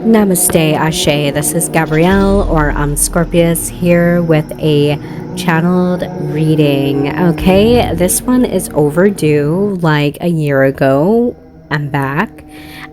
Namaste, Ashe. This is Gabrielle or Omscorpius here with a channeled reading. Okay, this one is overdue, like a year ago. I'm back.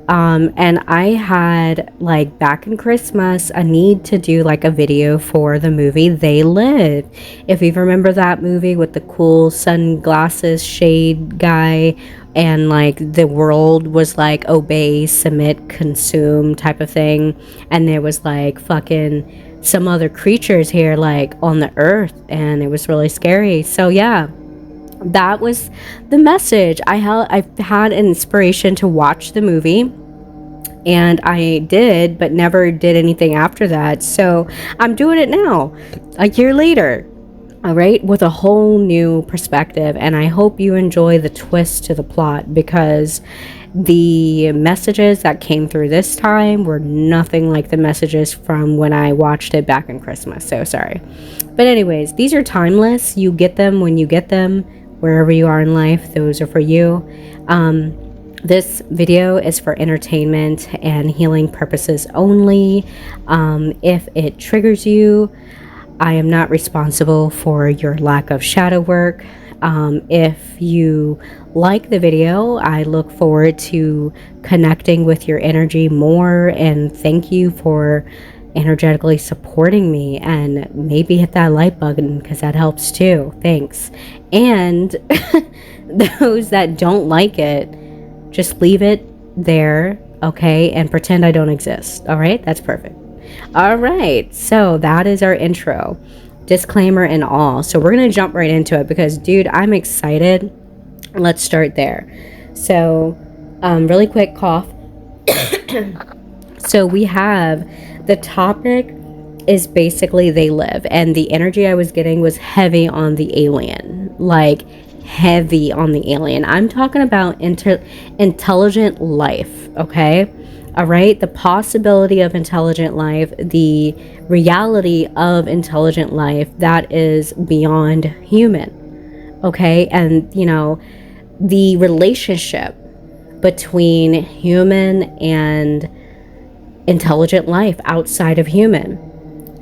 And I had, like, back in Christmas, a need to do like a video for the movie They Live. If you remember that movie with the cool sunglasses shade guy, and like the world was like obey, submit, consume type of thing, and there was like fucking some other creatures here like on the earth, and it was really scary. So yeah, that was the message. I had an inspiration to watch the movie, and I did, but never did anything after that. So I'm doing it now, a year later. All right, with a whole new perspective, and I hope you enjoy the twist to the plot, because the messages that came through this time were nothing like the messages from when I watched it back in Christmas. So sorry. But anyways, these are timeless. You get them when you get them, wherever you are in life. Those are for you. This video is for entertainment and healing purposes only. If it triggers you, I am not responsible for your lack of shadow work. If you like the video, I look forward to connecting with your energy more, and thank you for energetically supporting me, and maybe hit that like button because that helps too. Thanks. And those that don't like it, just leave it there, okay, and pretend I don't exist. All right, that's perfect. All right, so that is our intro, disclaimer and all. So we're gonna jump right into it because, dude, I'm excited. Let's start there. So really quick cough. So we have, the topic is basically They Live, and the energy I was getting was heavy on the alien, like heavy on the alien. I'm talking about intelligent life, okay? All right, the possibility of intelligent life, the reality of intelligent life that is beyond human, okay? And, you know, the relationship between human and intelligent life outside of human.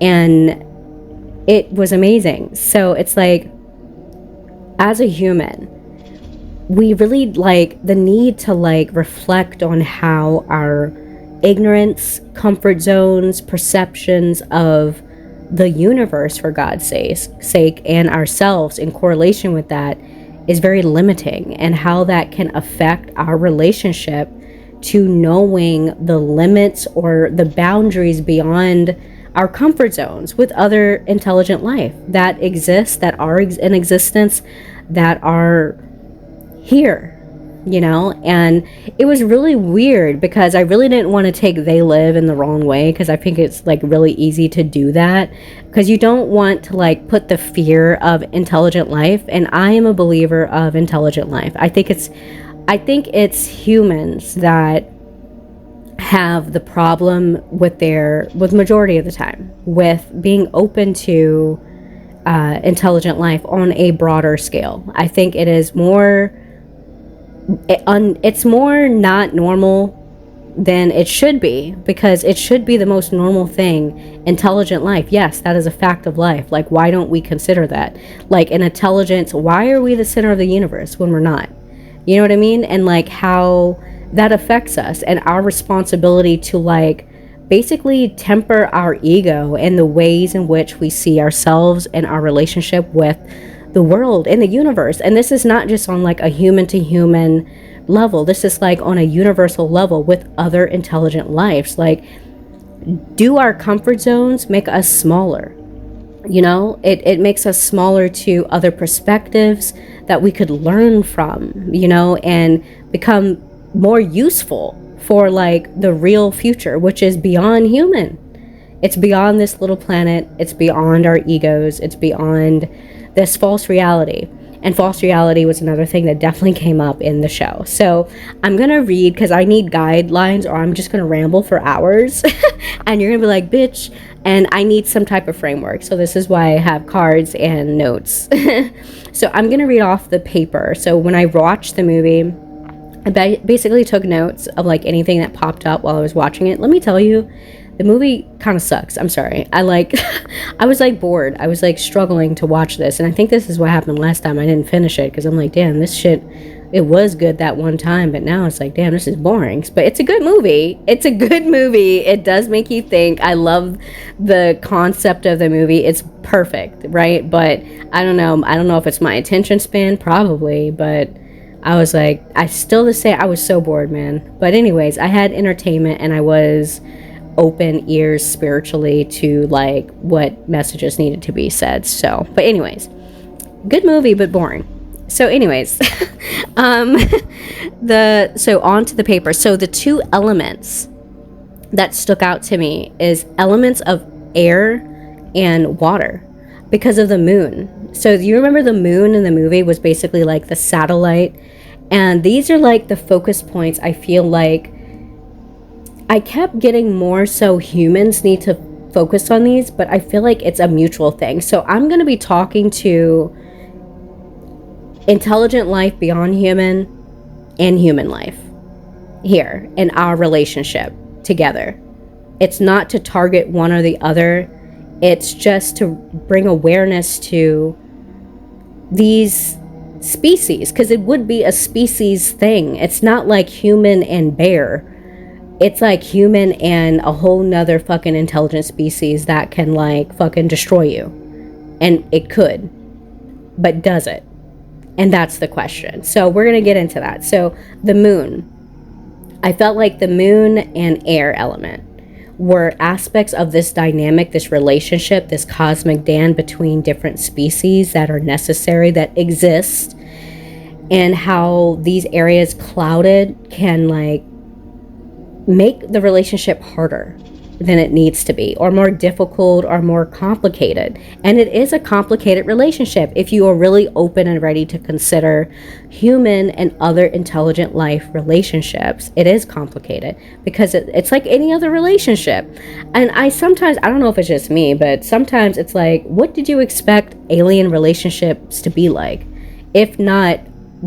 And it was amazing. So it's like, as a human, we really like the need to like reflect on how our ignorance, comfort zones, perceptions of the universe, for God's sake, and ourselves in correlation with that is very limiting, and how that can affect our relationship to knowing the limits or the boundaries beyond our comfort zones with other intelligent life that exists, that are in existence, that are here. You know, and it was really weird because I really didn't want to take They Live in the wrong way, because I think it's like really easy to do that, because you don't want to like put the fear of intelligent life, and I am a believer of intelligent life. I think it's humans that have the problem with majority of the time with being open to intelligent life on a broader scale. I think it is more it's more not normal than it should be, because it should be the most normal thing. Intelligent life, yes, that is a fact of life. Like, why don't we consider that? Like, an intelligence, why are we the center of the universe when we're not? You know what I mean? And like how that affects us, and our responsibility to like basically temper our ego and the ways in which we see ourselves and our relationship with the world and the universe. And this is not just on like a human to human level. This is like on a universal level with other intelligent lives. Like, do our comfort zones make us smaller? You know, it makes us smaller to other perspectives that we could learn from, you know, and become more useful for like the real future, which is beyond human. It's beyond this little planet. It's beyond our egos. It's beyond this false reality. And false reality was another thing that definitely came up in the show. So I'm going to read because I need guidelines, or I'm just going to ramble for hours. And you're going to be like, bitch. And I need some type of framework. So this is why I have cards and notes. So I'm going to read off the paper. So when I watched the movie, I basically took notes of like anything that popped up while I was watching it. Let me tell you, the movie kind of sucks. I'm sorry. I was like bored. I was like struggling to watch this. And I think this is what happened last time I didn't finish it, because I'm like, damn, this shit, it was good that one time, but now it's like, damn, this is boring. But it's a good movie. It's a good movie. It does make you think. I love the concept of the movie. It's perfect, right? But I don't know if it's my attention span, probably, but I was like, I still to say I was so bored, man. But anyways, I had entertainment, and I was open ears spiritually to like what messages needed to be said. So, but anyways, good movie, but boring. So anyways, so on to the paper. So the two elements that stuck out to me is elements of air and water because of the moon. So you remember the moon in the movie was basically like the satellite, and these are like the focus points. I feel like I kept getting more so humans need to focus on these, but I feel like it's a mutual thing. So I'm going to be talking to intelligent life beyond human and human life here in our relationship together. It's not to target one or the other. It's just to bring awareness to these species, because it would be a species thing. It's not like human and bear. It's like human and a whole nother fucking intelligent species that can like fucking destroy you. And it could. But does it? And that's the question. So we're going to get into that. So the moon. I felt like the moon and air element were aspects of this dynamic, this relationship, this cosmic dance between different species that are necessary, that exist, and how these areas clouded can like make the relationship harder than it needs to be, or more difficult, or more complicated. And it is a complicated relationship if you are really open and ready to consider human and other intelligent life relationships. It is complicated because it's like any other relationship. And I don't know if it's just me, but sometimes it's like, what did you expect alien relationships to be like, if not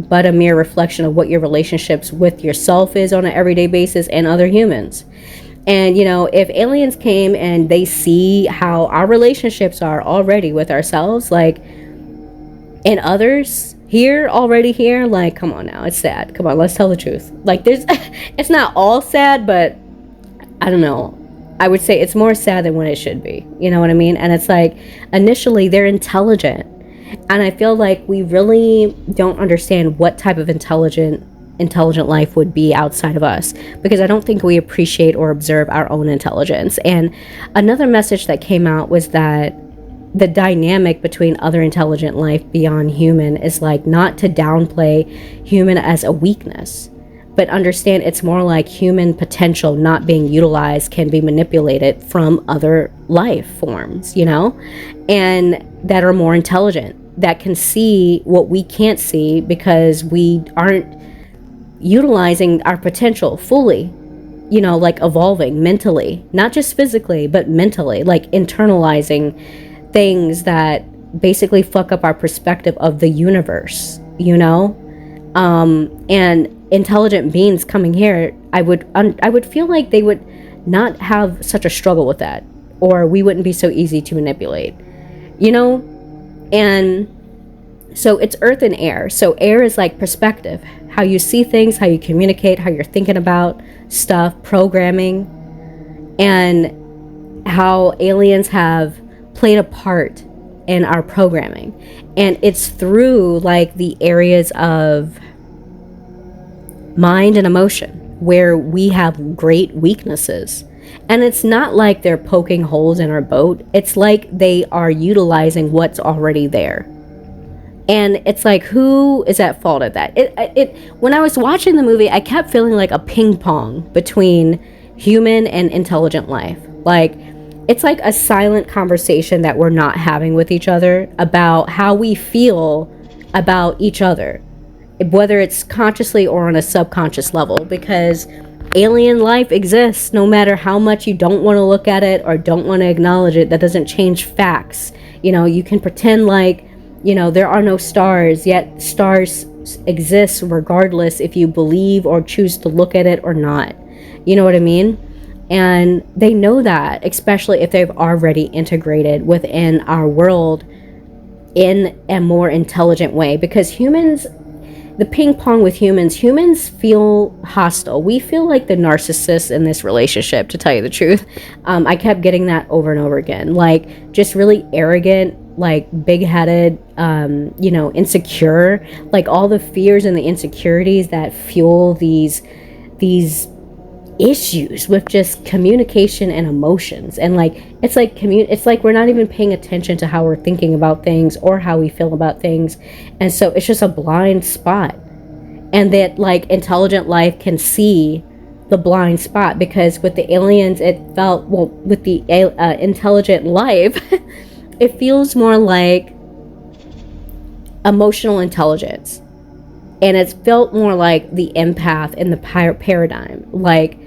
but a mere reflection of what your relationships with yourself is on an everyday basis and other humans? And, you know, if aliens came and they see how our relationships are already with ourselves, like, and others already here, like, come on now, it's sad. Come on, let's tell the truth. Like, it's not all sad, but I don't know. I would say it's more sad than what it should be. You know what I mean? And it's like, initially, they're intelligent. And I feel like we really don't understand what type of intelligent life would be outside of us, because I don't think we appreciate or observe our own intelligence. And another message that came out was that the dynamic between other intelligent life beyond human is like not to downplay human as a weakness, but understand it's more like human potential not being utilized can be manipulated from other life forms, you know, and that are more intelligent, that can see what we can't see because we aren't utilizing our potential fully, you know, like evolving mentally, not just physically, but mentally, like internalizing things that basically fuck up our perspective of the universe, you know? And intelligent beings coming here, I would feel like they would not have such a struggle with that, or we wouldn't be so easy to manipulate, you know? And so it's earth and air. So air is like perspective, how you see things, how you communicate, how you're thinking about stuff, programming, and how aliens have played a part in our programming. And it's through like the areas of mind and emotion where we have great weaknesses. And it's not like they're poking holes in our boat. It's like they are utilizing what's already there. And it's like, who is at fault at that? When I was watching the movie, I kept feeling like a ping pong between human and intelligent life. Like, it's like a silent conversation that we're not having with each other about how we feel about each other, whether it's consciously or on a subconscious level, because alien life exists no matter how much you don't want to look at it or don't want to acknowledge it. That doesn't change facts. You can pretend like, there are no stars, yet stars exist regardless if you believe or choose to look at it or not. You know what I mean? And they know that, especially if they've already integrated within our world in a more intelligent way. Because humans, the ping pong with humans feel hostile. We feel like the narcissists in this relationship, to tell you the truth. I kept getting that over and over again. Like, just really arrogant, like big-headed, insecure, like all the fears and the insecurities that fuel these issues with just communication and emotions. And it's like we're not even paying attention to how we're thinking about things or how we feel about things. And so it's just a blind spot, and that like intelligent life can see the blind spot, because with the aliens it felt, well, with the intelligent life it feels more like emotional intelligence, and it's felt more like the empath in the paradigm, like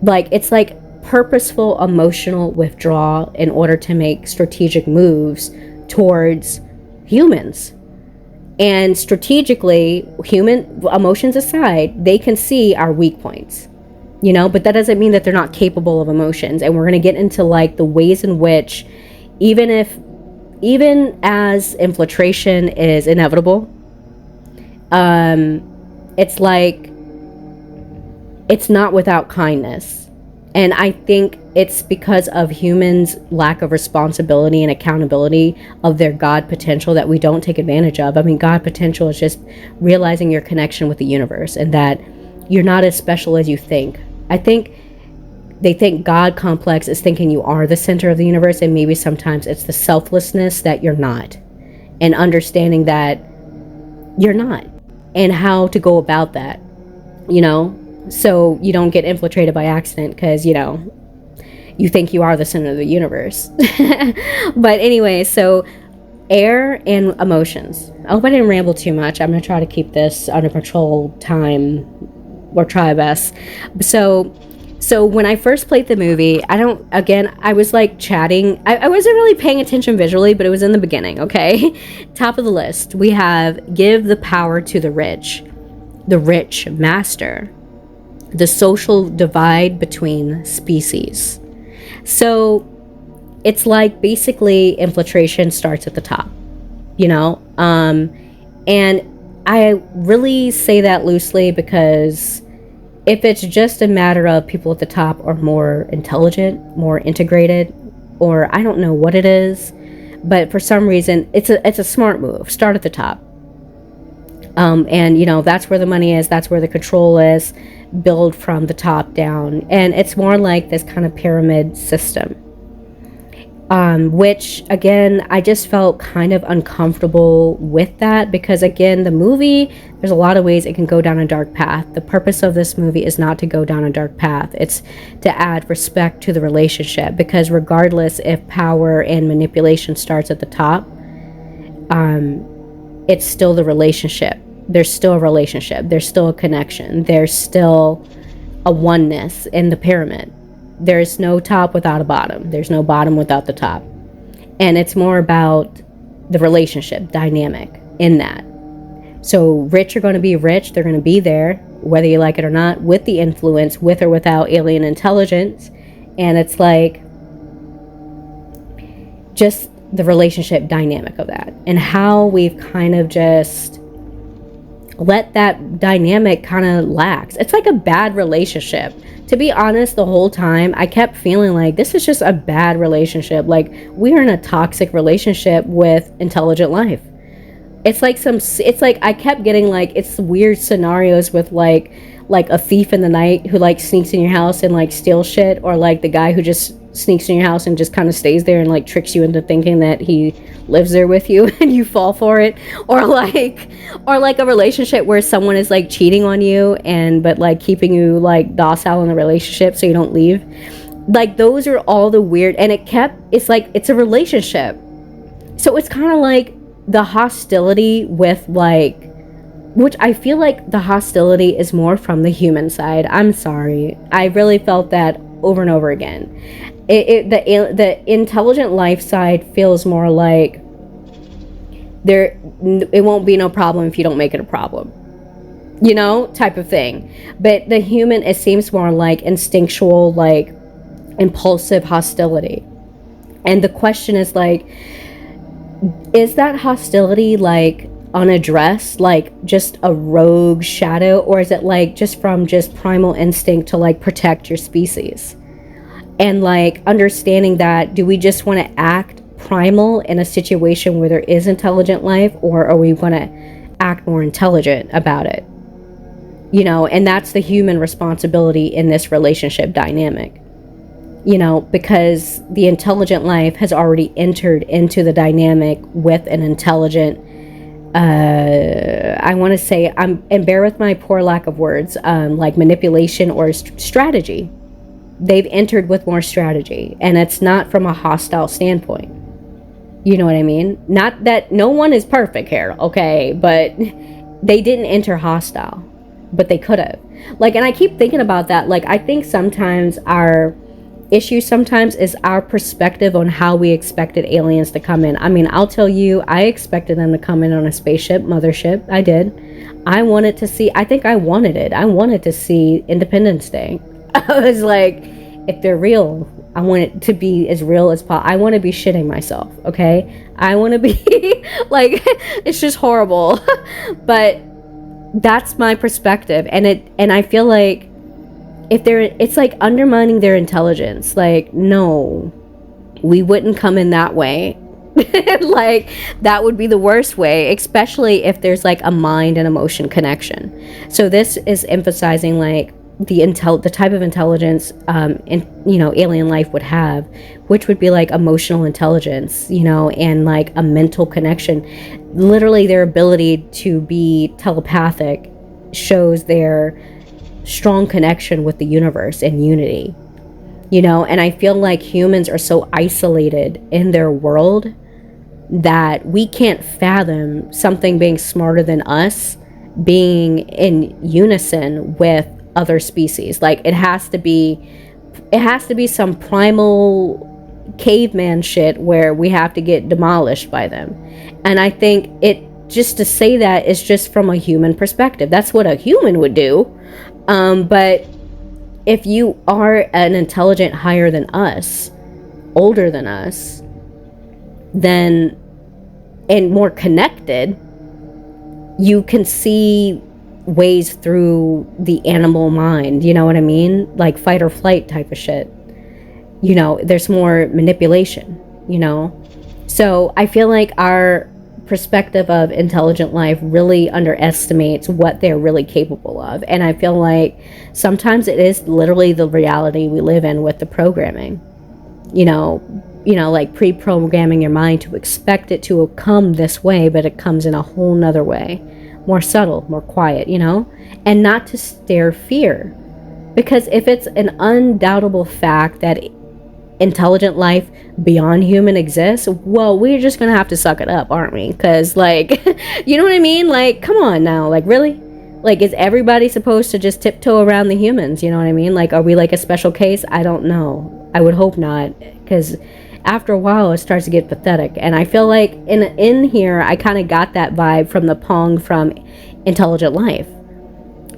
it's like purposeful emotional withdrawal in order to make strategic moves towards humans. And strategically, human emotions aside, they can see our weak points, but that doesn't mean that they're not capable of emotions. And we're going to get into like the ways in which, even as infiltration is inevitable, it's like, it's not without kindness. And I think it's because of humans' lack of responsibility and accountability of their God potential that we don't take advantage of. I mean, God potential is just realizing your connection with the universe and that you're not as special as you think. I think they think God complex is thinking you are the center of the universe, and maybe sometimes it's the selflessness that you're not, and understanding that you're not, and how to go about that, so you don't get infiltrated by accident, because you think you are the center of the universe. But anyway, so air and emotions. I hope I didn't ramble too much. I'm going to try to keep this under control time, or try my best. So when I first played the movie, I was like chatting. I wasn't really paying attention visually, but it was in the beginning, okay? Top of the list, we have give the power to the rich master the social divide between species. So it's like basically infiltration starts at the top, and I really say that loosely, because if it's just a matter of people at the top are more intelligent, more integrated, or I don't know what it is, but for some reason it's a smart move. Start at the top. And that's where the money is, that's where the control is. Build from the top down, and it's more like this kind of pyramid system, which again, I just felt kind of uncomfortable with that, because again, the movie, there's a lot of ways it can go down a dark path. The purpose of this movie is not to go down a dark path, it's to add respect to the relationship, because regardless if power and manipulation starts at the top, it's still the relationship. There's still a relationship, there's still a connection, there's still a oneness in the pyramid. There's no top without a bottom, there's no bottom without the top. And it's more about the relationship dynamic in that. So rich are going to be rich, they're going to be there whether you like it or not, with the influence, with or without alien intelligence. And it's like just the relationship dynamic of that, and how we've kind of just let that dynamic kind of lax. It's like a bad relationship. To be honest, the whole time I kept feeling like this is just a bad relationship. Like, we're in a toxic relationship with intelligent life. It's like I kept getting like, it's weird scenarios with like a thief in the night who like sneaks in your house and like steals shit, or like the guy who just sneaks in your house and just kind of stays there and like tricks you into thinking that he lives there with you and you fall for it, or like a relationship where someone is like cheating on you but like keeping you like docile in the relationship so you don't leave. Like, those are all the weird, and it's like it's a relationship, so it's kind of like the hostility with like, which I feel like the hostility is more from the human side. I'm sorry. I really felt that over and over again. The intelligent life side feels more like it won't be no problem if you don't make it a problem, type of thing. But the human, it seems more like instinctual, like impulsive hostility. And the question is like, is that hostility like unaddressed, like just a rogue shadow, or is it like just from just primal instinct to like protect your species? And like understanding that, do we just want to act primal in a situation where there is intelligent life, or are we going to act more intelligent about it? And that's the human responsibility in this relationship dynamic, because the intelligent life has already entered into the dynamic with an intelligent, I want to say, and bear with my poor lack of words, like manipulation or strategy. They've entered with more strategy, and it's not from a hostile standpoint. You know what I mean? Not that no one is perfect here, okay? But they didn't enter hostile, but they could have. Like, and I keep thinking about that. Like, I think sometimes our issue is our perspective on how we expected aliens to come in. I mean, I'll tell you, I expected them to come in on a spaceship, mothership. I did. I wanted to see Independence Day. I was like, if they're real, I want it to be as real as possible. I want to be shitting myself, okay? I want to be like, it's just horrible. But that's my perspective. And I feel like it's like undermining their intelligence. Like, no, we wouldn't come in that way. Like, that would be the worst way, especially if there's like a mind and emotion connection. So this is emphasizing like the type of intelligence alien life would have, which would be like emotional intelligence, and like a mental connection. Literally their ability to be telepathic shows their strong connection with the universe and unity, and I feel like humans are so isolated in their world that we can't fathom something being smarter than us being in unison with other species. Like, it has to be some primal caveman shit where we have to get demolished by them. And I think just to say that is just from a human perspective. That's what a human would do. But if you are an intelligent higher than us, older than us, then, and more connected, you can see ways through the animal mind, you know what I mean? Like fight or flight type of shit. There's more manipulation, So I feel like our perspective of intelligent life really underestimates what they're really capable of. And I feel like sometimes it is literally the reality we live in with the programming. Like pre-programming your mind to expect it to come this way, but it comes in a whole nother way. More subtle, more quiet, and not to stir fear. Because if it's an undoubtable fact that intelligent life beyond human exists, well, we're just gonna have to suck it up, aren't we? Because, like, you know what I mean? Like, come on now, like, really? Like, is everybody supposed to just tiptoe around the humans? You know what I mean? Like, are we like a special case? I don't know. I would hope not, because after a while it starts to get pathetic. And I feel like in here I kind of got that vibe from the Pong from Intelligent Life.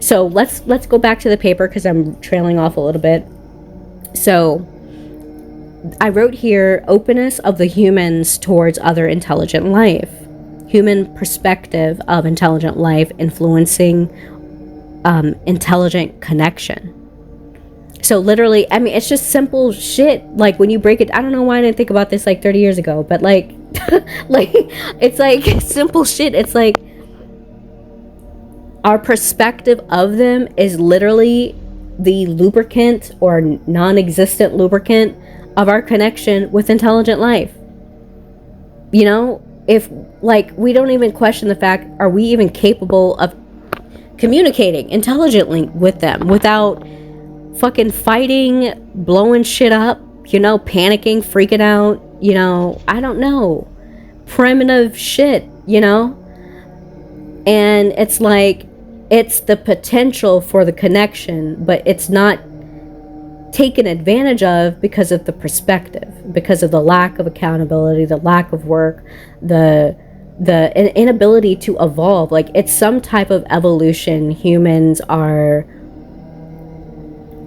So let's go back to the paper because I'm trailing off a little bit. So I wrote here, openness of the humans towards other intelligent life, human perspective of intelligent life influencing intelligent connection. So literally, I mean, it's just simple shit. Like, when you break it, I don't know why I didn't think about this like 30 years ago, but like, like, it's like simple shit. It's like our perspective of them is literally the lubricant or non-existent lubricant of our connection with intelligent life. If like, we don't even question the fact, are we even capable of communicating intelligently with them without fucking fighting, blowing shit up, panicking, freaking out, I don't know, primitive shit, you know? And it's like, it's the potential for the connection, but it's not taken advantage of because of the perspective, because of the lack of accountability, the lack of work, the inability to evolve. Like, it's some type of evolution humans are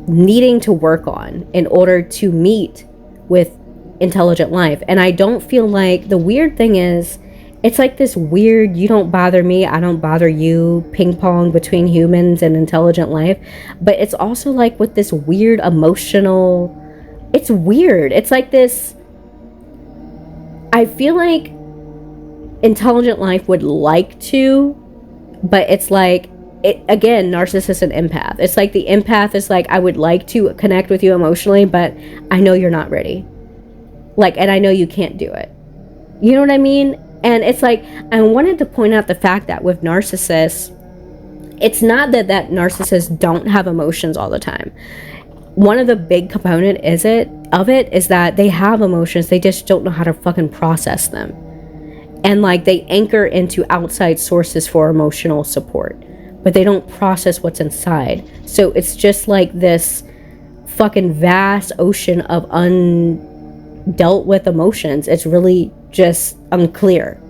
needing to work on in order to meet with intelligent life. And I don't feel like, the weird thing is, it's like this weird, you don't bother me, I don't bother you, ping pong between humans and intelligent life. But it's also like with this weird emotional, it's weird. It's like this, I feel like intelligent life would like to, but it's like, it, again, narcissist and empath. It's like the empath is like, I would like to connect with you emotionally, but I know you're not ready. Like, and I know you can't do it. You know what I mean? And it's like, I wanted to point out the fact that with narcissists, it's not that narcissists don't have emotions all the time. One of the big component of it is that they have emotions, they just don't know how to fucking process them. And like, they anchor into outside sources for emotional support, but they don't process what's inside. So it's just like this fucking vast ocean of undealt with emotions. It's really just unclear,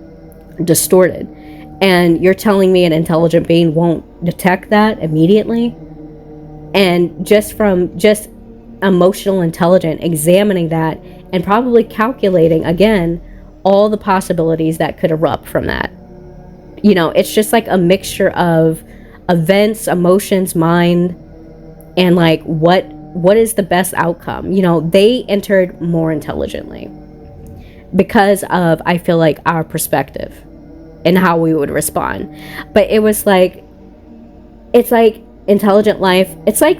distorted. And you're telling me an intelligent being won't detect that immediately? And just from just emotional intelligence, examining that and probably calculating again all the possibilities that could erupt from that. You know, it's just like a mixture of events, emotions, mind, and like what is the best outcome. You know, they entered more intelligently because of, I feel like, our perspective and how we would respond. But it was like, it's like intelligent life, it's like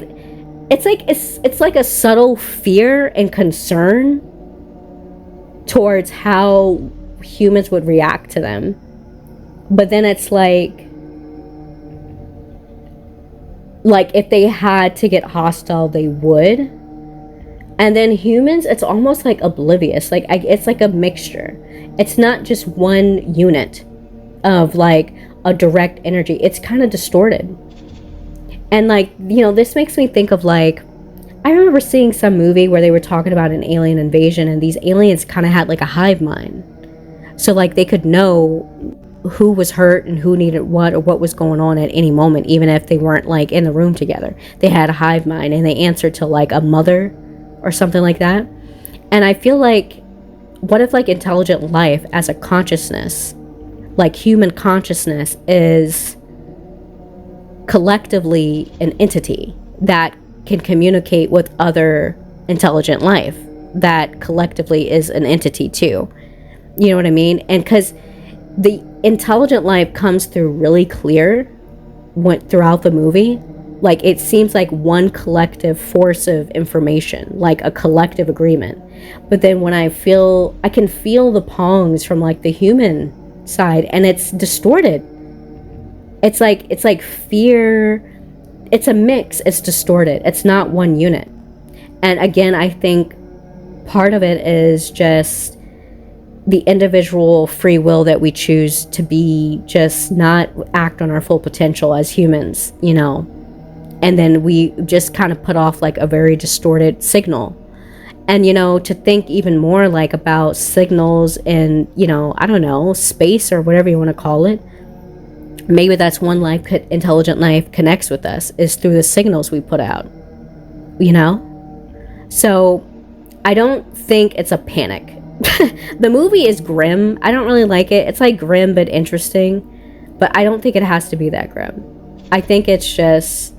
a subtle fear and concern towards how humans would react to them. But then it's like if they had to get hostile, they would. And then humans, it's almost like oblivious. Like, it's like a mixture. It's not just one unit of like a direct energy. It's kind of distorted. And like, you know, this makes me think of like, I remember seeing some movie where they were talking about an alien invasion, and these aliens kind of had like a hive mind. So like, they could know who was hurt and who needed what, or what was going on at any moment, even if they weren't like in the room together. They had a hive mind, and they answered to like a mother or something like that. And I feel like, what if like intelligent life as a consciousness, like human consciousness, is collectively an entity that can communicate with other intelligent life that collectively is an entity too. You know what I mean? And because the intelligent life comes through really clear throughout the movie. Like, it seems like one collective force of information, like a collective agreement. But then when I can feel the pongs from like the human side, and it's distorted. It's like fear. It's a mix. It's distorted. It's not one unit. And again, I think part of it is just the individual free will that we choose to be, just not act on our full potential as humans, you know. And then we just kind of put off like a very distorted signal. And, you know, to think even more like about signals in, you know, I don't know, space or whatever you want to call it. Maybe that's one life, intelligent life connects with us, is through the signals we put out, you know? So I don't think it's a panic. The movie is grim. I don't really like it. It's like grim but interesting, but I don't think it has to be that grim. I think it's just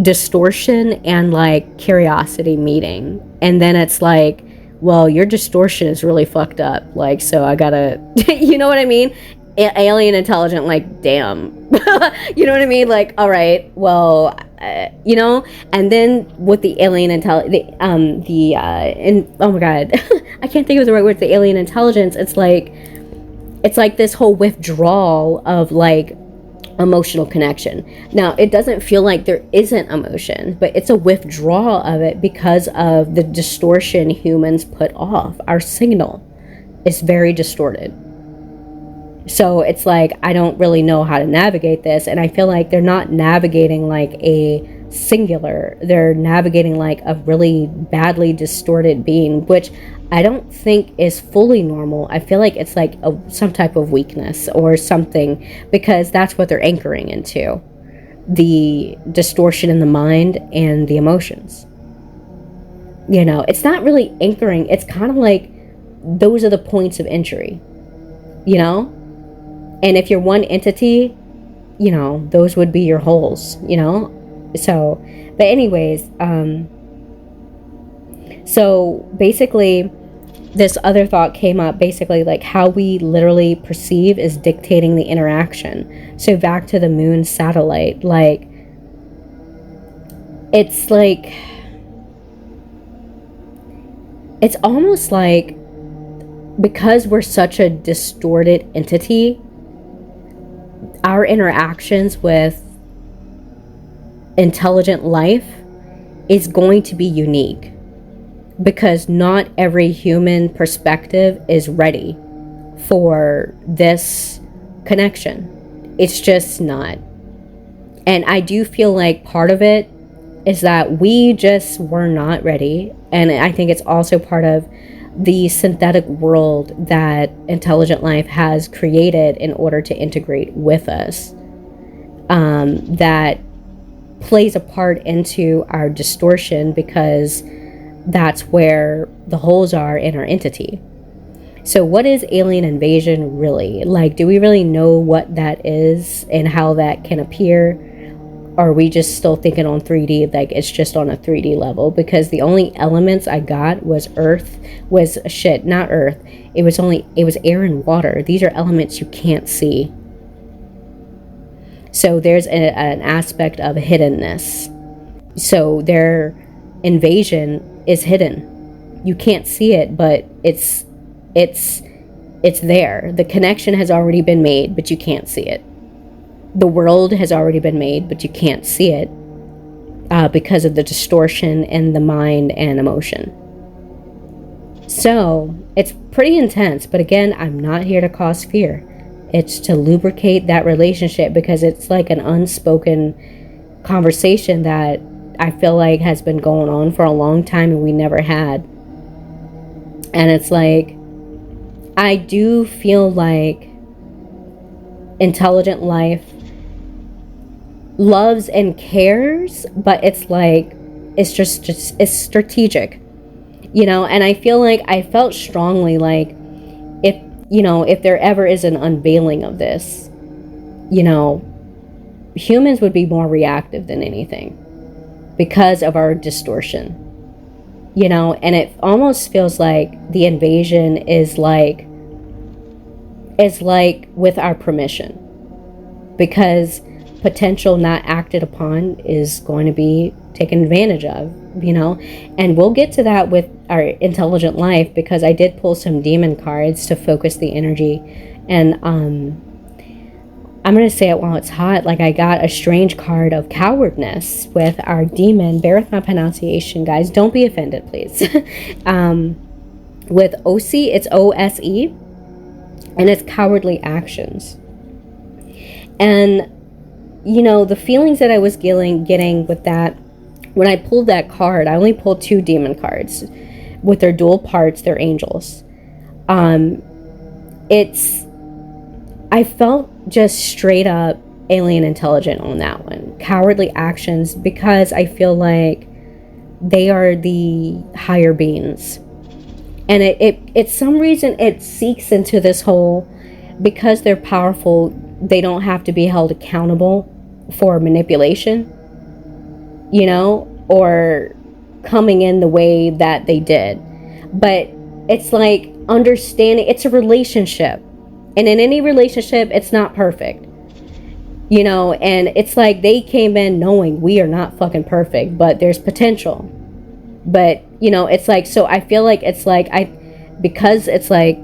distortion and like curiosity meeting. And then it's like, well, your distortion is really fucked up. Like, so I gotta, you know what I mean? Alien intelligent, like, damn. You know what I mean? Like, all right, well, you know. And then with the alien intelligence, oh my god, I can't think of the right word. The alien intelligence, it's like this whole withdrawal of like emotional connection. Now, it doesn't feel like there isn't emotion, but it's a withdrawal of it because of the distortion humans put off. Our signal is very distorted. So it's like, I don't really know how to navigate this. And I feel like they're not navigating like a singular, they're navigating like a really badly distorted being, which I don't think is fully normal. I feel like it's like some type of weakness or something, because that's what they're anchoring into, the distortion in the mind and the emotions. You know, it's not really anchoring. It's kind of like, those are the points of entry, you know? And if you're one entity, you know, those would be your holes, you know? So, but anyways, so basically, this other thought came up, basically like how we literally perceive is dictating the interaction. So back to the moon satellite, like, it's like, it's almost like, because we're such a distorted entity, our interactions with intelligent life is going to be unique, because not every human perspective is ready for this connection. It's just not. And I do feel like part of it is that we just were not ready. And I think it's also part of the synthetic world that intelligent life has created in order to integrate with us, that plays a part into our distortion, because that's where the holes are in our entity. So what is alien invasion really? Like, do we really know what that is and how that can appear? Or are we just still thinking on 3D, like it's just on a 3D level? Because the only elements I got was earth, not earth. It was air and water. These are elements you can't see. So there's an aspect of hiddenness. So their invasion is hidden. You can't see it, but it's there. The connection has already been made, but you can't see it. The world has already been made, but you can't see it because of the distortion in the mind and emotion. So it's pretty intense, but again, I'm not here to cause fear. It's to lubricate that relationship, because it's like an unspoken conversation that I feel like has been going on for a long time and we never had. And it's like, I do feel like intelligent life loves and cares, but it's like, it's just it's strategic, you know? And I feel like, I felt strongly like, if there ever is an unveiling of this, you know, humans would be more reactive than anything because of our distortion, you know? And it almost feels like the invasion is like with our permission, because potential not acted upon is going to be taken advantage of, you know? And we'll get to that with our intelligent life, because I did pull some demon cards to focus the energy. And I'm going to say it while it's hot, like I got a strange card of cowardness with our demon. Bear with my pronunciation, guys. Don't be offended, please. With OC, it's OSE, and it's cowardly actions. And you know, the feelings that I was getting with that, when I pulled that card, I only pulled 2 demon cards with their dual parts, they're angels. I felt just straight up alien intelligent on that one. Cowardly actions, because I feel like they are the higher beings. And it's some reason it seeks into this whole, because they're powerful, they don't have to be held accountable for manipulation, you know, or coming in the way that they did. But it's like understanding, it's a relationship, and in any relationship, it's not perfect, you know? And it's like they came in knowing we are not fucking perfect, but there's potential. But you know, it's like, so I feel like it's like, because it's like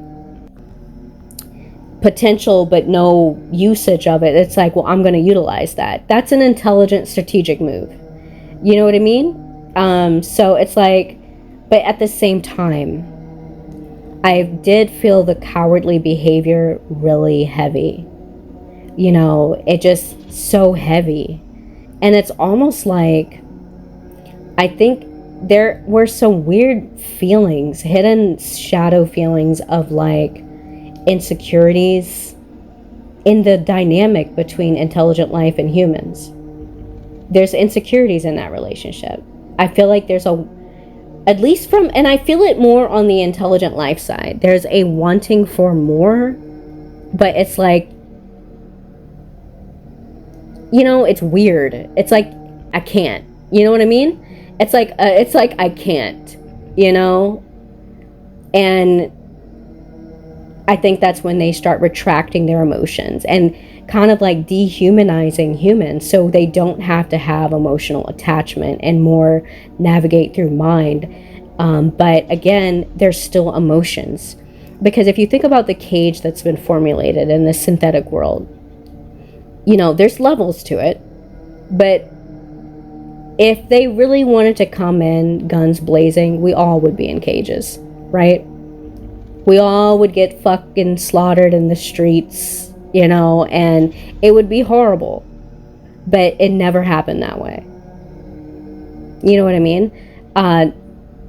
potential but no usage of it, it's like, well, I'm going to utilize that. That's an intelligent strategic move, you know what I mean? So it's like, but at the same time, I did feel the cowardly behavior really heavy. You know, it just so heavy. And it's almost like, I think there were some weird feelings, hidden shadow feelings of like insecurities in the dynamic between intelligent life and humans. There's insecurities in that relationship. I feel like there's at least from, and I feel it more on the intelligent life side, there's a wanting for more, but it's like, you know, it's weird. It's like, I can't, you know what I mean? It's like I can't, you know? And I think that's when they start retracting their emotions and kind of like dehumanizing humans so they don't have to have emotional attachment and more navigate through mind. But again, there's still emotions. Because if you think about the cage that's been formulated in this synthetic world, you know, there's levels to it. But if they really wanted to come in guns blazing, we all would be in cages, right? We all would get fucking slaughtered in the streets, you know, and it would be horrible. But it never happened that way. You know what I mean?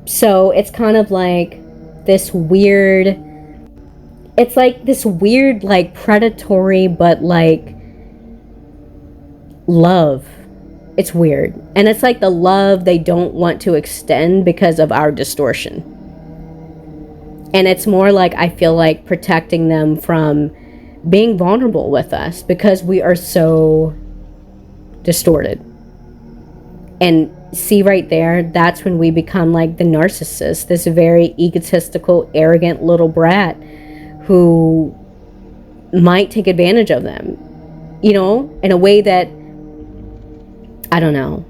So it's kind of like this weird, it's like this weird, like predatory, but like love. It's weird. And it's like the love they don't want to extend because of our distortion. And it's more like, I feel like protecting them from being vulnerable with us because we are so distorted. And see right there, that's when we become like the narcissist, this very egotistical, arrogant little brat who might take advantage of them, you know, in a way that, I don't know.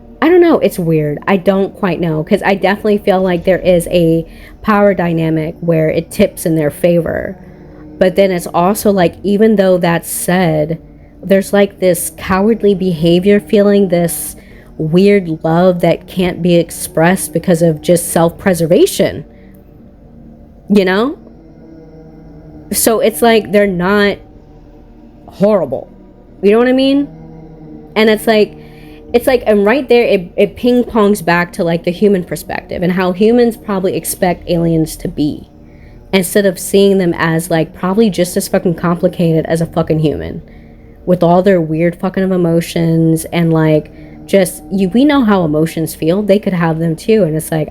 It's weird. I don't quite know, because I definitely feel like there is a power dynamic where it tips in their favor. But then it's also like, even though that's said, there's like this cowardly behavior feeling, this weird love that can't be expressed because of just self-preservation, you know? So it's like they're not horrible. You know what I mean? And it's like, and right there, it ping pongs back to like the human perspective and how humans probably expect aliens to be, instead of seeing them as like probably just as fucking complicated as a fucking human with all their weird fucking emotions. And like, just, we know how emotions feel. They could have them too. And it's like,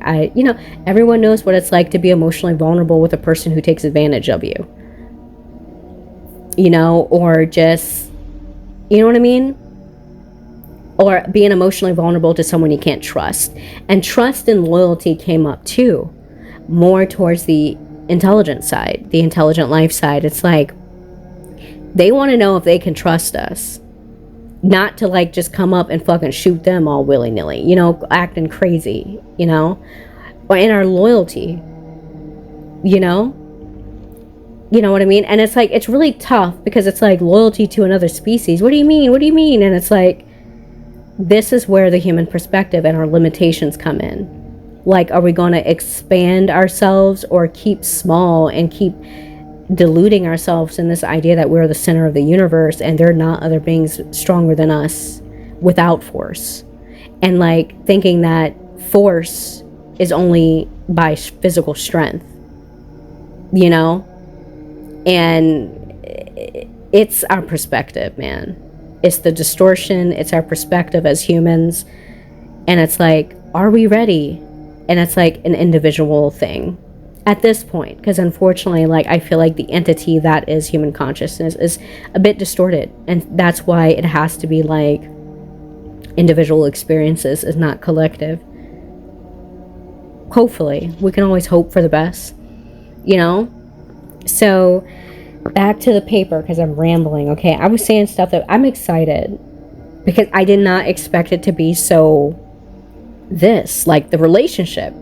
everyone knows what it's like to be emotionally vulnerable with a person who takes advantage of you, you know, or just, you know what I mean? Or being emotionally vulnerable to someone you can't trust. And trust and loyalty came up too, more towards the intelligent side, the intelligent life side. It's like, they want to know if they can trust us, not to like just come up and fucking shoot them all willy-nilly, you know, acting crazy, you know, or in our loyalty, you know what I mean? And it's like, it's really tough because it's like loyalty to another species. What do you mean? And it's like, this is where the human perspective and our limitations come in. Like, are we going to expand ourselves or keep small and keep deluding ourselves in this idea that we're the center of the universe and there are not other beings stronger than us without force? And like thinking that force is only by physical strength, you know? And it's our perspective, man. It's the distortion, it's our perspective as humans. And it's like, are we ready? And it's like an individual thing at this point. Because unfortunately, like, I feel like the entity that is human consciousness is a bit distorted. And that's why it has to be like individual experiences, is not collective. Hopefully. We can always hope for the best, you know? So back to the paper, because I'm rambling. Okay, I was saying stuff that I'm excited because I did not expect it to be so like the relationship.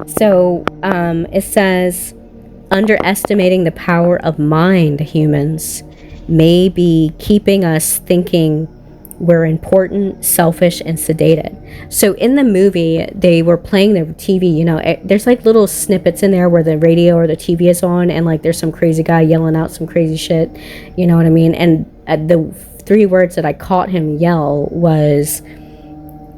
So it says, underestimating the power of mind, humans, may be keeping us thinking We're important, selfish, and sedated. So in the movie, they were playing the TV, you know, there's like little snippets in there where the radio or the TV is on, and like there's some crazy guy yelling out some crazy shit, you know what I mean? And the 3 words that I caught him yell was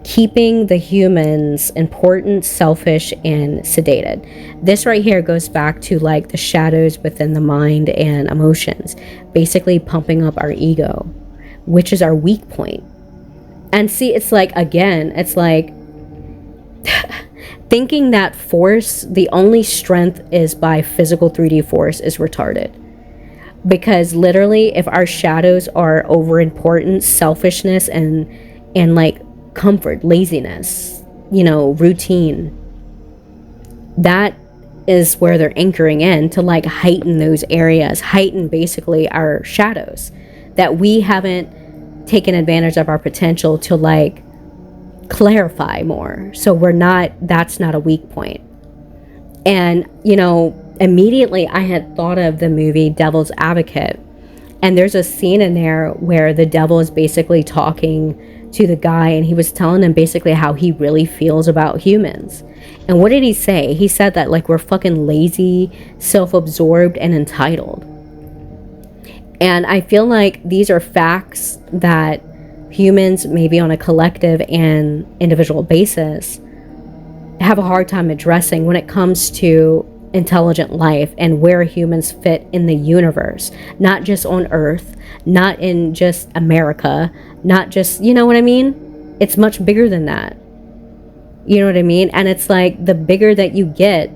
keeping the humans important, selfish, and sedated. This right here goes back to like the shadows within the mind and emotions, basically pumping up our ego, which is our weak point. And see, it's like, again, it's like thinking that force, the only strength is by physical 3D force, is retarded. Because literally, if our shadows are overimportance, selfishness, and like comfort, laziness, you know, routine, that is where they're anchoring in to like heighten those areas, heighten basically our shadows, that we haven't taken advantage of our potential to like clarify more. So that's not a weak point. And, you know, immediately I had thought of the movie Devil's Advocate, and there's a scene in there where the devil is basically talking to the guy, and he was telling him basically how he really feels about humans. And what did he say? He said that like we're fucking lazy, self-absorbed, and entitled. And I feel like these are facts that humans, maybe on a collective and individual basis, have a hard time addressing when it comes to intelligent life and where humans fit in the universe, not just on Earth, not in just America, not just, you know what I mean? It's much bigger than that. You know what I mean? And it's like the bigger that you get,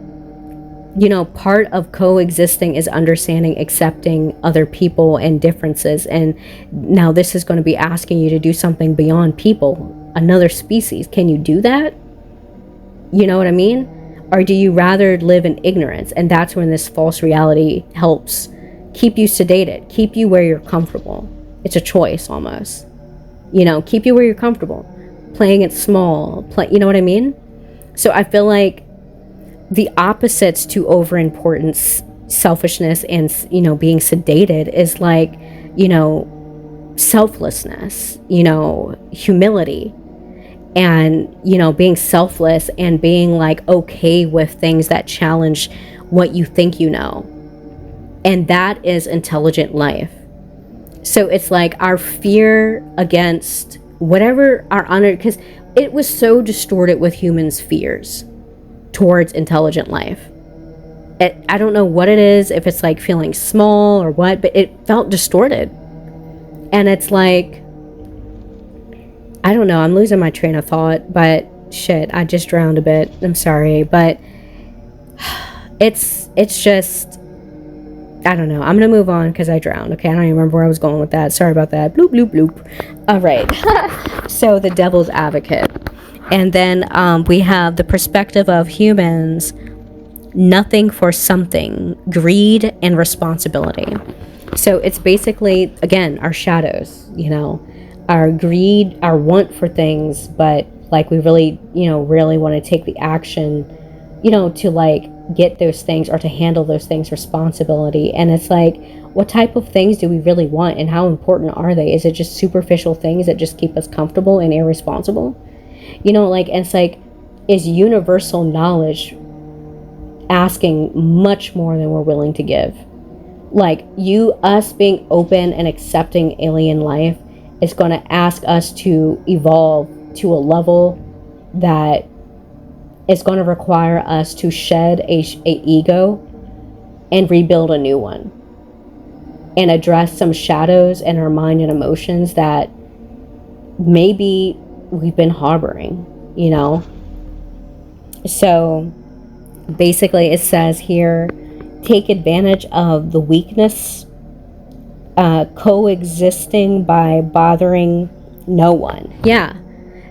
you know, part of coexisting is understanding, accepting other people and differences. And now this is going to be asking you to do something beyond people, another species. Can you do that? You know what I mean? Or do you rather live in ignorance? And that's when this false reality helps keep you sedated, keep you where you're comfortable. It's a choice almost. You know, keep you where you're comfortable. Playing it small, you know what I mean? So I feel like the opposites to overimportance, selfishness, and, you know, being sedated is like, you know, selflessness, you know, humility. And, you know, being selfless and being like okay with things that challenge what you think you know. And that is intelligent life. So it's like our fear against whatever our honor, because it was so distorted with humans' fears towards intelligent life. I don't know what it is, if it's like feeling small or what, but it felt distorted. And it's like, I don't know, I'm losing my train of thought, but shit, I just drowned a bit. I'm sorry, but it's just, I don't know. I'm going to move on because I drowned. Okay, I don't even remember where I was going with that. Sorry about that. Bloop, bloop, bloop. All right. So the Devil's Advocate. And then we have the perspective of humans, nothing for something, greed and responsibility. So it's basically, again, our shadows, you know, our greed, our want for things, but like we really, you know, really want to take the action, you know, to like get those things or to handle those things, responsibility. And it's like, what type of things do we really want and how important are they? Is it just superficial things that just keep us comfortable and irresponsible? You know, like, and it's like, is universal knowledge asking much more than we're willing to give? Like us being open and accepting alien life is going to ask us to evolve to a level that is going to require us to shed a ego and rebuild a new one and address some shadows in our mind and emotions that maybe we've been harboring, you know? So basically it says here, take advantage of the weakness, coexisting by bothering no one. Yeah.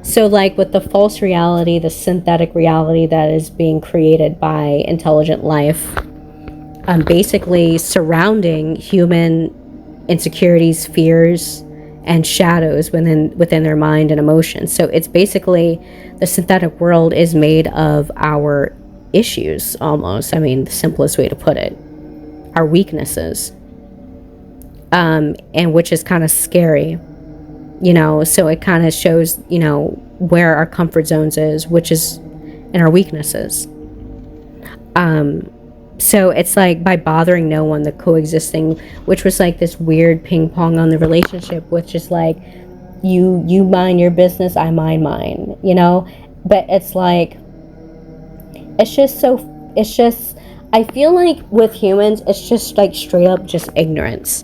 So like with the false reality, the synthetic reality that is being created by intelligent life, basically surrounding human insecurities, fears, and shadows within their mind and emotions. So it's basically, the synthetic world is made of our issues almost. I mean, the simplest way to put it, our weaknesses. And which is kind of scary, you know, so it kind of shows, you know, where our comfort zones is, which is in our weaknesses. So it's like by bothering no one, the coexisting, which was like this weird ping pong on the relationship, which is like you mind your business, I mind mine, you know. But it's like it's just I feel like with humans it's just like straight up just ignorance.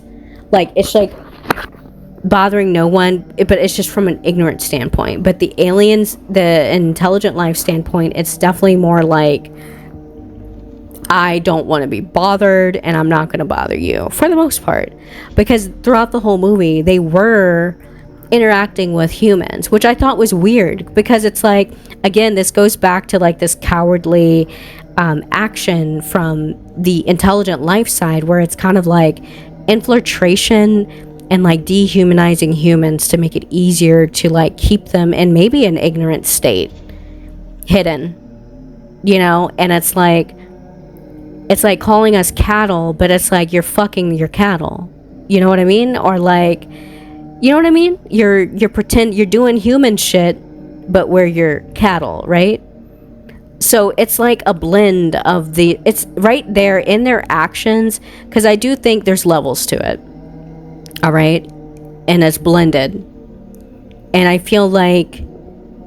Like it's like bothering no one, but it's just from an ignorant standpoint. But the aliens, the intelligent life standpoint, it's definitely more like, I don't want to be bothered and I'm not going to bother you, for the most part. Because throughout the whole movie, they were interacting with humans, which I thought was weird, because it's like, again, this goes back to like this cowardly action from the intelligent life side, where it's kind of like infiltration and like dehumanizing humans to make it easier to like keep them in maybe an ignorant state, hidden, you know. And it's like calling us cattle, but it's like you're fucking your cattle, you know what I mean? Or like, you know what I mean? You're doing human shit, but we're your cattle, right? So it's like a blend of it's right there in their actions, because I do think there's levels to it, all right? And it's blended. And I feel like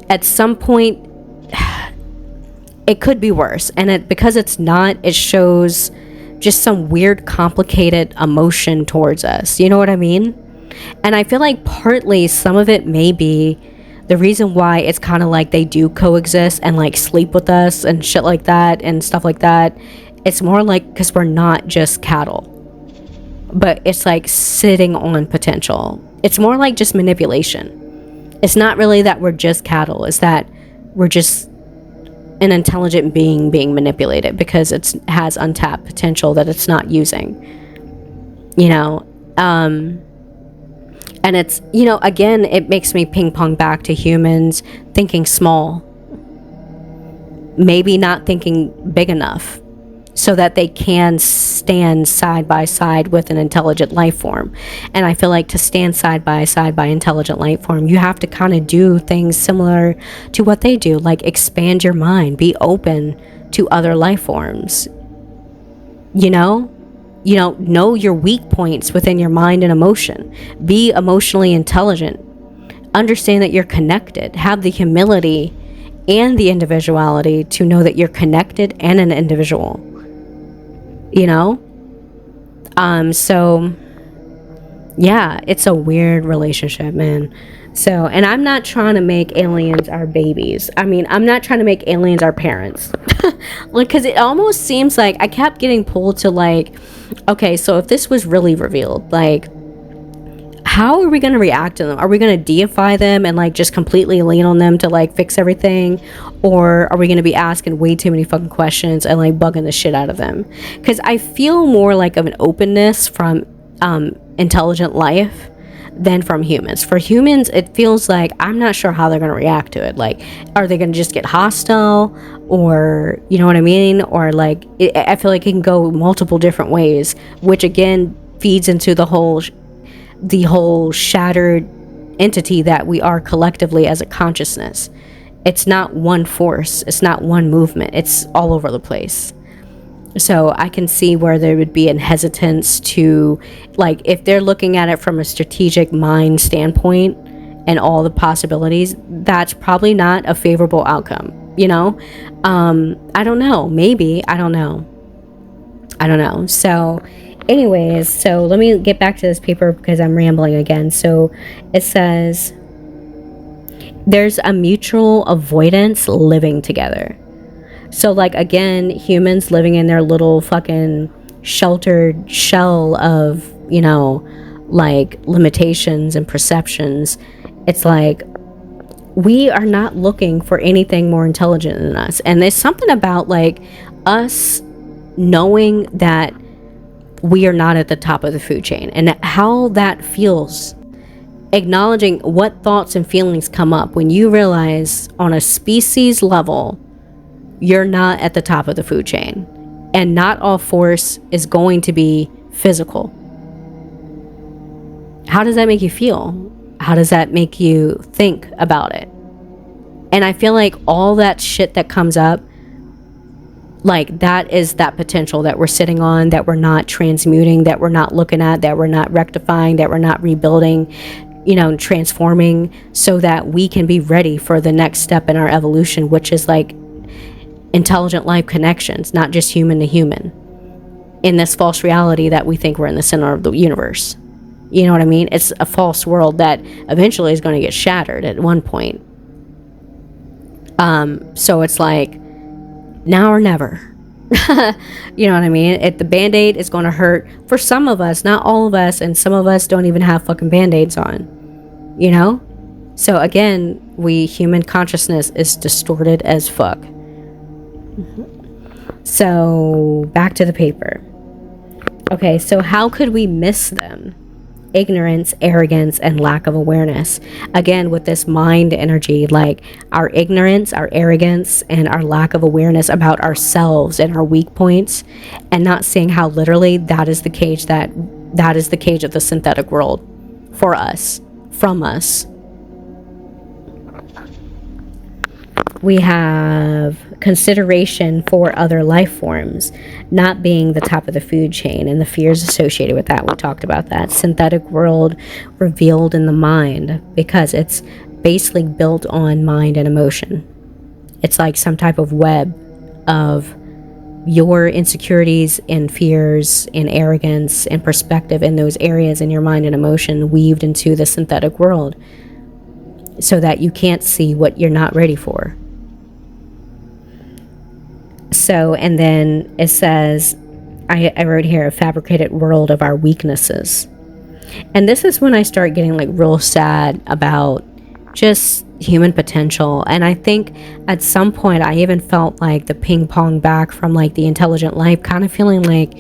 at some point it could be worse, and because it's not, it shows just some weird complicated emotion towards us, you know what I mean? And I feel like partly some of it may be the reason why it's kind of like they do coexist and like sleep with us and shit like that and stuff like that. It's more like because we're not just cattle, but it's like sitting on potential. It's more like just manipulation. It's not really that we're just cattle, it's that we're just an intelligent being manipulated because it has untapped potential that it's not using, you know. And it's, you know, again, it makes me ping pong back to humans thinking small, maybe not thinking big enough so that they can stand side by side with an intelligent life form. And I feel like to stand side by side by intelligent life form, you have to kind of do things similar to what they do, like expand your mind, be open to other life forms, you know your weak points within your mind and emotion, be emotionally intelligent, understand that you're connected, have the humility and the individuality to know that you're connected and an individual, you know. So yeah, it's a weird relationship, man. So, and I'm not trying to make aliens our babies. I mean, I'm not trying to make aliens our parents. Like, because it almost seems like I kept getting pulled to like, okay, so if this was really revealed, like, how are we going to react to them? Are we going to deify them and like just completely lean on them to like fix everything? Or are we going to be asking way too many fucking questions and like bugging the shit out of them? Because I feel more like of an openness from intelligent life than from humans. For humans, it feels like I'm not sure how they're going to react to it. Like, are they going to just get hostile, or you know what I mean? Or like, I feel like it can go multiple different ways, which again feeds into the whole shattered entity that we are collectively as a consciousness. It's not one force, it's not one movement, it's all over the place. So I can see where there would be an hesitance to, like, if they're looking at it from a strategic mind standpoint and all the possibilities, that's probably not a favorable outcome, you know? I don't know, maybe, I don't know. So anyways, so let me get back to this paper because I'm rambling again. So it says, there's a mutual avoidance living together. So like, again, humans living in their little fucking sheltered shell of, you know, like limitations and perceptions. It's like, we are not looking for anything more intelligent than us. And there's something about like us knowing that we are not at the top of the food chain and how that feels, acknowledging what thoughts and feelings come up when you realize on a species level you're not at the top of the food chain, and not all force is going to be physical. How does that make you feel? How does that make you think about it? And I feel like all that shit that comes up, like that is that potential that we're sitting on, that we're not transmuting, that we're not looking at, that we're not rectifying, that we're not rebuilding, you know, transforming, so that we can be ready for the next step in our evolution, which is like intelligent life connections, not just human to human, in this false reality that we think we're in the center of the universe. You know what I mean? It's a false world that eventually is going to get shattered at one point. So it's like now or never. You know what I mean? The band-aid is going to hurt for some of us, not all of us, and some of us don't even have fucking band-aids on, you know? So again, human consciousness is distorted as fuck. So back to the paper. Okay, so how could we miss them? Ignorance, arrogance, and lack of awareness. Again, with this mind energy, like our ignorance, our arrogance, and our lack of awareness about ourselves and our weak points, and not seeing how literally that is the cage that is the cage of the synthetic world for us, from us. We have consideration for other life forms, not being the top of the food chain, and the fears associated with that. We talked about that. Synthetic world revealed in the mind, because it's basically built on mind and emotion. It's like some type of web of your insecurities and fears and arrogance and perspective in those areas in your mind and emotion weaved into the synthetic world, so that you can't see what you're not ready for. So, and then it says, I wrote here, a fabricated world of our weaknesses. And this is when I start getting like real sad about just human potential. And I think at some point I even felt like the ping pong back from like the intelligent life, kind of feeling like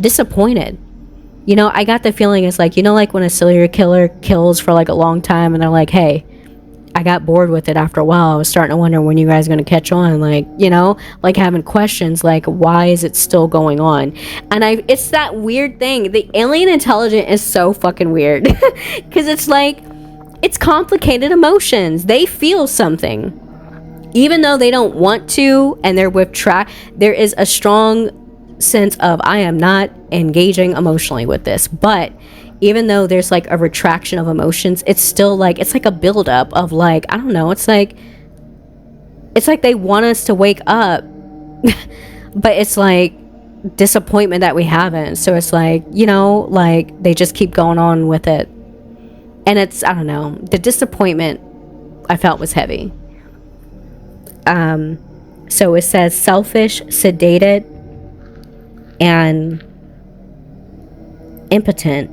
disappointed. You know, I got the feeling it's like, you know, like when a serial killer kills for like a long time and they're like, hey, I got bored with it after a while. I was starting to wonder when you guys are going to catch on, like, you know, like having questions like, why is it still going on? And it's that weird thing. The alien intelligence is so fucking weird because it's like, it's complicated emotions. They feel something, even though they don't want to, and they're there is a strong sense of, I am not engaging emotionally with this, but even though there's like a retraction of emotions, it's still like, it's like a buildup of like, I don't know, it's like they want us to wake up, but it's like disappointment that we haven't. So it's like, you know, like they just keep going on with it. And it's, I don't know, the disappointment I felt was heavy. So it says selfish, sedated, and impotent,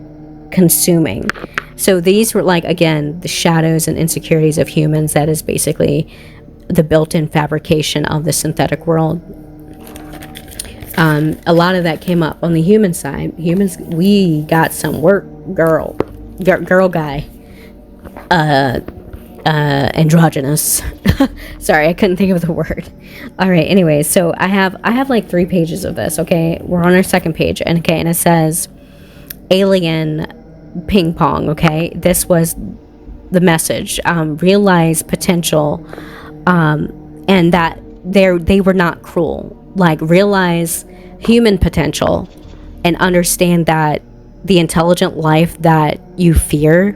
consuming. So these were like, again, the shadows and insecurities of humans. That is basically the built-in fabrication of the synthetic world. A lot of that came up on the human side. Humans, we got some work, girl guy, androgynous. Sorry, I couldn't think of the word. All right, anyway, so I have like 3 pages of this. Okay, we're on our second page, and it says alien ping pong. Okay, this was the message. Realize potential, and that they were not cruel. Like, realize human potential and understand that the intelligent life that you fear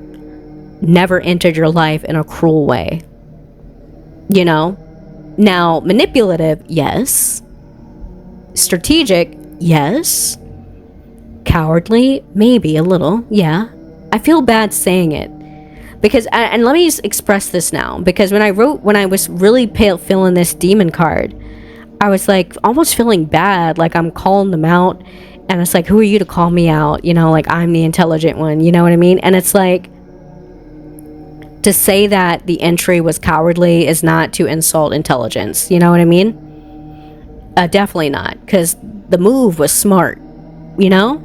never entered your life in a cruel way. You know, now manipulative, yes. Strategic, yes. Cowardly, maybe a little, yeah. I feel bad saying it because, and let me just express this now, because when I was really feeling this demon card, I was like almost feeling bad, like I'm calling them out, and it's like, who are you to call me out? You know, like I'm the intelligent one, you know what I mean? And it's like, to say that the entry was cowardly is not to insult intelligence, you know what I mean? Definitely not, because the move was smart, you know?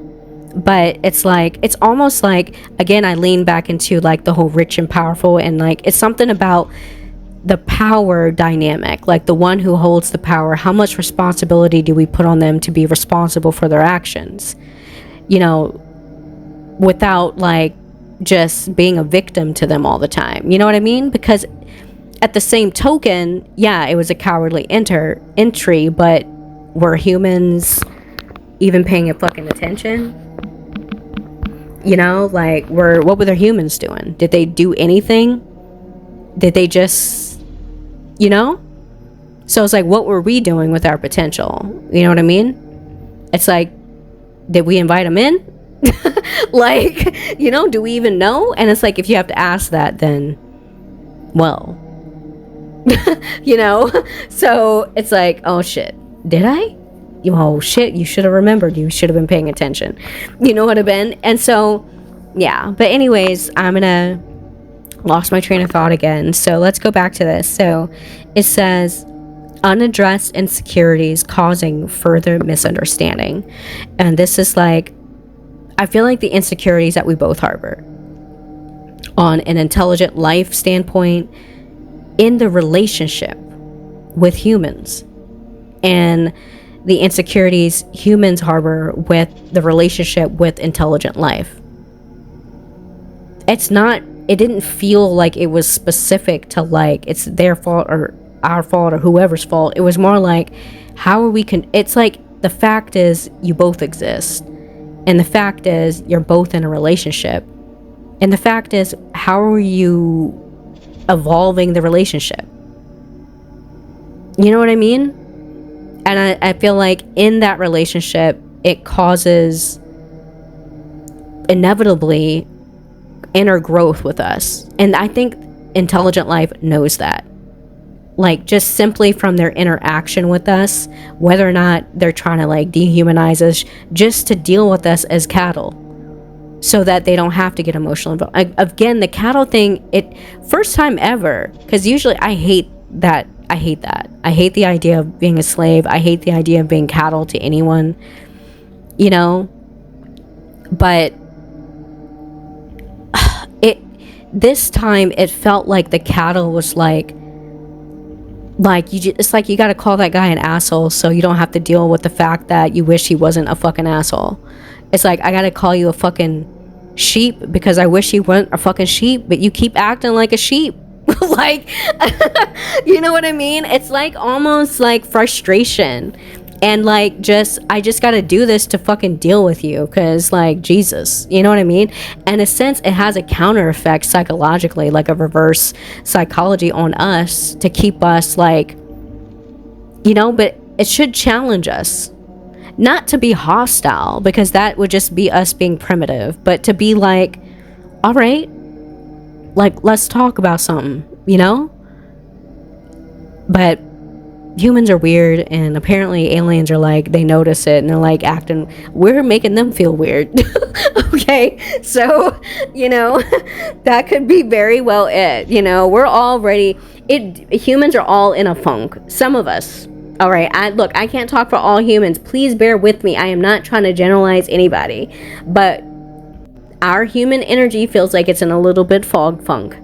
But it's like, it's almost like, again, I lean back into like the whole rich and powerful, and like it's something about the power dynamic, like the one who holds the power, how much responsibility do we put on them to be responsible for their actions, you know, without like just being a victim to them all the time. You know what I mean? Because at the same token, yeah, it was a cowardly entry, but were humans even paying a fucking attention? You know, like, what were the humans doing? Did they do anything? Did they just, you know? So it's like, what were we doing with our potential? You know what I mean? It's like, did we invite them in? Like, you know, do we even know? And it's like, if you have to ask that, then, well, you know? So it's like, oh shit, did I? Oh shit, you should have remembered. You should have been paying attention. You know what I've been? And so, yeah. But anyways, lost my train of thought again. So let's go back to this. So it says, unaddressed insecurities causing further misunderstanding. And this is like, I feel like the insecurities that we both harbor on an intelligent life standpoint in the relationship with humans, and the insecurities humans harbor with the relationship with intelligent life. It didn't feel like it was specific to like it's their fault or our fault or whoever's fault. It was more like, how are we it's like, the fact is you both exist, and the fact is you're both in a relationship, and the fact is, how are you evolving the relationship? You know what I mean? And I feel like in that relationship, it causes inevitably inner growth with us. And I think intelligent life knows that. Like, just simply from their interaction with us, whether or not they're trying to like dehumanize us, just to deal with us as cattle, so that they don't have to get emotional involved. Again, the cattle thing, first time ever, because usually I hate that. I hate the idea of being a slave. I hate the idea of being cattle to anyone, you know. But this time it felt like the cattle was like it's like you got to call that guy an asshole so you don't have to deal with the fact that you wish he wasn't a fucking asshole. It's like, I got to call you a fucking sheep because I wish you weren't a fucking sheep, but you keep acting like a sheep. Like, you know what I mean? It's like almost like frustration, and like, I just gotta do this to fucking deal with you, because like, Jesus, you know what I mean? And in a sense, it has a counter effect psychologically, like a reverse psychology on us to keep us like, you know, but it should challenge us, not to be hostile, because that would just be us being primitive, but to be like, all right, like, let's talk about something, you know? But humans are weird, and apparently aliens are like, they notice it and they're like acting, we're making them feel weird. Okay, so, you know, that could be very well it, you know. We're already, humans are all in a funk, some of us. All right, I can't talk for all humans, please bear with me. I am not trying to generalize anybody, but our human energy feels like it's in a little bit funk,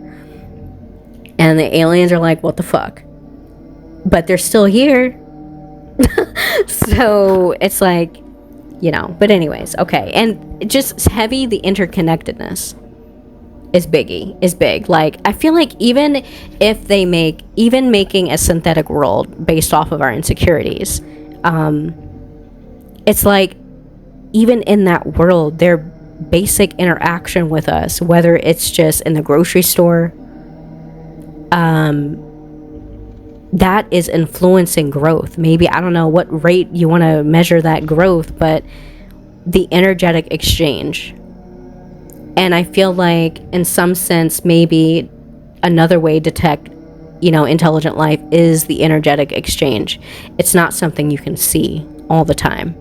and the aliens are like, what the fuck? But they're still here. So it's like, you know. But anyways, okay. And just heavy, the interconnectedness is big. Like, I feel like even if they making a synthetic world based off of our insecurities, it's like, even in that world, their basic interaction with us, whether it's just in the grocery store, that is influencing growth. Maybe, I don't know what rate you want to measure that growth, but the energetic exchange. And I feel like in some sense, maybe another way to detect, you know, intelligent life is the energetic exchange. It's not something you can see all the time.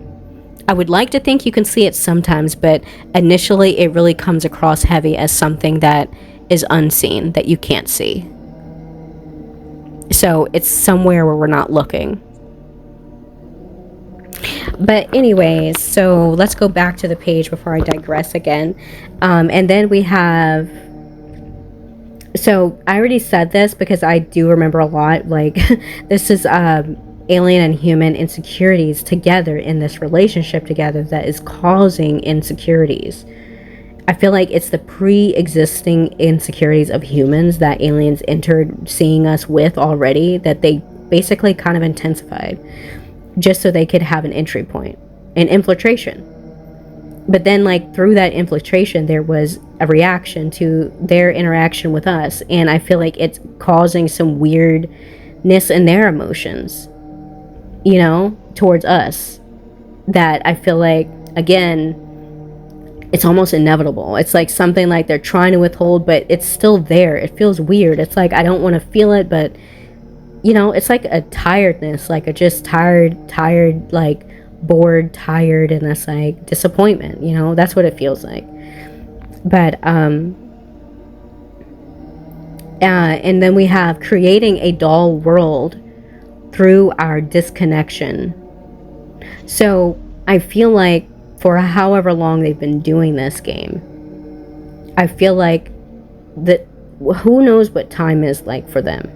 I would like to think you can see it sometimes, but initially it really comes across heavy as something that is unseen, that you can't see. So it's somewhere where we're not looking. But anyways, so let's go back to the page before I digress again. And then we have, so I already said this because I do remember a lot, like this is alien and human insecurities together in this relationship together that is causing insecurities. I feel like it's the pre-existing insecurities of humans that aliens entered seeing us with already, that they basically kind of intensified just so they could have an entry point, an infiltration. But then, like, through that infiltration, there was a reaction to their interaction with us, and I feel like it's causing some weirdness in their emotions, you know, towards us, that I feel like, again, it's almost inevitable. It's like something like they're trying to withhold, but it's still there. It feels weird. It's like I don't want to feel it, but, you know, it's like a tiredness, like a just tired, like bored, tired, and it's like disappointment, you know, that's what it feels like. But and then we have creating a dull world through our disconnection. So I feel like for however long they've been doing this game, I feel like that who knows what time is like for them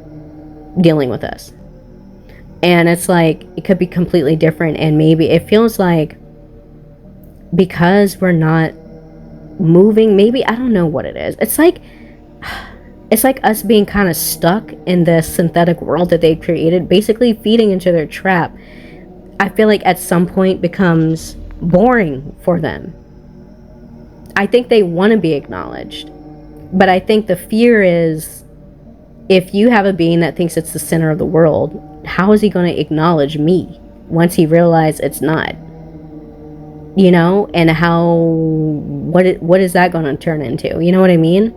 dealing with us. And it's like, it could be completely different. And maybe it feels like because we're not moving, maybe, I don't know what it is. It's like us being kind of stuck in this synthetic world that they created, basically feeding into their trap. I feel like at some point becomes boring for them. I think they want to be acknowledged. But I think the fear is, if you have a being that thinks it's the center of the world, how is he going to acknowledge me once he realizes it's not? You know, and what is that going to turn into? You know what I mean?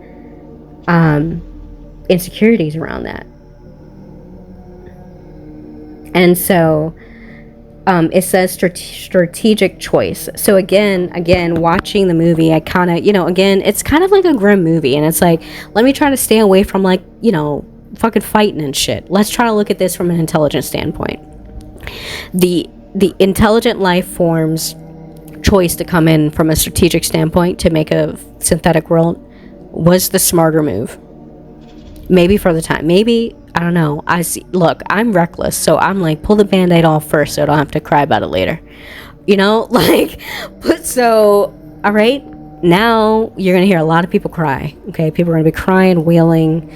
Insecurities around that. And so it says strategic choice. So again, watching the movie, I kind of, you know, again, it's kind of like a grim movie, and it's like, let me try to stay away from, like, you know, fucking fighting and shit. Let's try to look at this from an intelligent standpoint. The intelligent life form's choice to come in from a strategic standpoint to make a synthetic world was the smarter move. Maybe for the time. Maybe, I don't know. Look, I'm reckless, so I'm like, pull the band-aid off first so I don't have to cry about it later. You know, like, but so, all right, now you're going to hear a lot of people cry, okay? People are going to be crying, wailing.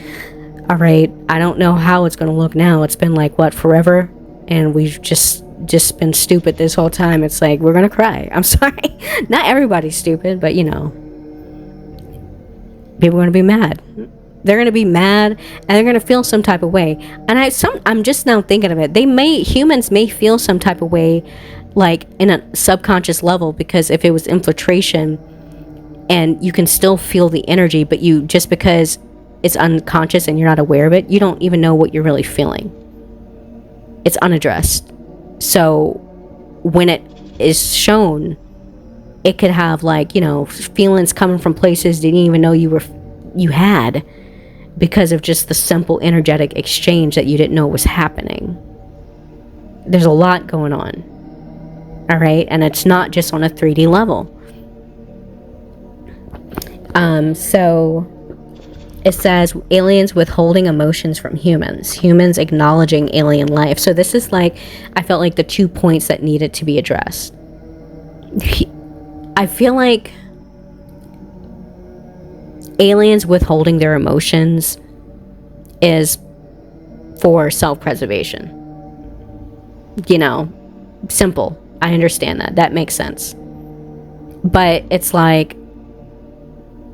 All right, I don't know how it's going to look now. It's been like, what, forever? And we've just been stupid this whole time. It's like, we're going to cry. I'm sorry. Not everybody's stupid, but, you know, people are going to be mad. They're going to be mad, and they're going to feel some type of way. And I'm just now thinking of it. Humans may feel some type of way, like in a subconscious level, because if it was infiltration and you can still feel the energy, but just because it's unconscious and you're not aware of it, you don't even know what you're really feeling. It's unaddressed. So when it is shown, it could have, like, you know, feelings coming from places you didn't even know you had, because of just the simple energetic exchange that you didn't know was happening. There's a lot going on. All right, and it's not just on a 3D level. So it says aliens withholding emotions from humans acknowledging alien life. So this is, like, I felt like the 2 points that needed to be addressed. I feel like aliens withholding their emotions is for self-preservation. You know, simple. I understand that. That makes sense. But it's like,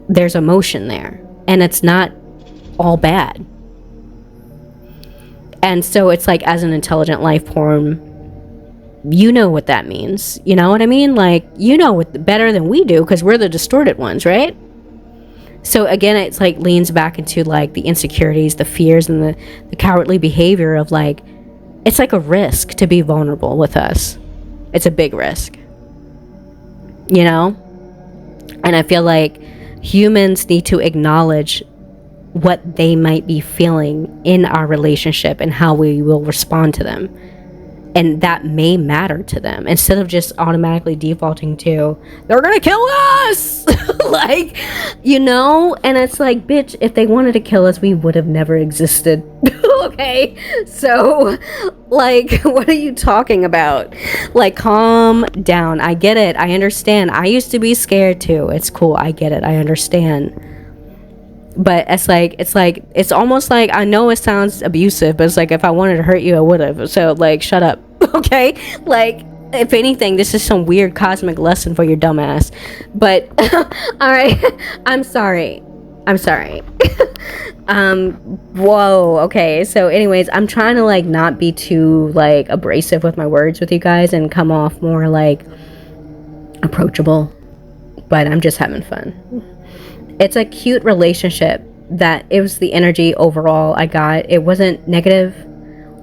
there's emotion there, and it's not all bad. And so it's like, as an intelligent life form, you know what that means. You know what I mean? Like, you know what better than we do, because we're the distorted ones, right? So again, it's like leans back into, like, the insecurities, the fears, and the cowardly behavior of, like, it's like a risk to be vulnerable with us. It's a big risk, you know? And I feel like humans need to acknowledge what they might be feeling in our relationship and how we will respond to them. And that may matter to them, instead of just automatically defaulting to, they're gonna kill us. Like, you know? And it's like, bitch, if they wanted to kill us, we would have never existed. Okay? So, Like, what are you talking about? Like, calm down. I get it. I understand. I used to be scared too. It's cool. I get it. I understand. But it's almost like, I know it sounds abusive, but it's like, if I wanted to hurt you, I would have. So, like, shut up. Okay? Like, if anything, this is some weird cosmic lesson for your dumbass. But, alright. I'm sorry. Whoa, okay. So anyways, I'm trying to like not be too like abrasive with my words with you guys and come off more like approachable, but I'm just having fun. It's a cute relationship. That it was the energy overall I got. It wasn't negative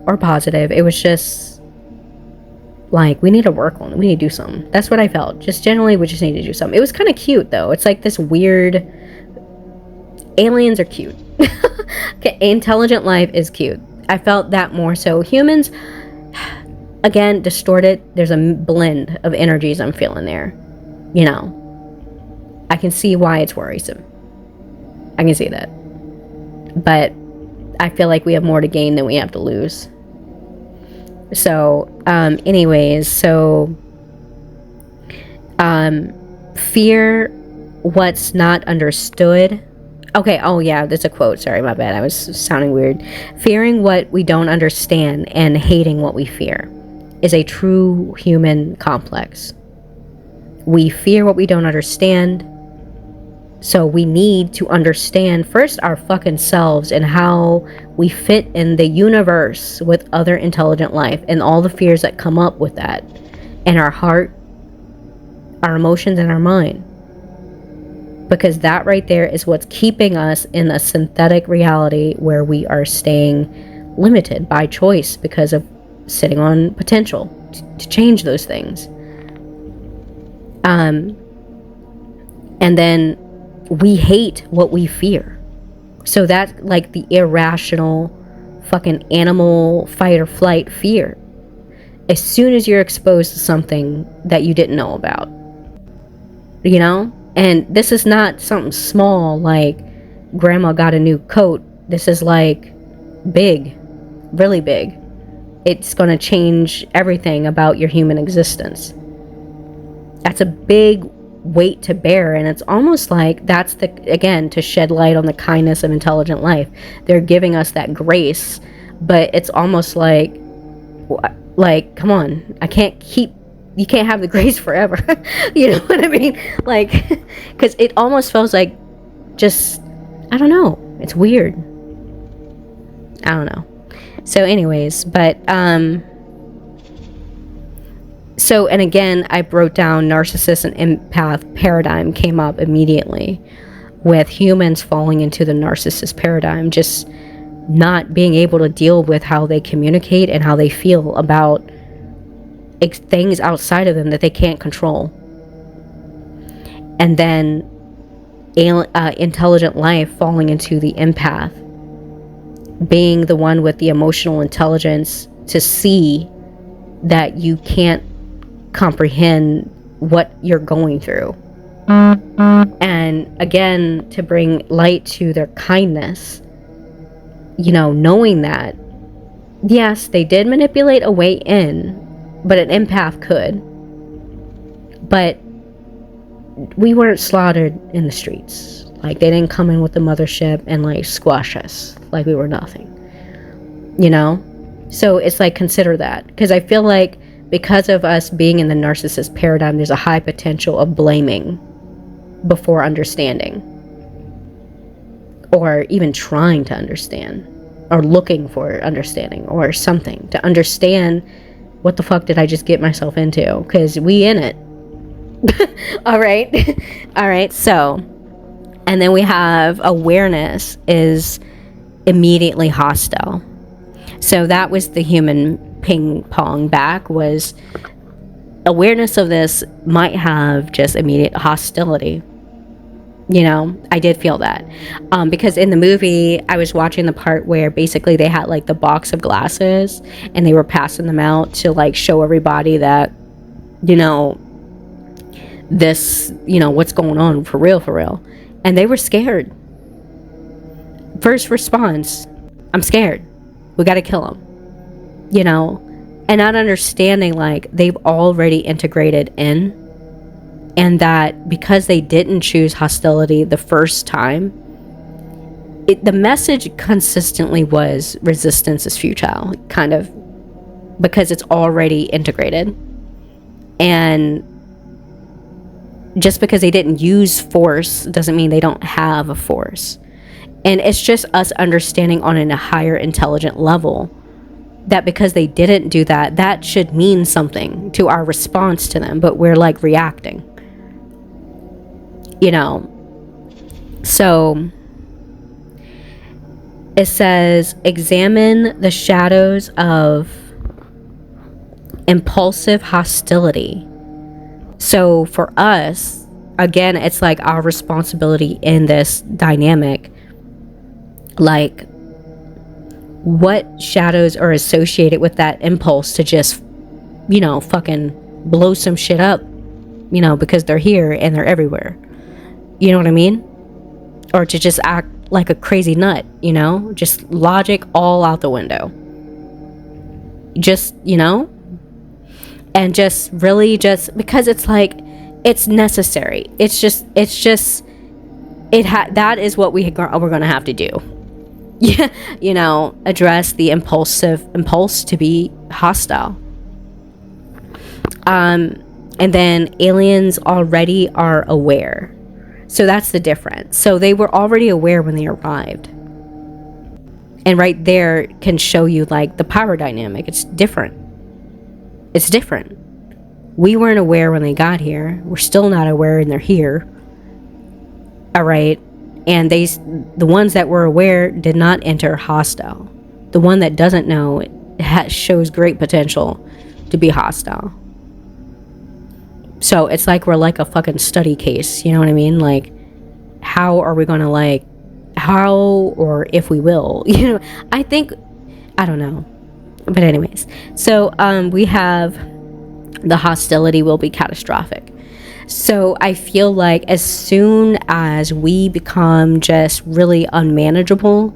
or positive. It was just like, we need to work on it. We need to do something. That's what I felt. Just generally, we just need to do something. It was kind of cute though. It's like this weird, aliens are cute. Okay, intelligent life is cute. I felt that more so. Humans, again, distorted. There's a blend of energies I'm feeling there. You know, I can see why it's worrisome. I can see that. But I feel like we have more to gain than we have to lose. So, anyways, fear what's not understood. Okay, oh yeah, there's a quote. Sorry, my bad. I was sounding weird. Fearing what we don't understand and hating what we fear is a true human complex. We fear what we don't understand, so we need to understand first our fucking selves and how we fit in the universe with other intelligent life and all the fears that come up with that, and our heart, our emotions, and our mind. Because that right there is what's keeping us in a synthetic reality where we are staying limited by choice because of sitting on potential to change those things. And then we hate what we fear. So that's like the irrational fucking animal fight or flight fear. As soon as you're exposed to something that you didn't know about, you know? And this is not something small like grandma got a new coat. This is like big, really big. It's going to change everything about your human existence. That's a big weight to bear, and it's almost like that's the, again, to shed light on the kindness of intelligent life. They're giving us that grace, but it's almost like come on, you can't have the grace forever. You know what I mean? Like, because it almost feels like just, I don't know. It's weird. I don't know. So anyways, but, so, and again, I wrote down narcissist and empath paradigm came up immediately with humans falling into the narcissist paradigm, just not being able to deal with how they communicate and how they feel about things outside of them that they can't control. And then intelligent life falling into the empath, being the one with the emotional intelligence to see that you can't comprehend what you're going through. And again, to bring light to their kindness, you know, knowing that yes, they did manipulate a way in, but an empath could. But we weren't slaughtered in the streets. Like, they didn't come in with the mothership and like squash us like we were nothing, you know? So it's like, consider that, because I feel like because of us being in the narcissist paradigm, there's a high potential of blaming before understanding, or even trying to understand, or looking for understanding or something to understand what the fuck did I just get myself into, because we in it. All right, so, and then we have awareness is immediately hostile. So that was the human ping pong back, was awareness of this might have just immediate hostility. You know, I did feel that, because in the movie I was watching the part where basically they had like the box of glasses and they were passing them out to like show everybody that, you know, this, you know, what's going on for real, and they were scared. First response, I'm scared, we gotta kill him. you know, and not understanding like they've already integrated in, and that because they didn't choose hostility the first time, the message consistently was resistance is futile, kind of, because it's already integrated. And just because they didn't use force doesn't mean they don't have a force. And it's just us understanding on a higher intelligent level that because they didn't do that, that should mean something to our response to them, but we're like reacting, you know. So it says, examine the shadows of impulsive hostility. So for us, again, it's like our responsibility in this dynamic, like what shadows are associated with that impulse to just, you know, fucking blow some shit up, you know, because they're here and they're everywhere. You know what I mean? Or to just act like a crazy nut, you know, just logic all out the window. Just, you know, and just really just because it's like, it's necessary. That is what we're going to have to do. Yeah, you know, address the impulse to be hostile. And then aliens already are aware. So that's the difference. So they were already aware when they arrived. And right there can show you like the power dynamic. It's different. It's different. We weren't aware when they got here. We're still not aware and they're here. All right. And the ones that were aware did not enter hostile. The one that doesn't know shows great potential to be hostile. So it's like we're like a fucking study case. You know what I mean? Like, how are we going to or if we will, you know, I don't know. But anyways, so we have the hostility will be catastrophic. So I feel like as soon as we become just really unmanageable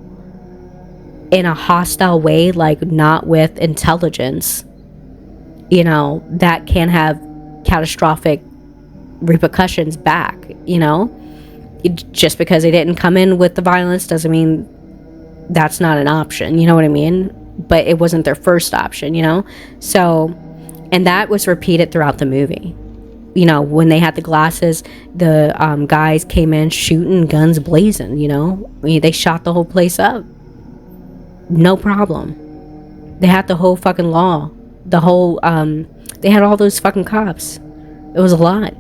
in a hostile way, like not with intelligence, you know, that can have catastrophic repercussions back, you know. Just because they didn't come in with the violence doesn't mean that's not an option, you know what I mean? But it wasn't their first option, you know. So, and that was repeated throughout the movie. You know, when they had the glasses, the guys came in shooting, guns blazing, you know. I mean, they shot the whole place up. No problem. They had the whole fucking law. The whole, they had all those fucking cops. It was a lot.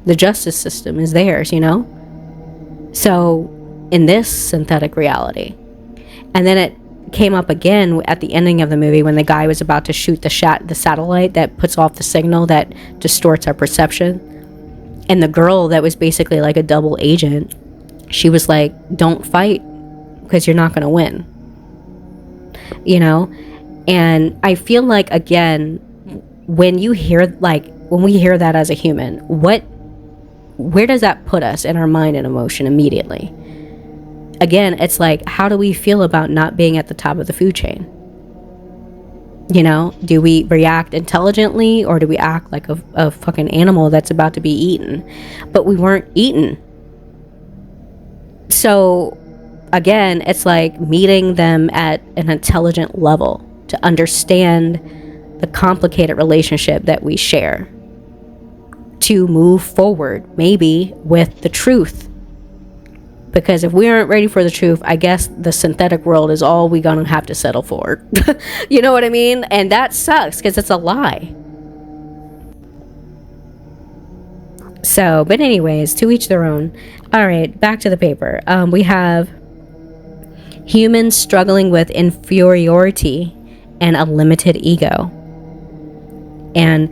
The justice system is theirs, you know. So, in this synthetic reality. And then it came up again at the ending of the movie when the guy was about to shoot the satellite that puts off the signal that distorts our perception. And the girl that was basically like a double agent, she was like, don't fight because you're not going to win, you know. And I feel like, again, when we hear that as a human, where does that put us in our mind and emotion immediately? Again, it's like, how do we feel about not being at the top of the food chain? You know, do we react intelligently or do we act like a fucking animal that's about to be eaten? But we weren't eaten. So, again, it's like meeting them at an intelligent level to understand the complicated relationship that we share, to move forward, maybe with the truth. Because if we aren't ready for the truth, I guess the synthetic world is all we're gonna have to settle for. You know what I mean? And that sucks because it's a lie. So, but anyways, to each their own. All right, back to the paper. We have humans struggling with inferiority and a limited ego. And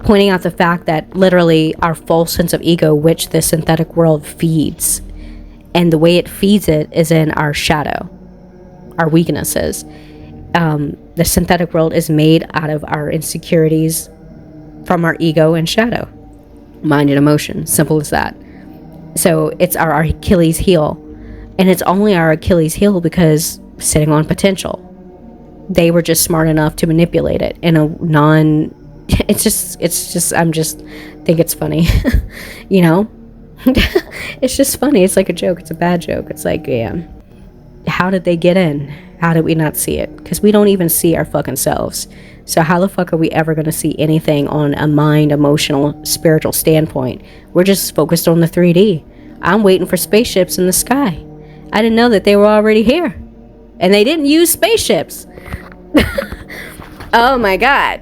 pointing out the fact that literally our false sense of ego, which the synthetic world feeds, and the way it feeds it is in our shadow, our weaknesses. The synthetic world is made out of our insecurities from our ego and shadow, mind and emotion, simple as that. So it's our Achilles heel, and it's only our Achilles heel because sitting on potential, they were just smart enough to manipulate it in a non it's just I'm just think it's funny. You know. It's just funny. It's like a joke. It's a bad joke. It's like, yeah, how did they get in? How did we not see it? Because we don't even see our fucking selves. So how the fuck are we ever going to see anything on a mind, emotional, spiritual standpoint? We're just focused on the 3D. I'm waiting for spaceships in the sky. I didn't know that they were already here. And they didn't use spaceships. Oh my God.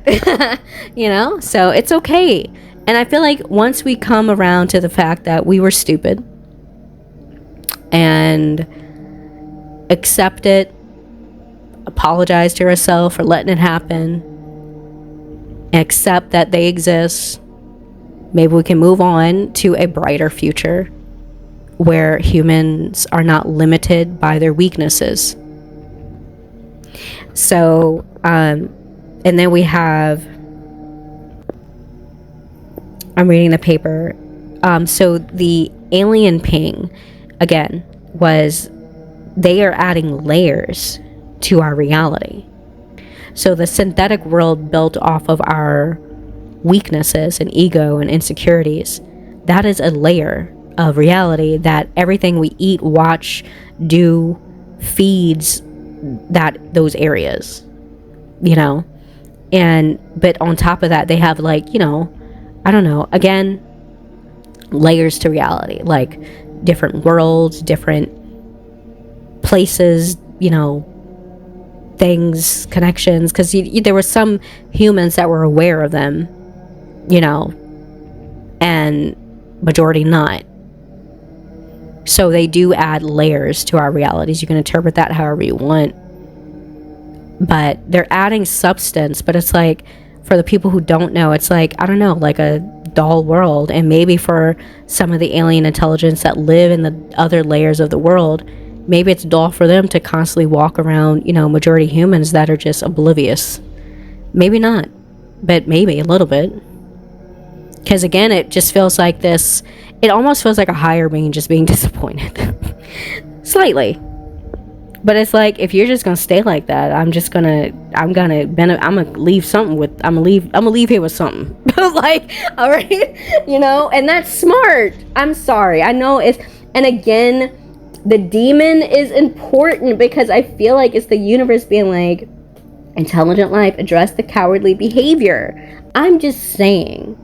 You know? So it's okay. And I feel like once we come around to the fact that we were stupid and accept it, apologize to ourselves for letting it happen, and accept that they exist, maybe we can move on to a brighter future where humans are not limited by their weaknesses. So, and then we have, I'm reading the paper. So the alien ping, again, was they are adding layers to our reality. So the synthetic world built off of our weaknesses and ego and insecurities, that is a layer of reality that everything we eat, watch, do feeds those areas, you know. And but on top of that, they have, like, you know, I don't know, again, layers to reality, like different worlds, different places, you know, things, connections, because there were some humans that were aware of them, you know, and majority not. So they do add layers to our realities. You can interpret that however you want, but they're adding substance. But it's like, for the people who don't know, it's like, I don't know, like a dull world. And maybe for some of the alien intelligence that live in the other layers of the world, maybe it's dull for them to constantly walk around, you know, majority humans that are just oblivious. Maybe not, but maybe a little bit. Because again, it just feels like this, it almost feels like a higher being just being disappointed. Slightly. But it's like, if you're just gonna stay like that, I'm gonna leave something with, I'm gonna leave here with something. Like, all right, you know, and that's smart. I'm sorry. I know it's, and again, the demon is important because I feel like it's the universe being like, intelligent life, address the cowardly behavior. I'm just saying,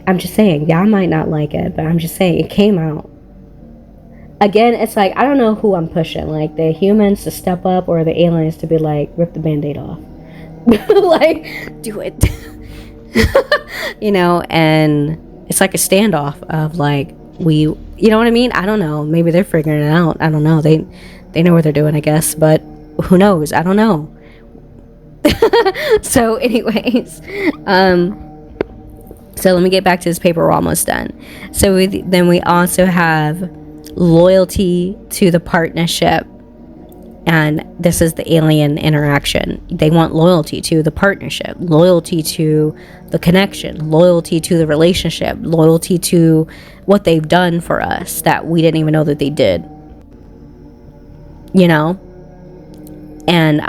yeah, I might not like it, but I'm just saying it came out. Again, it's like, I don't know who I'm pushing, like the humans to step up or the aliens to be like, rip the band-aid off. Like, do it. You know, and it's like a standoff of like, you know what I mean? I don't know. Maybe they're figuring it out. I don't know. They know what they're doing, I guess, but who knows? I don't know. So anyways, so let me get back to this paper. We're almost done. So then we also have loyalty to the partnership, and this is the alien interaction. They want loyalty to the partnership, loyalty to the connection, loyalty to the relationship, loyalty to what they've done for us that we didn't even know that they did, you know. And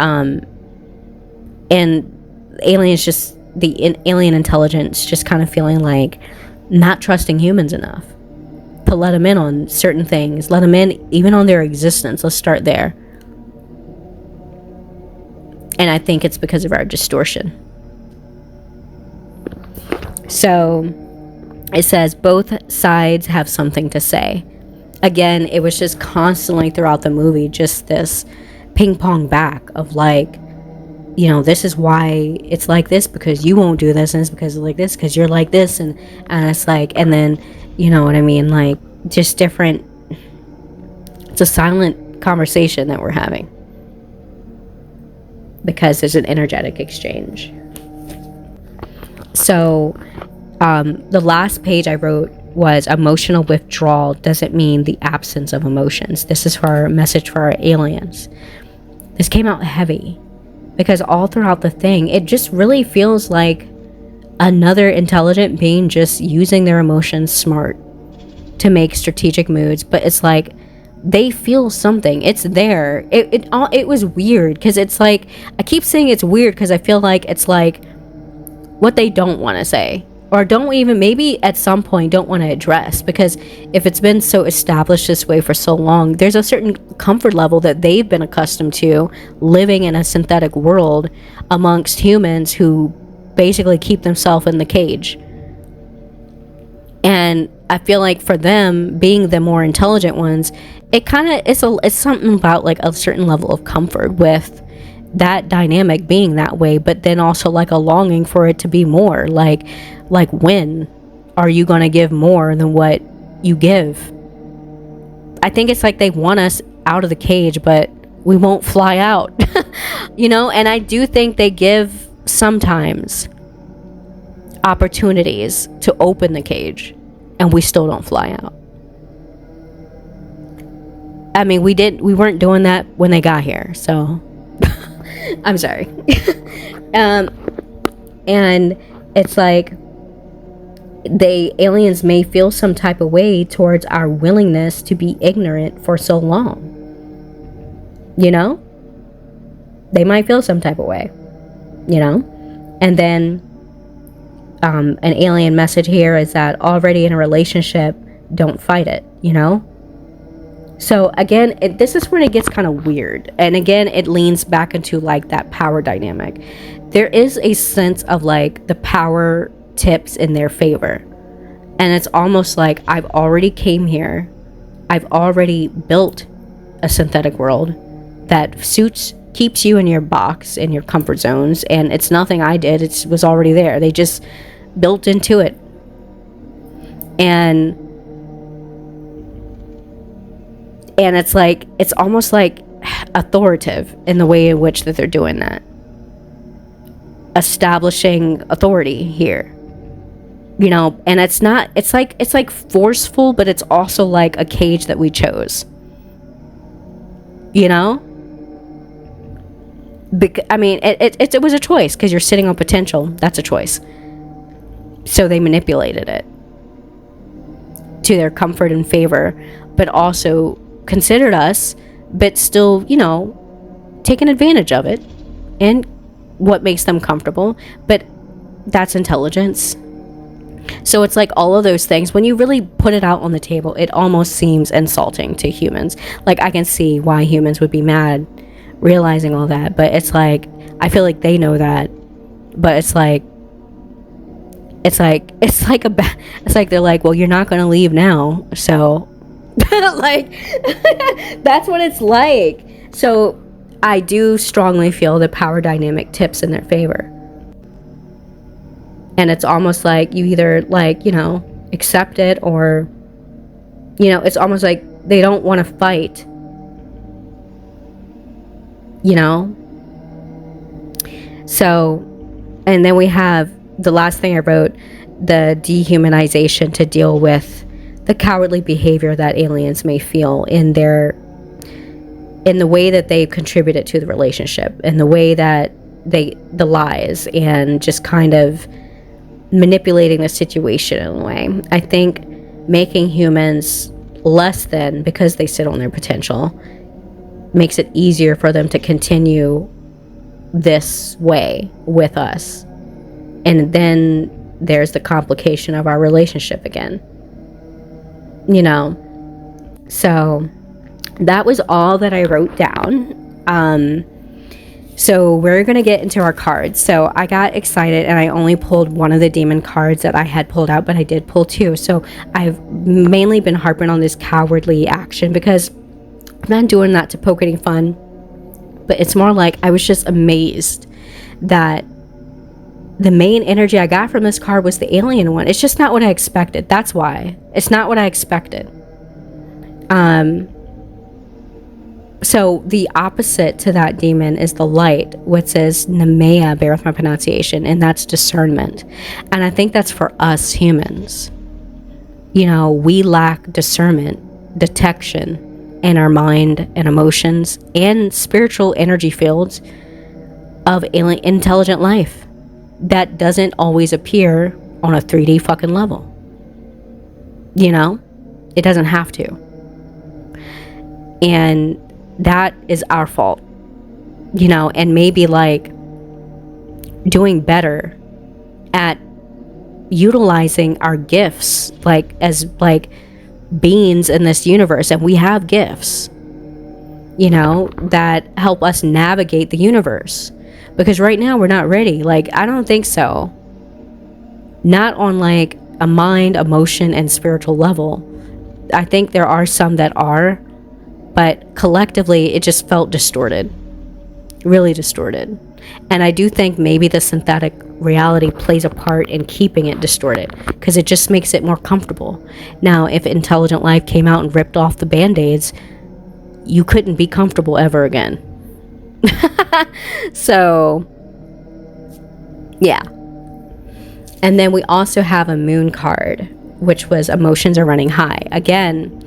aliens, just the alien intelligence just kind of feeling like not trusting humans enough to let them in on certain things, let them in even on their existence. Let's start there. And I think it's because of our distortion. So it says both sides have something to say. Again, it was just constantly throughout the movie just this ping pong back of like, you know, this is why it's like this because you won't do this, and it's because of like this because you're like this, and it's like, and then, you know what I mean, like just different. It's a silent conversation that we're having because there's an energetic exchange. So the last page I wrote was emotional withdrawal doesn't mean the absence of emotions. This is for our message for our aliens. This came out heavy because all throughout the thing, it just really feels like another intelligent being just using their emotions smart to make strategic moves. But it's like, they feel something. It's there. It was weird because it's like, I keep saying it's weird because I feel like it's like what they don't want to say, or don't even, maybe at some point don't want to address, because if it's been so established this way for so long, there's a certain comfort level that they've been accustomed to living in a synthetic world amongst humans who basically keep themselves in the cage. And I feel like for them, being the more intelligent ones, it kind of, it's something about like a certain level of comfort with that dynamic being that way, but then also like a longing for it to be more. Like when are you going to give more than what you give? I think it's like they want us out of the cage, but we won't fly out. And I do think they give sometimes opportunities to open the cage, and we still don't fly out. I mean, we weren't doing that when they got here, so I'm sorry. And it's like aliens may feel some type of way towards our willingness to be ignorant for so long. They might feel some type of way, and then an alien message here is that already in a relationship, don't fight it, So again, this is when it gets kind of weird. And again, it leans back into like that power dynamic. There is a sense of like the power tips in their favor. And it's almost like, I've already came here. I've already built a synthetic world that keeps you in your box, in your comfort zones. And it's nothing I did. It was already there. They just built into it. And it's like, it's almost like authoritative in the way in which that they're doing that. Establishing authority here. And it's like forceful, but it's also like a cage that we chose. I mean, it was a choice, because you're sitting on potential. That's a choice. So they manipulated it to their comfort and favor, but also considered us, but still, taking advantage of it and what makes them comfortable. But that's intelligence. So it's like all of those things, when you really put it out on the table, it almost seems insulting to humans. Like, I can see why humans would be mad realizing all that, but it's like, I feel like they know that, but it's like they're like, well, you're not going to leave now, so like that's what it's like. So I do strongly feel the power dynamic tips in their favor. And it's almost like you either like, accept it, or, it's almost like they don't want to fight, So, and then we have the last thing I wrote, the dehumanization to deal with the cowardly behavior that aliens may feel in the way that they've contributed to the relationship, and the way that the lies, and just kind of manipulating the situation in a way. I think making humans less than, because they sit on their potential, makes it easier for them to continue this way with us. And then there's the complication of our relationship again. So that was all that I wrote down. So we're going to get into our cards. So I got excited and I only pulled one of the demon cards that I had pulled out, but I did pull two. So I've mainly been harping on this cowardly action, because I'm not doing that to poke any fun, but it's more like I was just amazed that the main energy I got from this card was the alien one. It's just not what I expected. That's why. It's not what I expected. So the opposite to that demon is the light, which says Nemea, bear with my pronunciation, and that's discernment. And I think that's for us humans. We lack discernment, detection in our mind and emotions and spiritual energy fields of alien intelligent life that doesn't always appear on a 3D fucking level. It doesn't have to. And that is our fault, and maybe like doing better at utilizing our gifts, like as like beings in this universe. And we have gifts, that help us navigate the universe, because right now we're not ready. Like, I don't think so. Not on like a mind, emotion, and spiritual level. I think there are some that are, but collectively it just felt distorted, really distorted. And I do think maybe the synthetic reality plays a part in keeping it distorted, because it just makes it more comfortable. Now, if intelligent life came out and ripped off the band-aids, you couldn't be comfortable ever again. So, yeah. And then we also have a moon card, which was emotions are running high. Again,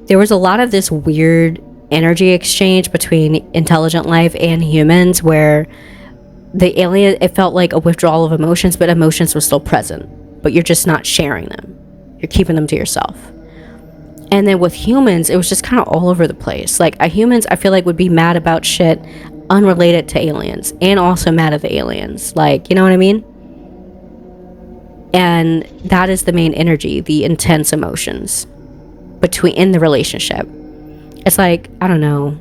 there was a lot of this weird energy exchange between intelligent life and humans, where the alien, it felt like a withdrawal of emotions, but emotions were still present, but you're just not sharing them. You're keeping them to yourself. And then with humans, it was just kind of all over the place. Like, humans, I feel like, would be mad about shit unrelated to aliens, and also mad at the aliens. Like, you know what I mean? And that is the main energy, the intense emotions in the relationship. It's like, I don't know.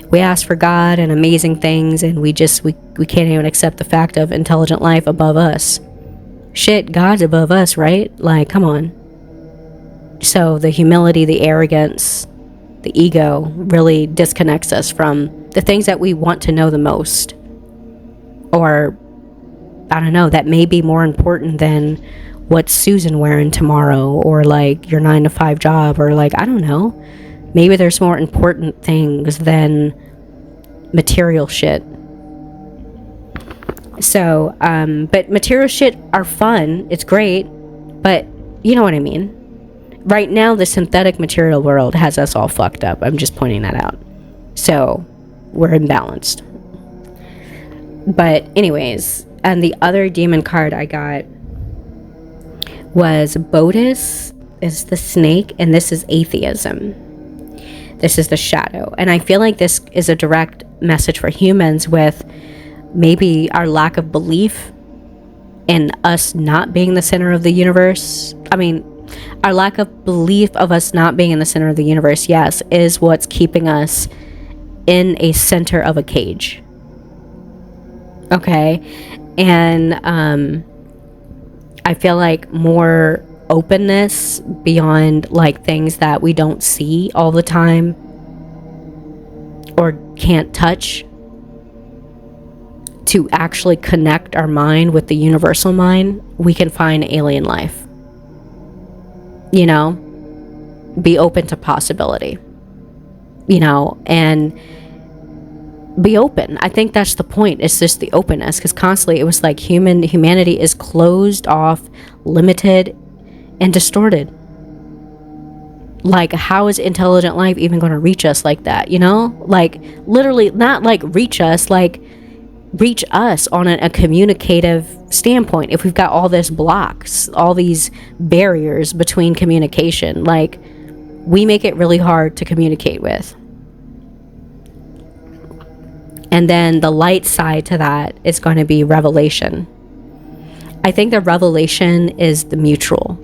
We ask for God and amazing things, and we can't even accept the fact of intelligent life above us. Shit, God's above us, right? Like, come on. So the humility, the arrogance, the ego really disconnects us from the things that we want to know the most. Or, I don't know, that may be more important than what's Susan wearing tomorrow, or like your 9-to-5 job, or like, I don't know. Maybe there's more important things than material shit. So, but material shit are fun. It's great. But you know what I mean? Right now, the synthetic material world has us all fucked up. I'm just pointing that out. So, we're imbalanced. But anyways, and the other demon card I got was Bodis, is the snake, and this is atheism. This is the shadow. And I feel like this is a direct message for humans with maybe our lack of belief in us not being the center of the universe. I mean, our lack of belief of us not being in the center of the universe, yes, is what's keeping us in a center of a cage. Okay? And I feel like more openness beyond like things that we don't see all the time or can't touch, to actually connect our mind with the universal mind, we can find alien life. Be open to possibility, and be open. I think that's the point. It's just the openness, because constantly it was like humanity is closed off, limited, and distorted. Like, how is intelligent life even going to reach us like that? Like, literally, not like reach us, like reach us on a communicative standpoint. If we've got all this blocks, all these barriers between communication, like, we make it really hard to communicate with. And then the light side to that is going to be revelation. I think the revelation is the mutual.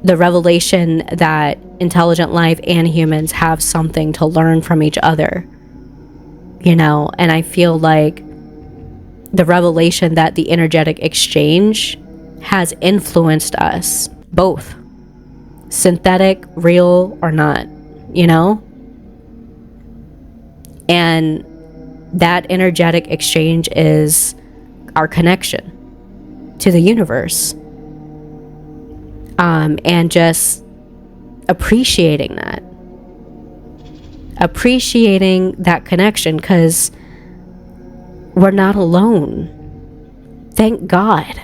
The revelation that intelligent life and humans have something to learn from each other. And I feel like the revelation that the energetic exchange has influenced us both, synthetic, real, or not, and that energetic exchange is our connection to the universe, and just appreciating that connection, because we're not alone. Thank God,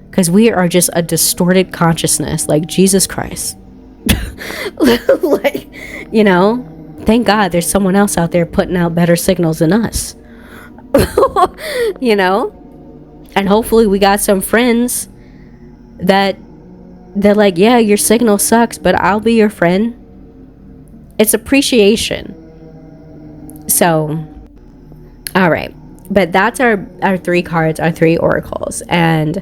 because we are just a distorted consciousness, like Jesus Christ. Like, thank God there's someone else out there putting out better signals than us. And hopefully we got some friends that they're like, yeah, your signal sucks, but I'll be your friend. It's appreciation. So, all right. But that's our 3 cards, our 3 oracles. And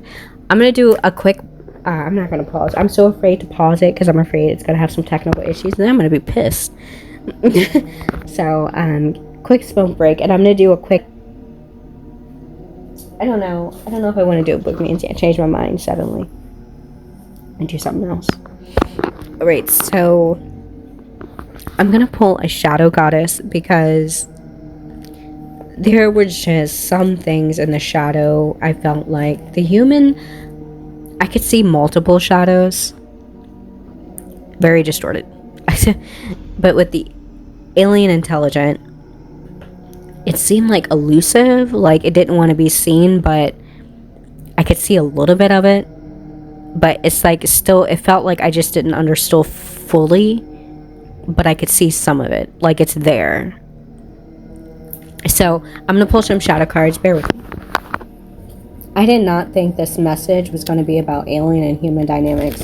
I'm going to do a quick, I'm not going to pause. I'm so afraid to pause it because I'm afraid it's going to have some technical issues and then I'm going to be pissed. So, quick smoke break. And I'm going to do a quick, I don't know if I want to do a book means. I changed my mind suddenly and do something else. All right. So, I'm going to pull a shadow goddess because there were just some things in the shadow. I felt like the human, I could see multiple shadows. Very distorted. But with the alien intelligent, it seemed like elusive, like it didn't want to be seen, but I could see a little bit of it. But it's like still, it felt like I just didn't understand fully, but I could see some of it, like it's there. So I'm going to pull some shadow cards. Bear with me. I did not think this message was going to be about alien and human dynamics.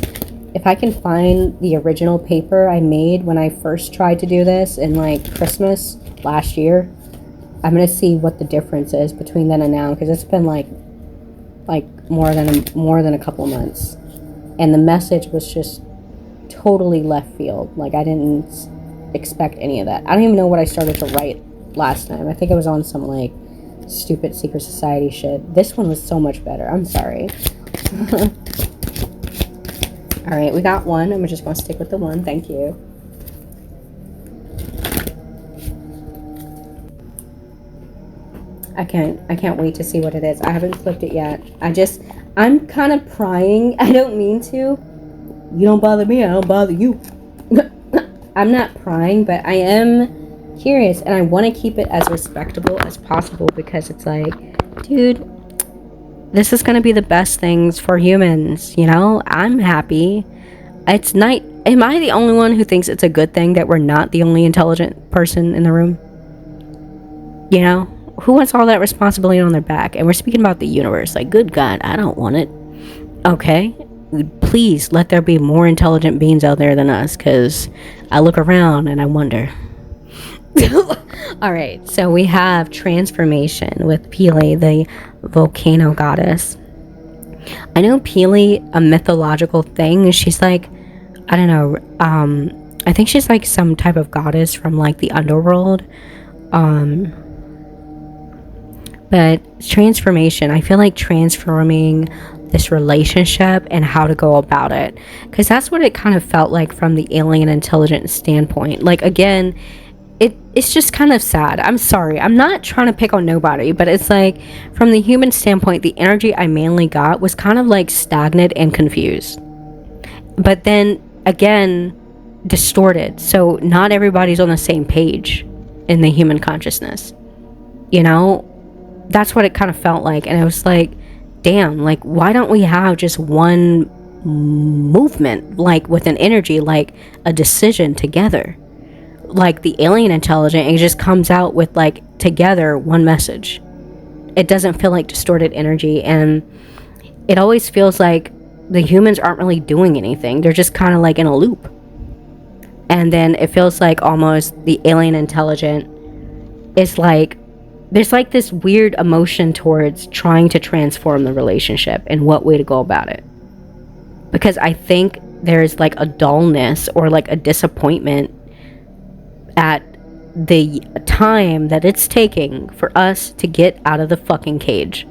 If I can find the original paper I made when I first tried to do this in like Christmas last year, I'm going to see what the difference is between then and now, because it's been like more than a couple months. And the message was just totally left field. Like I didn't expect any of that. I don't even know what I started to write last time. I think I was on some like stupid secret society shit. This one was so much better. I'm sorry. All right, we got one. I'm just going to stick with the one. Thank you. I can't wait to see what it is. I haven't flipped it yet. I'm kind of prying. I don't mean to. You don't bother me, I don't bother you. I'm not prying, but I am curious, and I want to keep it as respectable as possible because it's like, dude, this is going to be the best things for humans, you know? I'm happy. It's night. Am I the only one who thinks it's a good thing that we're not the only intelligent person in the room? You know? Who wants all that responsibility on their back? And we're speaking about the universe. Like, good God, I don't want it. Okay? Please let there be more intelligent beings out there than us, because I look around and I wonder. All right, so we have transformation with Pele, the volcano goddess. I know Pele, a mythological thing. She's like, I don't know. I think she's like some type of goddess from like the underworld. But transformation, I feel like transforming this relationship and how to go about it, because that's what it kind of felt like from the alien intelligence standpoint. Like, again, it's just kind of sad. I'm sorry, I'm not trying to pick on nobody, but it's like from the human standpoint, the energy I mainly got was kind of like stagnant and confused, but then again distorted. So not everybody's on the same page in the human consciousness, you know. That's what it kind of felt like. And it was like, damn, like, why don't we have just one movement, like with an energy, like a decision together? Like the alien intelligent, it just comes out with like together one message. It doesn't feel like distorted energy, and it always feels like the humans aren't really doing anything. They're just kind of like in a loop. And then it feels like almost the alien intelligent is like, there's like this weird emotion towards trying to transform the relationship and what way to go about it. Because I think there's like a dullness or like a disappointment at the time that it's taking for us to get out of the fucking cage.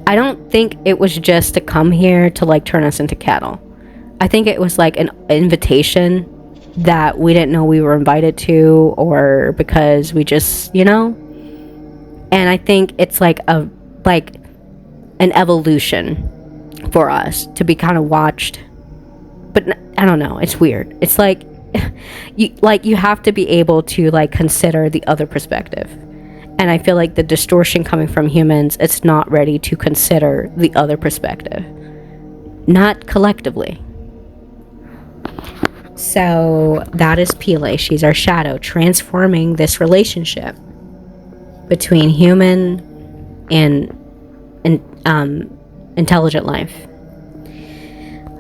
I don't think it was just to come here to like turn us into cattle. I think it was like an invitation that we didn't know we were invited to, or because we just, you know. And I think it's like an evolution for us to be kind of watched. But I don't know, it's weird. It's like you have to be able to like consider the other perspective. And I feel like the distortion coming from humans, it's not ready to consider the other perspective. Not collectively. So that is Pele. She's our shadow, transforming this relationship between human and intelligent life.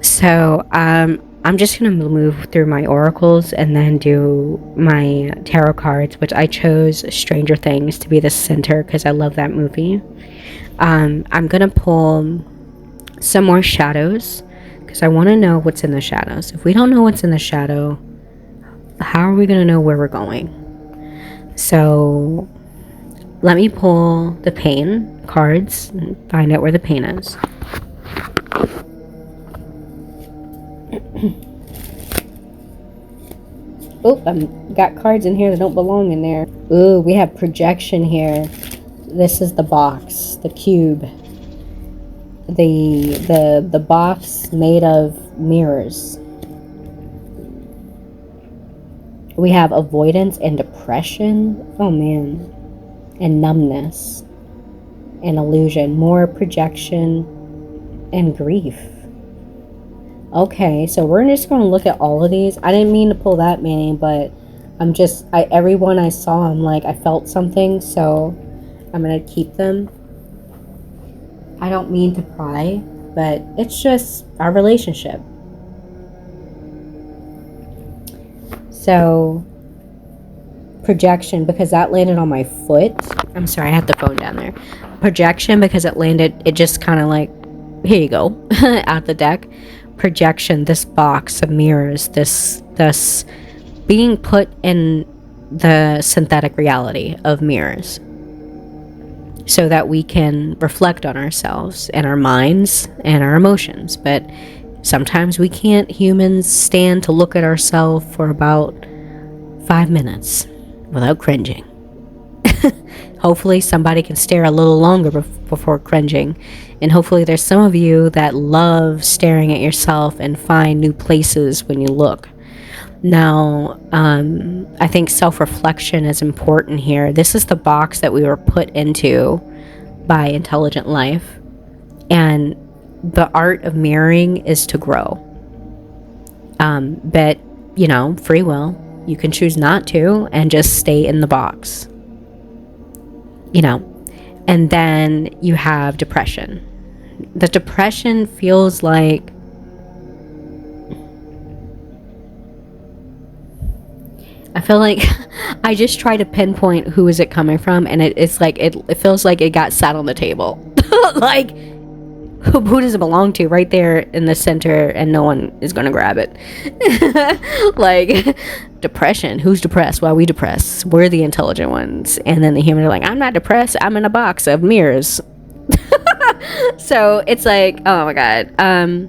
So I'm just going to move through my oracles and then do my tarot cards, which I chose Stranger Things to be the center because I love that movie. I'm going to pull some more shadows because I want to know what's in the shadows. If we don't know what's in the shadow, how are we going to know where we're going? So let me pull the pain cards and find out where the pain is. Oh, I've got cards in here that don't belong in there. Ooh, we have projection here. This is the box, the cube. The box made of mirrors. We have avoidance and depression. Oh man. And numbness. And illusion. More projection and grief. Okay, so we're just going to look at all of these. I didn't mean to pull that many, but every one I saw, I'm like, I felt something, so I'm going to keep them. I don't mean to pry, but it's just our relationship. So, projection, because that landed on my foot. I'm sorry, I had the phone down there. Projection, because it landed, it just kind of like, here you go, out the deck. Projection, this box of mirrors, this being put in the synthetic reality of mirrors so that we can reflect on ourselves and our minds and our emotions. But sometimes we can't, humans, stand to look at ourselves for about 5 minutes without cringing. Hopefully somebody can stare a little longer before cringing. And hopefully there's some of you that love staring at yourself and find new places when you look. Now, I think self-reflection is important here. This is the box that we were put into by intelligent life. And the art of mirroring is to grow. But, you know, free will. You can choose not to and just stay in the box. You know, and then you have depression. The depression feels like I feel like I just try to pinpoint who is it coming from, and it's like it feels like it got sat on the table. Like who does it belong to? Right there in the center, and no one is gonna grab it. Like depression. Who's depressed? Well, we depressed. We're the intelligent ones. And then the humans are like, I'm not depressed. I'm in a box of mirrors. So it's like, oh my god.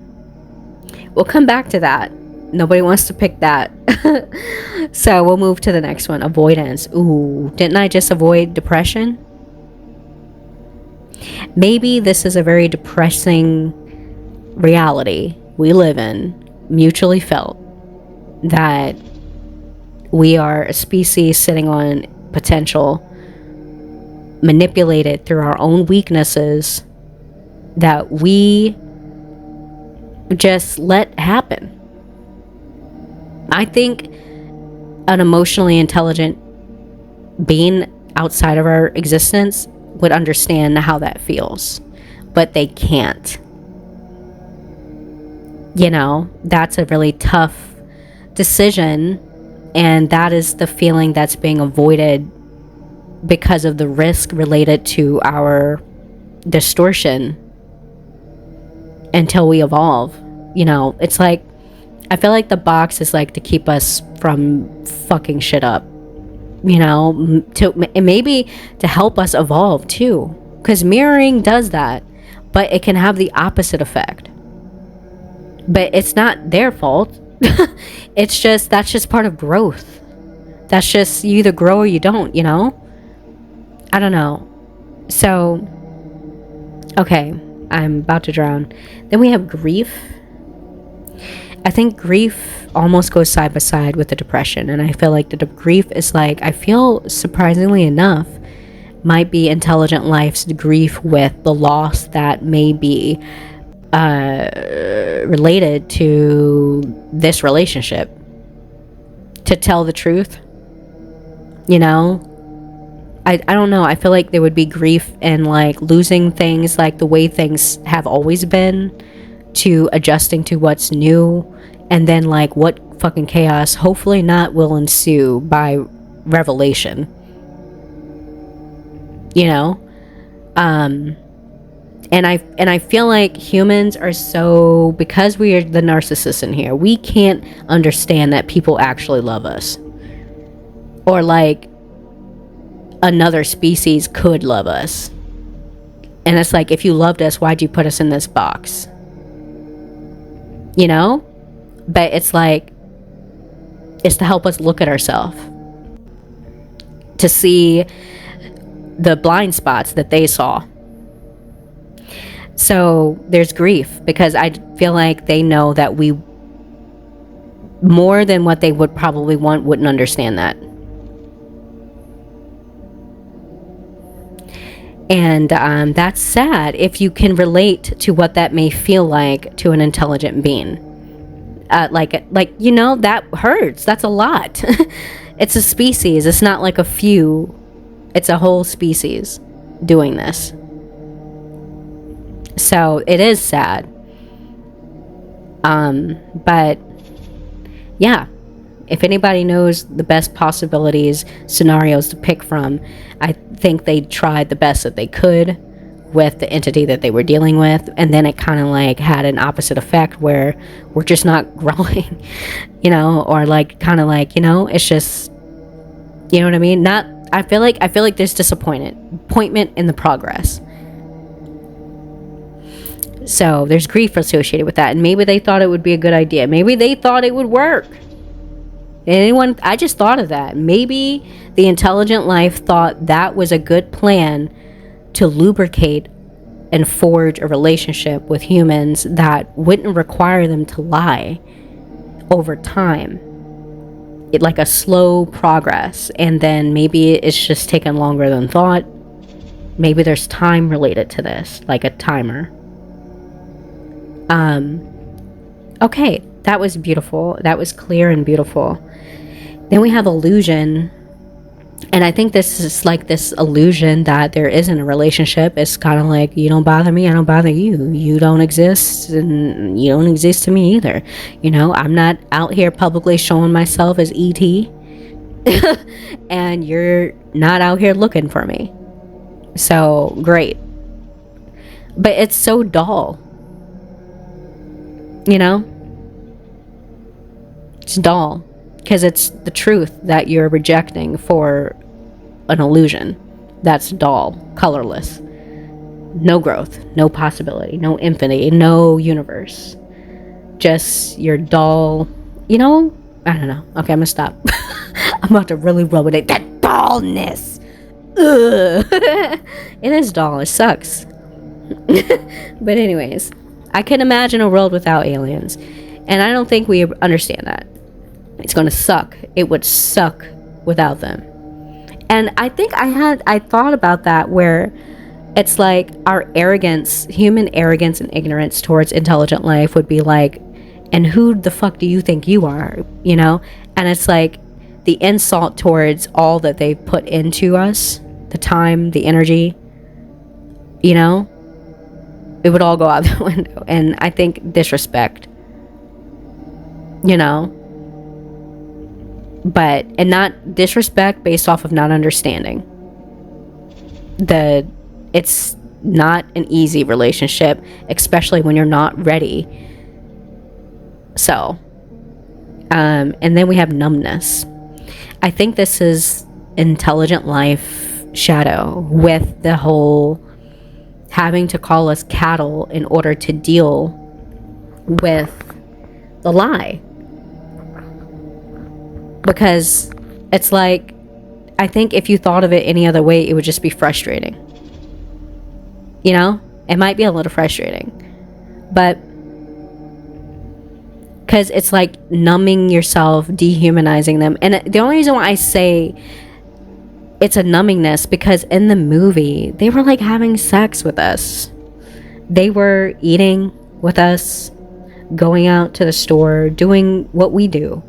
We'll come back to that. Nobody wants to pick that. So we'll move to the next one. Avoidance. Ooh, didn't I just avoid depression? Maybe this is a very depressing reality we live in, mutually felt, that we are a species sitting on potential, manipulated through our own weaknesses that we just let happen. I think an emotionally intelligent being outside of our existence would understand how that feels, but they can't. You know, that's a really tough decision, and that is the feeling that's being avoided because of the risk related to our distortion until we evolve. You know, it's like, I feel like the box is like to keep us from fucking shit up, you know, and maybe to help us evolve too, because mirroring does that, but it can have the opposite effect. But it's not their fault. It's just, that's just part of growth. That's just, you either grow or you don't, you know? I don't know. So, okay, I'm about to drown. Then we have grief. I think grief almost goes side by side with the depression. And I feel like the grief is like, I feel surprisingly enough, might be intelligent life's grief with the loss that may be related to this relationship. To tell the truth, you know, I don't know. I feel like there would be grief in like losing things like the way things have always been, to adjusting to what's new, And then like what fucking chaos hopefully not will ensue by revelation, you know? And I feel like humans are so, because we are the narcissists in here, we can't understand that people actually love us, or like another species could love us. And it's like, if you loved us, why'd you put us in this box? You know? But it's like, it's to help us look at ourselves, to see the blind spots that they saw. So there's grief, because I feel like they know that we, more than what they would probably want, wouldn't understand that. And that's sad if you can relate to what that may feel like to an intelligent being. Like you know, that hurts. That's a lot. It's a species. It's not like a few. It's a whole species doing this. So it is sad. But yeah, if anybody knows the best possibilities, scenarios to pick from, I think they tried the best that they could with the entity that they were dealing with, and then it kind of like had an opposite effect where we're just not growing, you know, or like kind of like, you know, it's just, you know what I mean? I feel like there's disappointment in the progress. So there's grief associated with that, and maybe they thought it would be a good idea. Maybe they thought it would work. I just thought of that. Maybe the intelligent life thought that was a good plan to lubricate and forge a relationship with humans that wouldn't require them to lie over time. It like a slow progress, and then maybe it's just taken longer than thought. Maybe there's time related to this, like a timer. Okay, that was beautiful. That was clear and beautiful. Then we have illusion. And I think this is like this illusion that there isn't a relationship. It's kind of like, you don't bother me, I don't bother you. You don't exist, and you don't exist to me either. You know, I'm not out here publicly showing myself as E.T. and you're not out here looking for me. So, great. But it's so dull. You know? It's dull. Because it's the truth that you're rejecting for an illusion that's dull, colorless. No growth, no possibility, no infinity, no universe. Just your dull, you know? I don't know. Okay, I'm gonna stop. I'm about to really rub it in. That dullness! Ugh. It is dull. It sucks. But anyways, I can imagine a world without aliens. And I don't think we understand that. It's going to suck. It would suck without them. And I think I thought about that, where it's like our arrogance, human arrogance and ignorance towards intelligent life would be like, and who the fuck do you think you are? You know? And it's like the insult towards all that they've put into us, the time, the energy, you know? It would all go out the window. And I think disrespect, you know? But, and not disrespect based off of not understanding. It's not an easy relationship, especially when you're not ready. So, and then we have numbness. I think this is intelligent life shadow with the whole having to call us cattle in order to deal with the lie. Because it's like, I think if you thought of it any other way, it would just be frustrating. You know? It might be a little frustrating. But, because it's like numbing yourself, dehumanizing them. And the only reason why I say it's a numbingness, because in the movie, they were like having sex with us. They were eating with us, going out to the store, doing what we do.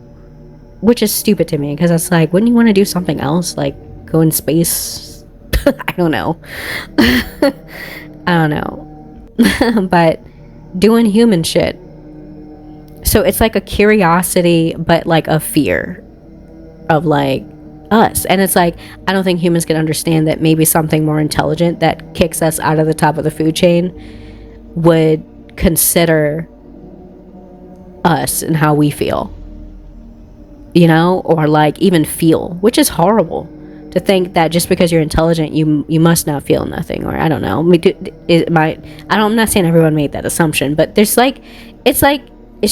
Which is stupid to me, because it's like, wouldn't you want to do something else? Like, go in space? I don't know. I don't know. But doing human shit. So it's like a curiosity, but like a fear of like us. And it's like, I don't think humans can understand that maybe something more intelligent that kicks us out of the top of the food chain would consider us and how we feel, you know, or like even feel, which is horrible to think that just because you're intelligent, you must not feel nothing. Or I don't know, I'm not saying everyone made that assumption, but there's like, it's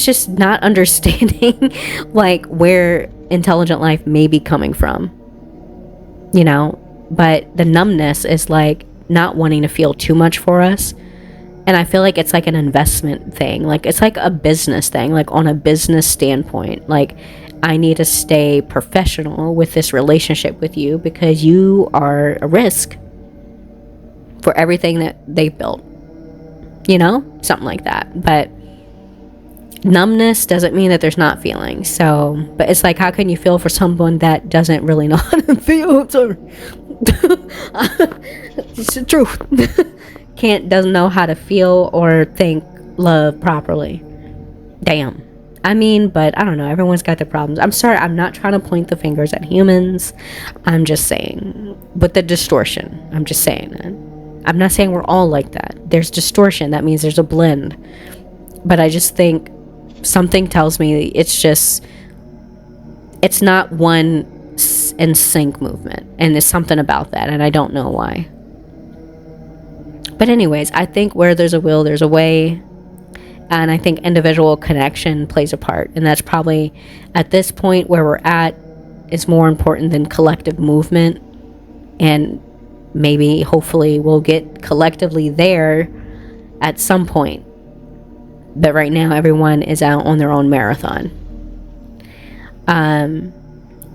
just not understanding like where intelligent life may be coming from, you know. But the numbness is like not wanting to feel too much for us. And I feel like it's like an investment thing, like it's like a business thing, like on a business standpoint, like I need to stay professional with this relationship with you because you are a risk for everything that they built, you know, something like that. But numbness doesn't mean that there's not feelings. So, but it's like, how can you feel for someone that doesn't really know how to feel? Sorry. It's the truth. Doesn't know how to feel or think love properly. Damn. I mean, but I don't know, everyone's got their problems. I'm sorry, I'm not trying to point the fingers at humans. I'm just saying, with the distortion, I'm just saying that. I'm not saying we're all like that. There's distortion, that means there's a blend. But I just think something tells me it's not one in sync movement, and there's something about that, and I don't know why. But anyways, I think where there's a will, there's a way, and I think individual connection plays a part, and that's probably at this point where we're at is more important than collective movement, and maybe hopefully we'll get collectively there at some point. But right now, everyone is out on their own marathon.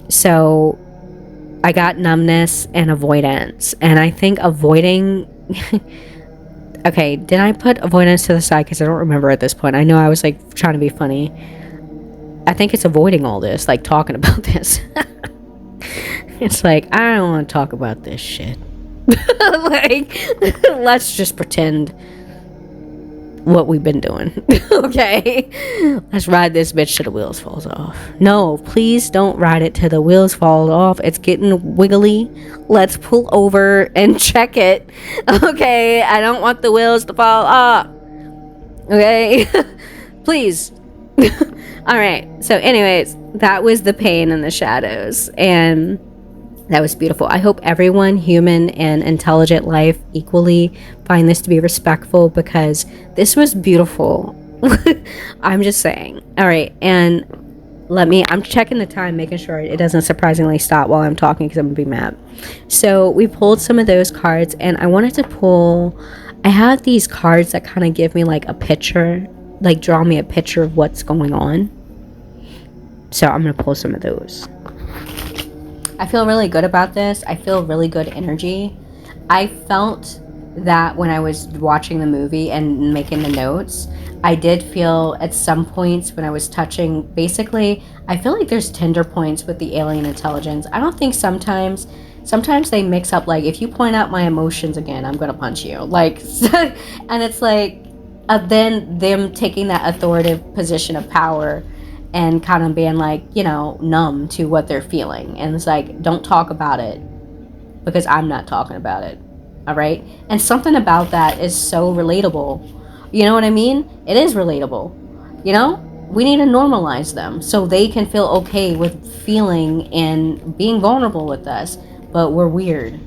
So I got numbness and avoidance. And I think avoiding... Okay, did I put avoidance to the side? Because I don't remember at this point. I know I was like trying to be funny. I think it's avoiding all this, like talking about this. It's like, I don't want to talk about this shit. Like, let's just pretend what we've been doing. Okay, let's ride this bitch till the wheels falls off. No, please don't ride it till the wheels fall off. It's getting wiggly. Let's pull over and check it. Okay, I don't want the wheels to fall off. Okay. Please. All right, so anyways, that was the pain in the shadows, and that was beautiful. I hope everyone, human and intelligent life, equally find this to be respectful, because this was beautiful. I'm just saying. All right, and I'm checking the time, making sure it doesn't surprisingly stop while I'm talking, because I'm gonna be mad. So we pulled some of those cards, and I wanted to pull, I have these cards that kind of give me like a picture, like draw me a picture of what's going on. So I'm gonna pull some of those. I feel really good about this. I feel really good energy. I felt that when I was watching the movie and making the notes, I did feel at some points when I was touching, basically, I feel like there's tender points with the alien intelligence. I don't think sometimes they mix up, like, if you point out my emotions again, I'm gonna punch you. Like, and it's like, then them taking that authoritative position of power and kind of being like, you know, numb to what they're feeling. And it's like, don't talk about it because I'm not talking about it. All right. And something about that is so relatable. You know what I mean? It is relatable. You know, we need to normalize them so they can feel okay with feeling and being vulnerable with us. But we're weird.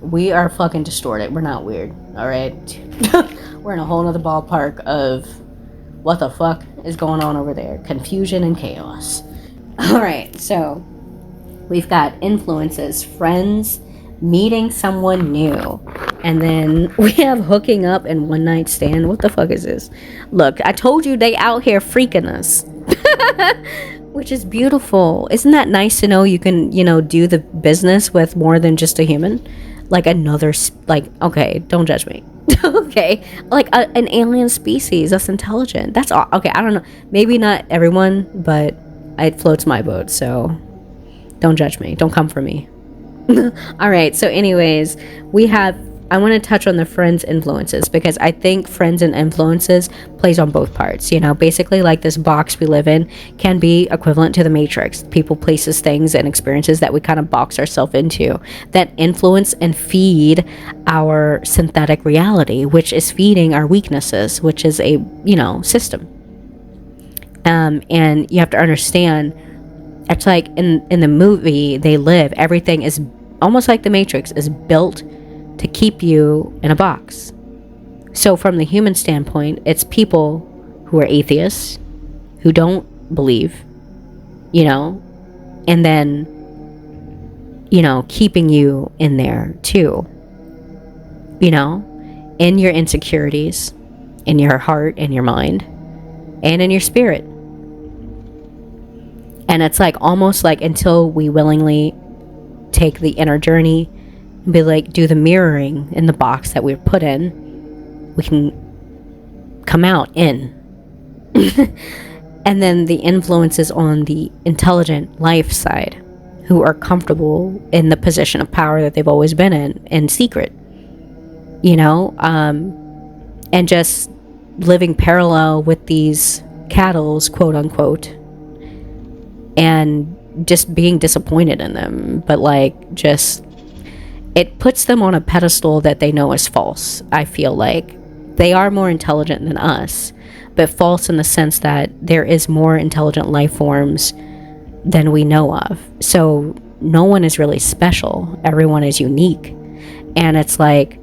We are fucking distorted. We're not weird. All right. We're in a whole nother ballpark of what the fuck is going on over there? Confusion and chaos. All right, so we've got influences, friends, meeting someone new, and then we have hooking up and one night stand. What the fuck is this? Look, I told you they out here freaking us. Which is beautiful. Isn't that nice to know you can, you know, do the business with more than just a human? Like another, like, okay, don't judge me. Okay, like an alien species that's intelligent. That's all. Okay, I don't know. Maybe not everyone, but it floats my boat. So don't judge me. Don't come for me. All right. So anyways, we have I want to touch on the friends influences, because I think friends and influences plays on both parts. You know, basically like this box we live in can be equivalent to the matrix. People, places, things, and experiences that we kind of box ourselves into that influence and feed our synthetic reality, which is feeding our weaknesses, which is a, you know, system. And you have to understand, it's like in the movie They Live, everything is almost like the matrix is built to keep you in a box. So from the human standpoint, it's people who are atheists, who don't believe, you know, and then, you know, keeping you in there too, you know, in your insecurities, in your heart, in your mind, and in your spirit. And it's like almost like until we willingly take the inner journey and be like, do the mirroring in the box that we're put in, we can come out in. And then the influences on the intelligent life side, who are comfortable in the position of power that they've always been in secret, you know, and just living parallel with these cattles, quote unquote, and just being disappointed in them, but like just it puts them on a pedestal that they know is false. I feel like they are more intelligent than us, but false in the sense that there is more intelligent life forms than we know of. So no one is really special. Everyone is unique. And it's like,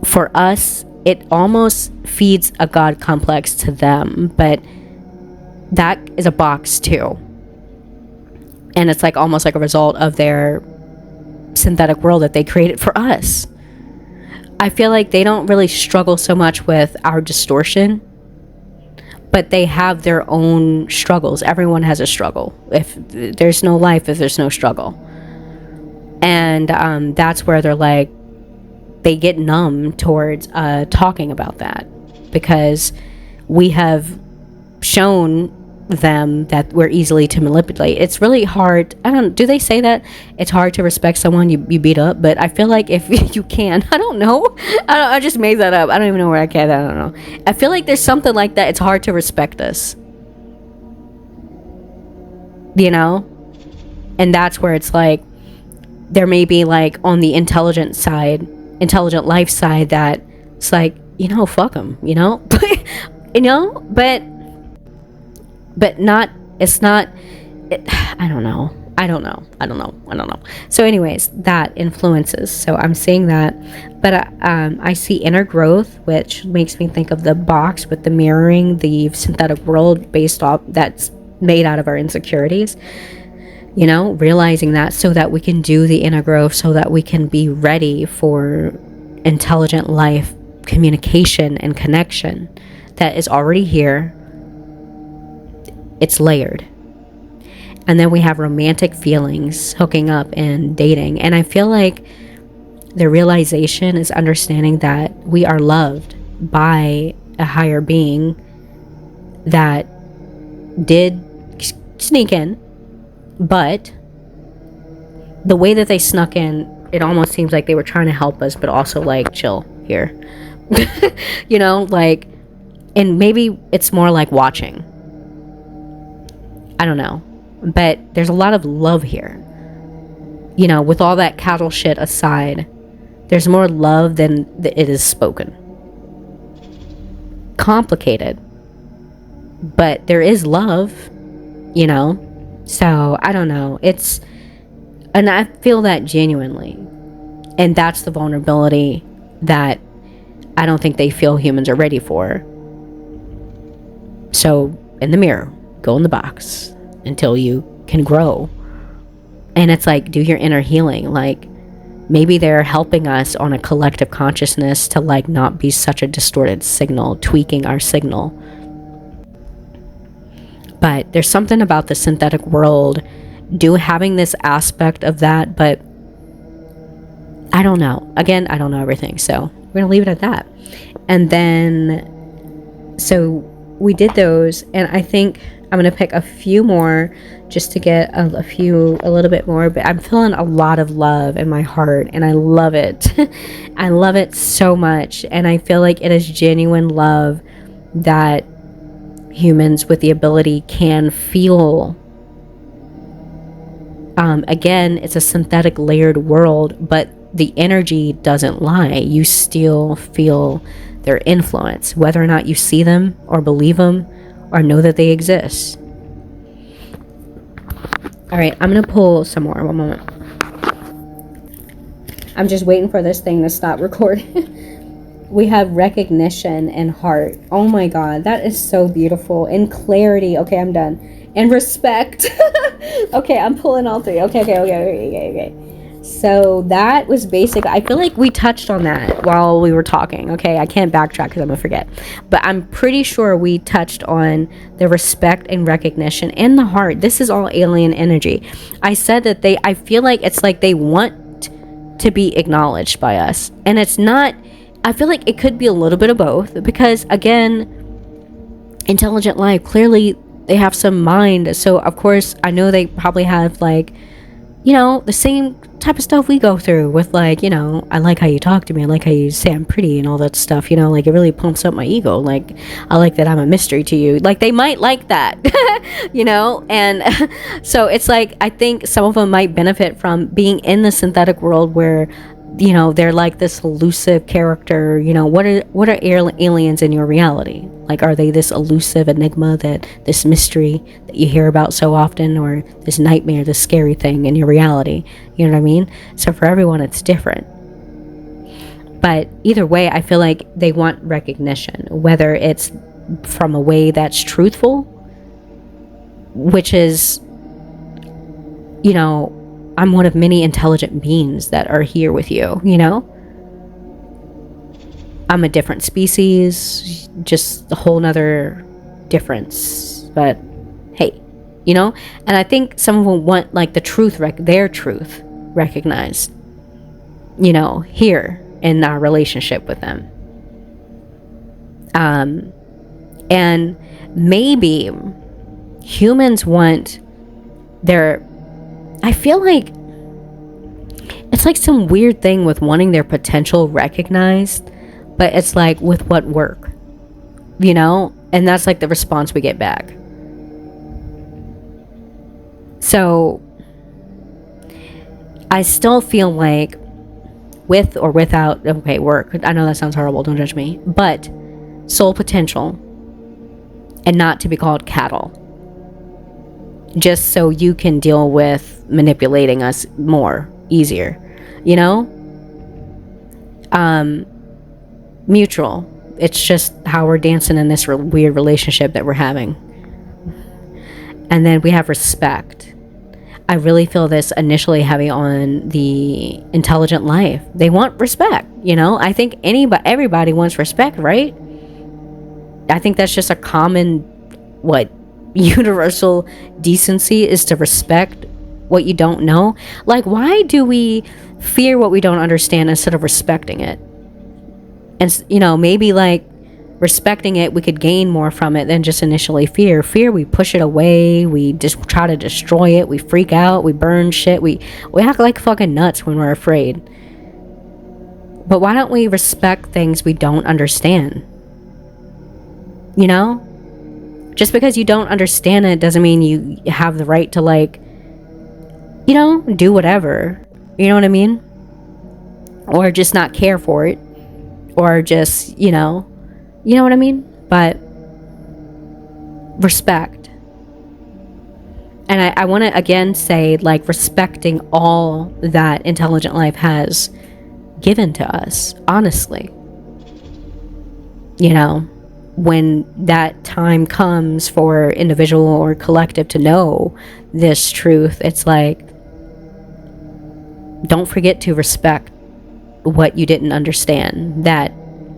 for us, it almost feeds a God complex to them, but that is a box too. And it's like almost like a result of their synthetic world that they created for us. I feel like they don't really struggle so much with our distortion, but they have their own struggles. Everyone has a struggle. If there's no life, if there's no struggle. And that's where they're like, they get numb towards talking about that, because we have shown them that we're easily to manipulate. It's really hard. Do they say that it's hard to respect someone you beat up? But I feel like if you can, I don't know. I just made that up. I don't even know where I can. I don't know. I feel like there's something like that. It's hard to respect us, you know? And that's where it's like, there may be like on the intelligent intelligent life side, that it's like, you know, fuck them, you know? You know, but not, it's not, I don't know. So anyways, that influences. So I'm seeing that, but I see inner growth, which makes me think of the box with the mirroring, the synthetic world based off, that's made out of our insecurities, you know, realizing that so that we can do the inner growth, so that we can be ready for intelligent life communication and connection that is already here. It's layered. And then we have romantic feelings, hooking up and dating. And I feel like the realization is understanding that we are loved by a higher being that did sneak in, but the way that they snuck in, it almost seems like they were trying to help us, but also like, chill here. You know, like, and maybe it's more like watching. I don't know, but there's a lot of love here. You know, with all that cattle shit aside, there's more love than it is spoken. Complicated, but there is love, you know? So, I don't know. And I feel that genuinely. And that's the vulnerability that I don't think they feel humans are ready for. So, in the mirror, go in the box until you can grow. And it's like, do your inner healing. Like, maybe they're helping us on a collective consciousness to like not be such a distorted signal, tweaking our signal. But there's something about the synthetic world having this aspect of that, but I don't know. Again, I don't know everything, so we're gonna leave it at that. And then, so we did those, and I think I'm going to pick a few more just to get a little bit more, but I'm feeling a lot of love in my heart, and I love it. I love it so much, and I feel like it is genuine love that humans with the ability can feel. Again, it's a synthetic layered world, but the energy doesn't lie. You still feel their influence, whether or not you see them or believe them or know that they exist. All right, I'm gonna pull some more. One moment. I'm just waiting for this thing to stop recording. We have recognition and heart. Oh my God, that is so beautiful. And clarity. Okay, I'm done. And respect. Okay, I'm pulling all three. Okay. So that was basic. I feel like we touched on that while we were talking. Okay, I can't backtrack because I'm gonna forget. But I'm pretty sure we touched on the respect and recognition and the heart. This is all alien energy. I said that I feel like it's like they want to be acknowledged by us. And it's not, I feel like it could be a little bit of both, because again, intelligent life, clearly they have some mind. So of course, I know they probably have like, the same type of stuff we go through with like, I like how you talk to me. I like how you say I'm pretty and all that stuff, like it really pumps up my ego. Like, I like that I'm a mystery to you. Like they might like that, and so it's like, I think some of them might benefit from being in the synthetic world where, they're like this elusive character. What are aliens in your reality? Like, are they this elusive enigma, this mystery that you hear about so often, or this nightmare, this scary thing in your reality? You know what I mean? So for everyone, it's different. But either way, I feel like they want recognition, whether it's from a way that's truthful, which is, I'm one of many intelligent beings that are here with you, I'm a different species, just a whole nother difference. But hey, and I think some of them want like the truth, their truth recognized, here in our relationship with them. And maybe humans want I feel like it's like some weird thing with wanting their potential recognized, but it's like with what work, and that's like the response we get back. So I still feel like with or without, work, I know that sounds horrible, don't judge me, but soul potential, and not to be called cattle, just so you can deal with manipulating us easier, mutual. It's just how we're dancing in this weird relationship that we're having. And then we have respect. I really feel this initially heavy on the intelligent life. They want respect, I think everybody wants respect, right? I think that's just a common, universal decency is to respect what you don't know. Like, why do we fear what we don't understand instead of respecting it? And maybe like respecting it, we could gain more from it than just initially fear. We push it away, we just try to destroy it, we freak out, we burn shit, we act like fucking nuts when we're afraid. But why don't we respect things we don't understand? Just because you don't understand it doesn't mean you have the right to do whatever. You know what I mean? Or just not care for it. Or just, you know what I mean? But respect. And I want to again say, respecting all that intelligent life has given to us, honestly. When that time comes for individual or collective to know this truth, it's like, don't forget to respect what you didn't understand, that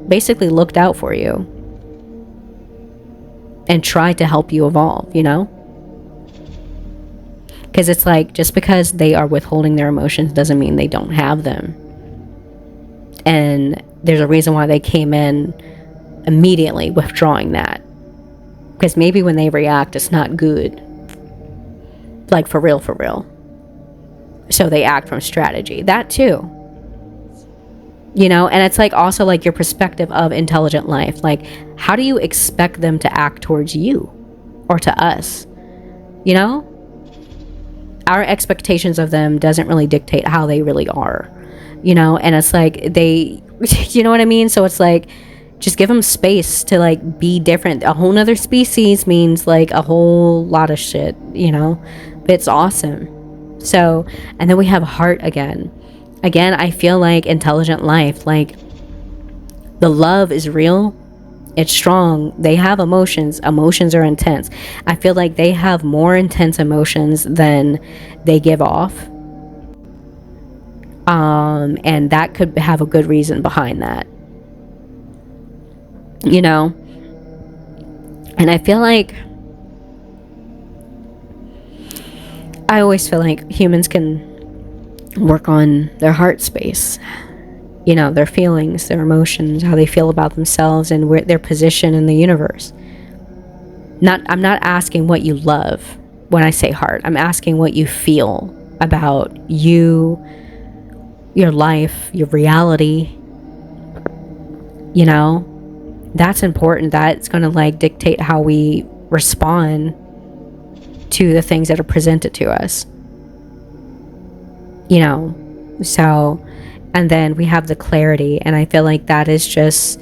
basically looked out for you and tried to help you evolve, because it's like, just because they are withholding their emotions doesn't mean they don't have them. And there's a reason why they came in immediately withdrawing that. Because maybe when they react, it's not good. Like, for real, for real. So they act from strategy. That too. You know, and it's like also like your perspective of intelligent life. Like, how do you expect them to act towards you or to us? You know? Our expectations of them doesn't really dictate how they really are. You know, and it's like they, you know what I mean? So it's like, just give them space to like be different. A whole nother species means like a whole lot of shit, you know? But it's awesome. So, and then we have heart again. Again, I feel like intelligent life, like the love is real. It's strong. They have emotions. Emotions are intense. I feel like they have more intense emotions than they give off. And that could have a good reason behind that. You know? And I feel like I always feel like humans can work on their heart space, you know, their feelings, their emotions, how they feel about themselves, and where their position in the universe. I'm not asking what you love when I say heart. I'm asking what you feel about you, your life, your reality. You know, that's important. That's going to like dictate how we respond to the things that are presented to us. You know, so, and then we have the clarity, and I feel like that is just,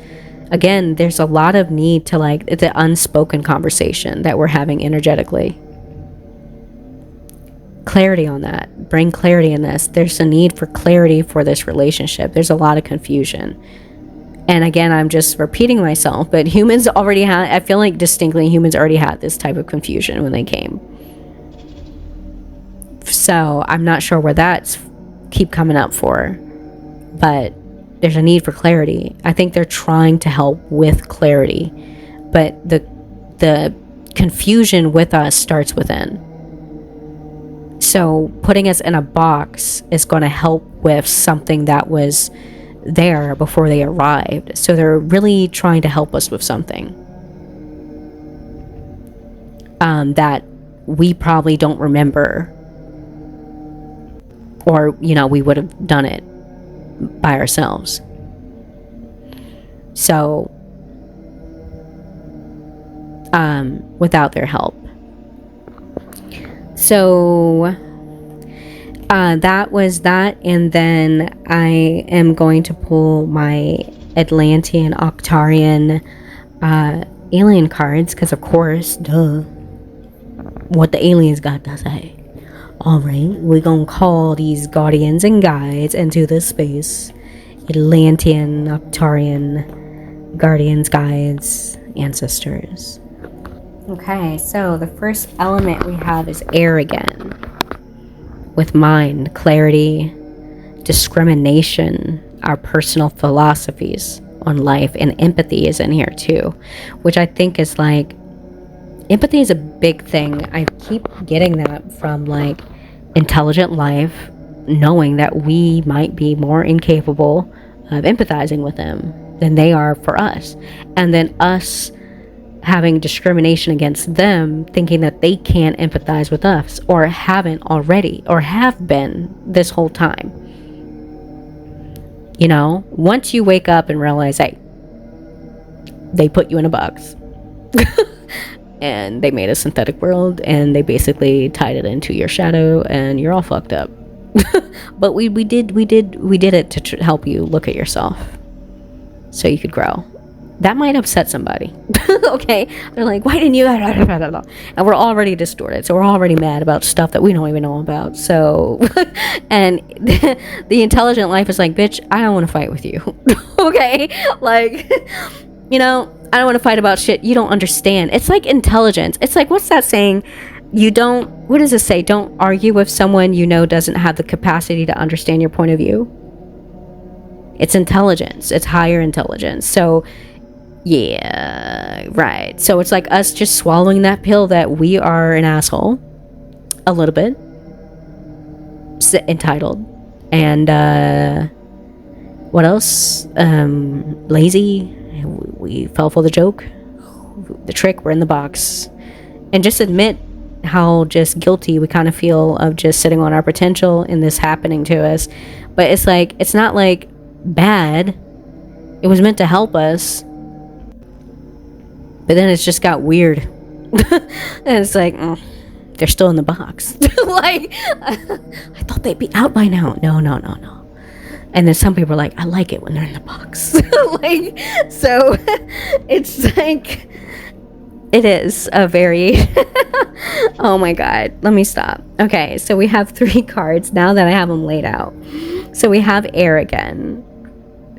again, there's a lot of need to like the unspoken conversation that we're having energetically. Clarity on that. Bring clarity in this. There's a need for clarity for this relationship. There's a lot of confusion. And again, I'm just repeating myself, but humans already had, I feel like distinctly humans already had this type of confusion when they came. So I'm not sure where that's keep coming up for, but there's a need for clarity. I think they're trying to help with clarity, but the confusion with us starts within. So putting us in a box is going to help with something that was there before they arrived. So they're really trying to help us with something that we probably don't remember, or you know, we would have done it by ourselves. So without their help. So that was that, and then I am going to pull my Atlantean Octarian alien cards, because of course, duh, what the aliens got to say. Alright, we're gonna call these guardians and guides into this space. Atlantean, Octarian, guardians, guides, ancestors. Okay, so the first element we have is air again. With mind, clarity, discrimination, our personal philosophies on life, and empathy is in here too, which I think is like, empathy is a big thing. I keep getting that from like intelligent life, knowing that we might be more incapable of empathizing with them than they are for us, and then us having discrimination against them, thinking that they can't empathize with us, or haven't already, or have been this whole time. You know, once you wake up and realize, hey, they put you in a box and they made a synthetic world, and they basically tied it into your shadow, and you're all fucked up. But we did it to help you look at yourself so you could grow. That might upset somebody. Okay, they're like, why didn't you? And we're already distorted, so we're already mad about stuff that we don't even know about. So and the intelligent life is like, bitch, I don't want to fight with you. Okay, like, you know, I don't want to fight about shit you don't understand. It's like intelligence. It's like, what's that saying? What does it say? Don't argue with someone you know doesn't have the capacity to understand your point of view. It's intelligence. It's higher intelligence. So yeah, right. So it's like us just swallowing that pill that we are an asshole, a little bit entitled, and what else? Lazy. We fell for the joke. the trick, we're in the box. And just admit how just guilty we kind of feel of just sitting on our potential and this happening to us. But it's like, it's not like bad. It was meant to help us. But then it's just got weird. And it's like, they're still in the box. Like, I thought they'd be out by now. No. And then some people are like, I like it when they're in the box. Like, so it's like, it is a very, oh my God, let me stop. Okay, so we have 3 cards now that I have them laid out. So we have air again.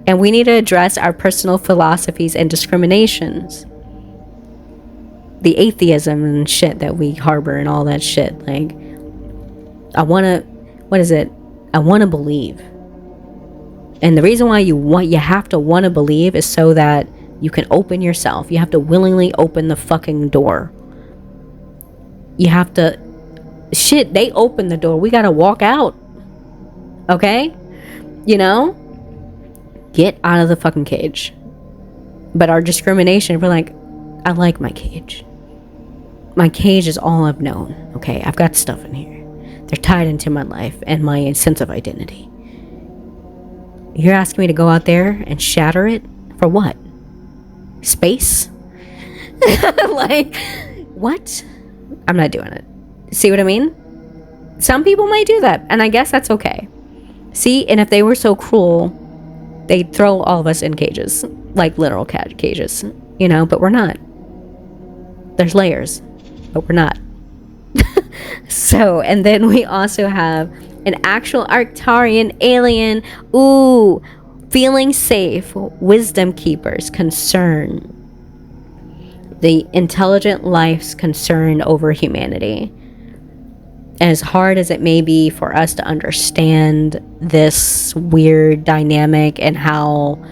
And we need to address our personal philosophies and discriminations. The atheism and shit that we harbor and all that shit. Like, I want to believe. And the reason why you have to want to believe is so that you can open yourself. You have to willingly open the fucking door. You have to, shit, they open the door. We got to walk out. Okay? You know? Get out of the fucking cage. But our discrimination, we're like, I like my cage. My cage is all I've known. Okay, I've got stuff in here. They're tied into my life and my sense of identity. You're asking me to go out there and shatter it? For what? Space? Like, what? I'm not doing it. See what I mean? Some people might do that, and I guess that's okay. See, and if they were so cruel, they'd throw all of us in cages. Like literal cages. You know, but we're not. There's layers, but we're not. So, and then we also have an actual Arcturian alien. Ooh, feeling safe. Wisdom keepers. Concern. The intelligent life's concern over humanity. As hard as it may be for us to understand this weird dynamic and how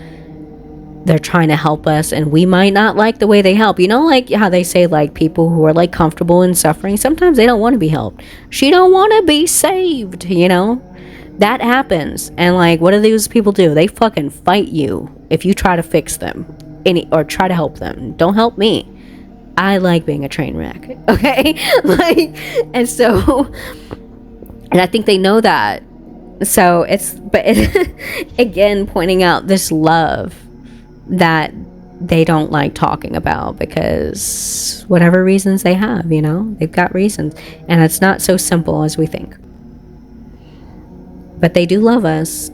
they're trying to help us, and we might not like the way they help. You know, like how they say, like, people who are like comfortable in suffering, sometimes they don't want to be helped. She don't want to be saved, you know? That happens. And like, what do these people do? They fucking fight you if you try to fix them or try to help them. Don't help me. I like being a train wreck. Okay? Like, and so, and I think they know that. So it's, but again, pointing out this love that they don't like talking about because whatever reasons they have, you know, they've got reasons, and it's not so simple as we think. But they do love us,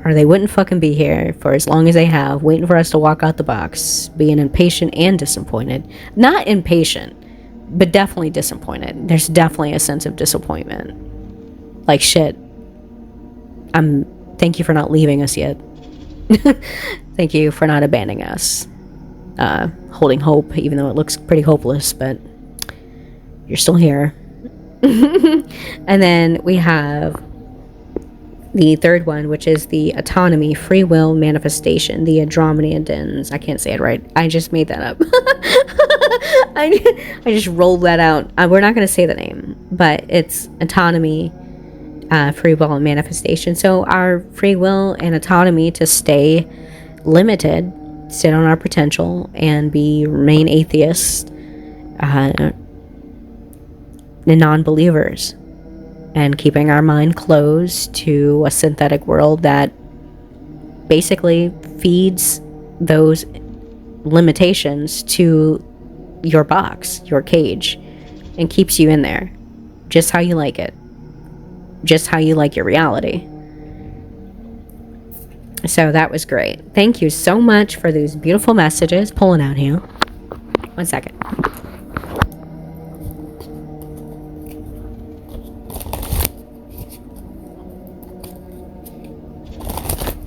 or they wouldn't fucking be here for as long as they have, waiting for us to walk out the box, being impatient and disappointed. Not impatient, but definitely disappointed. There's definitely a sense of disappointment. Like, shit, thank you for not leaving us yet. Thank you for not abandoning us. Holding hope, even though it looks pretty hopeless, but you're still here. And then we have the third one, which is the autonomy, free will, manifestation, the Andromedans. I can't say it right. I just made that up. I just rolled that out. We're not going to say the name, but it's autonomy, free will, and manifestation. So our free will and autonomy to stay limited, sit on our potential, and remain atheists and non-believers, and keeping our mind closed to a synthetic world that basically feeds those limitations to your box, your cage, and keeps you in there just how you like it, just how you like your reality. So that was great. Thank you so much for these beautiful messages. Pulling out here. 1 second.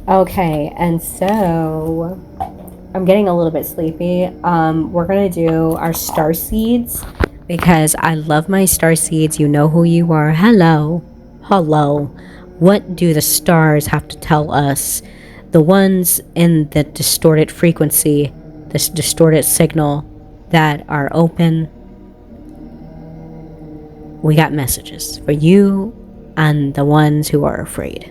Okay, and so I'm getting a little bit sleepy. We're gonna do our star seeds because I love my star seeds. You know who you are. Hello. What do the stars have to tell us? The ones in the distorted frequency, this distorted signal that are open. We got messages for you and the ones who are afraid.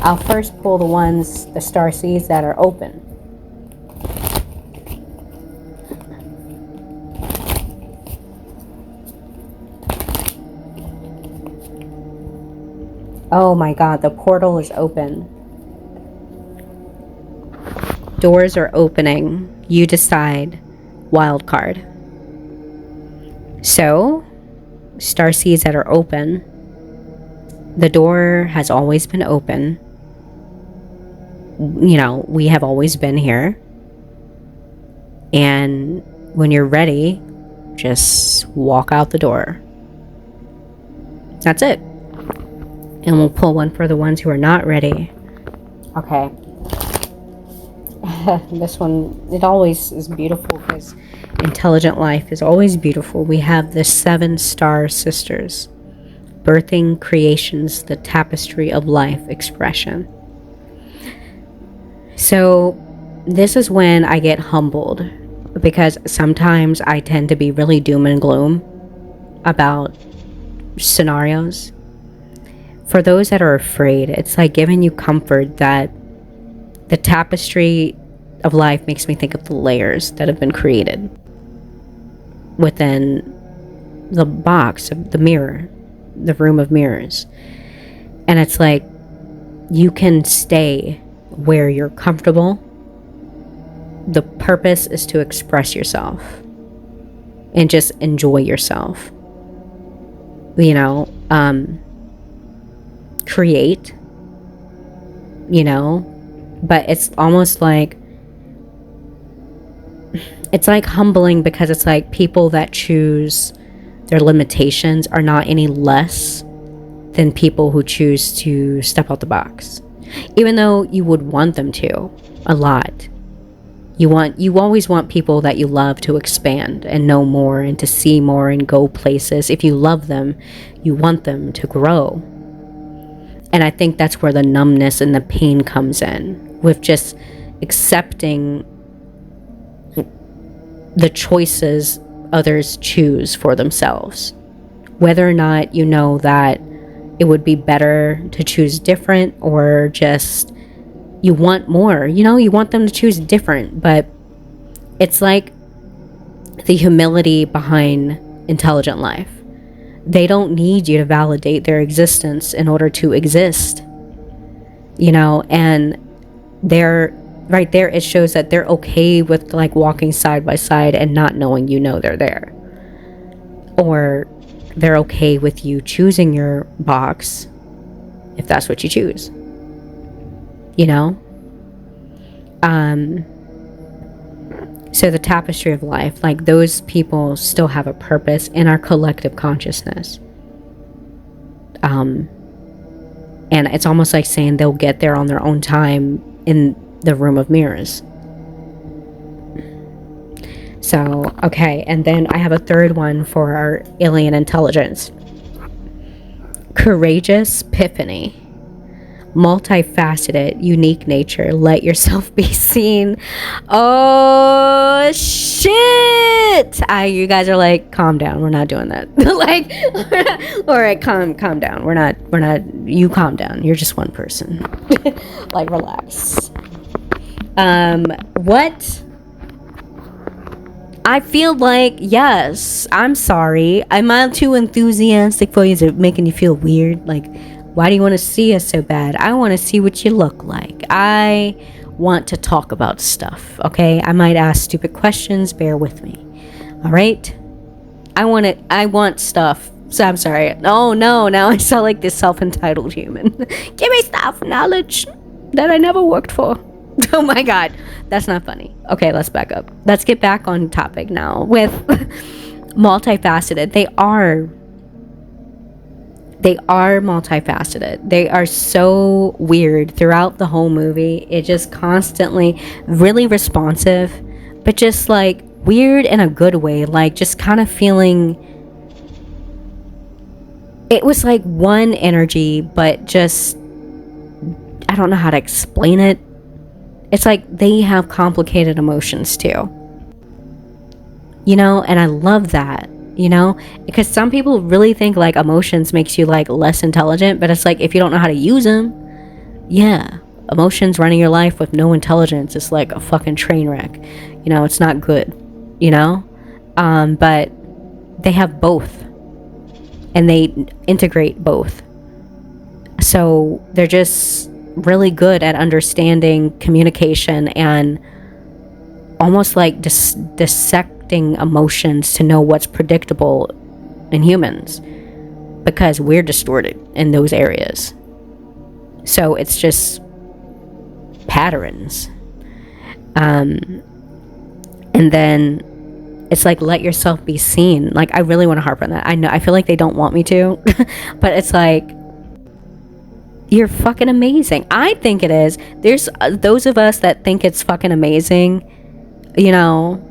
I'll first pull the star seeds that are open. Oh my God, the portal is open. Doors are opening. You decide. Wild card. So, star seeds that are open. The door has always been open. You know, we have always been here. And when you're ready, just walk out the door. That's it. And we'll pull one for the ones who are not ready. Okay. This one, it always is beautiful because intelligent life is always beautiful. We have the 7 star sisters. Birthing creations, the tapestry of life expression. So this is when I get humbled, because sometimes I tend to be really doom and gloom about scenarios. For those that are afraid, it's like giving you comfort that the tapestry of life makes me think of the layers that have been created within the box of the mirror, the room of mirrors. And it's like you can stay where you're comfortable. The purpose is to express yourself and just enjoy yourself. You know, create, you know, but it's almost like, it's like humbling, because it's like people that choose their limitations are not any less than people who choose to step out the box, even though you would want them to a lot. You always want people that you love to expand and know more and to see more and go places. If you love them, you want them to grow. And I think that's where the numbness and the pain comes in, with just accepting the choices others choose for themselves. Whether or not you know that it would be better to choose different, or just you want more, you know, you want them to choose different. But it's like the humility behind intelligent life. They don't need you to validate their existence in order to exist, you know. And they're right there, it shows that they're okay with like walking side by side and not knowing you know they're there, or they're okay with you choosing your box if that's what you choose, you know. So the tapestry of life, like those people still have a purpose in our collective consciousness. And it's almost like saying they'll get there on their own time in the room of mirrors. So, okay, and then I have a third one for our alien intelligence. Courageous epiphany. Multifaceted, unique nature. Let yourself be seen. Oh, shit! You guys are like, calm down. We're not doing that. Like, all right, calm down. We're not, you calm down. You're just one person. Like, relax. What? I feel like, yes, I'm sorry. I'm not too enthusiastic for you. Is it making you feel weird? Like, why do you want to see us so bad? I want to see what you look like. I want to talk about stuff, okay? I might ask stupid questions. Bear with me. All right? I want stuff. So I'm sorry. Oh, no. Now I sound like this self-entitled human. Give me stuff, knowledge that I never worked for. Oh my God, that's not funny. Okay, let's back up. Let's get back on topic now with multifaceted. They are multifaceted. They are so weird throughout the whole movie. It just constantly really responsive, but just like weird in a good way. Like just kind of feeling, it was like one energy, but just, I don't know how to explain it. It's like they have complicated emotions too, you know, and I love that, you know, because some people really think like emotions makes you like less intelligent, but it's like if you don't know how to use them, Yeah, emotions running your life with no intelligence is like a fucking train wreck. You know, it's not good, you know? But they have both, and they integrate both. So they're just really good at understanding communication and almost like dissecting emotions to know what's predictable in humans, because we're distorted in those areas. So it's just patterns. And then it's like, let yourself be seen. Like, I really want to harp on that. I know, I feel like they don't want me to, but it's like, you're fucking amazing. I think it is. There's those of us that think it's fucking amazing, you know.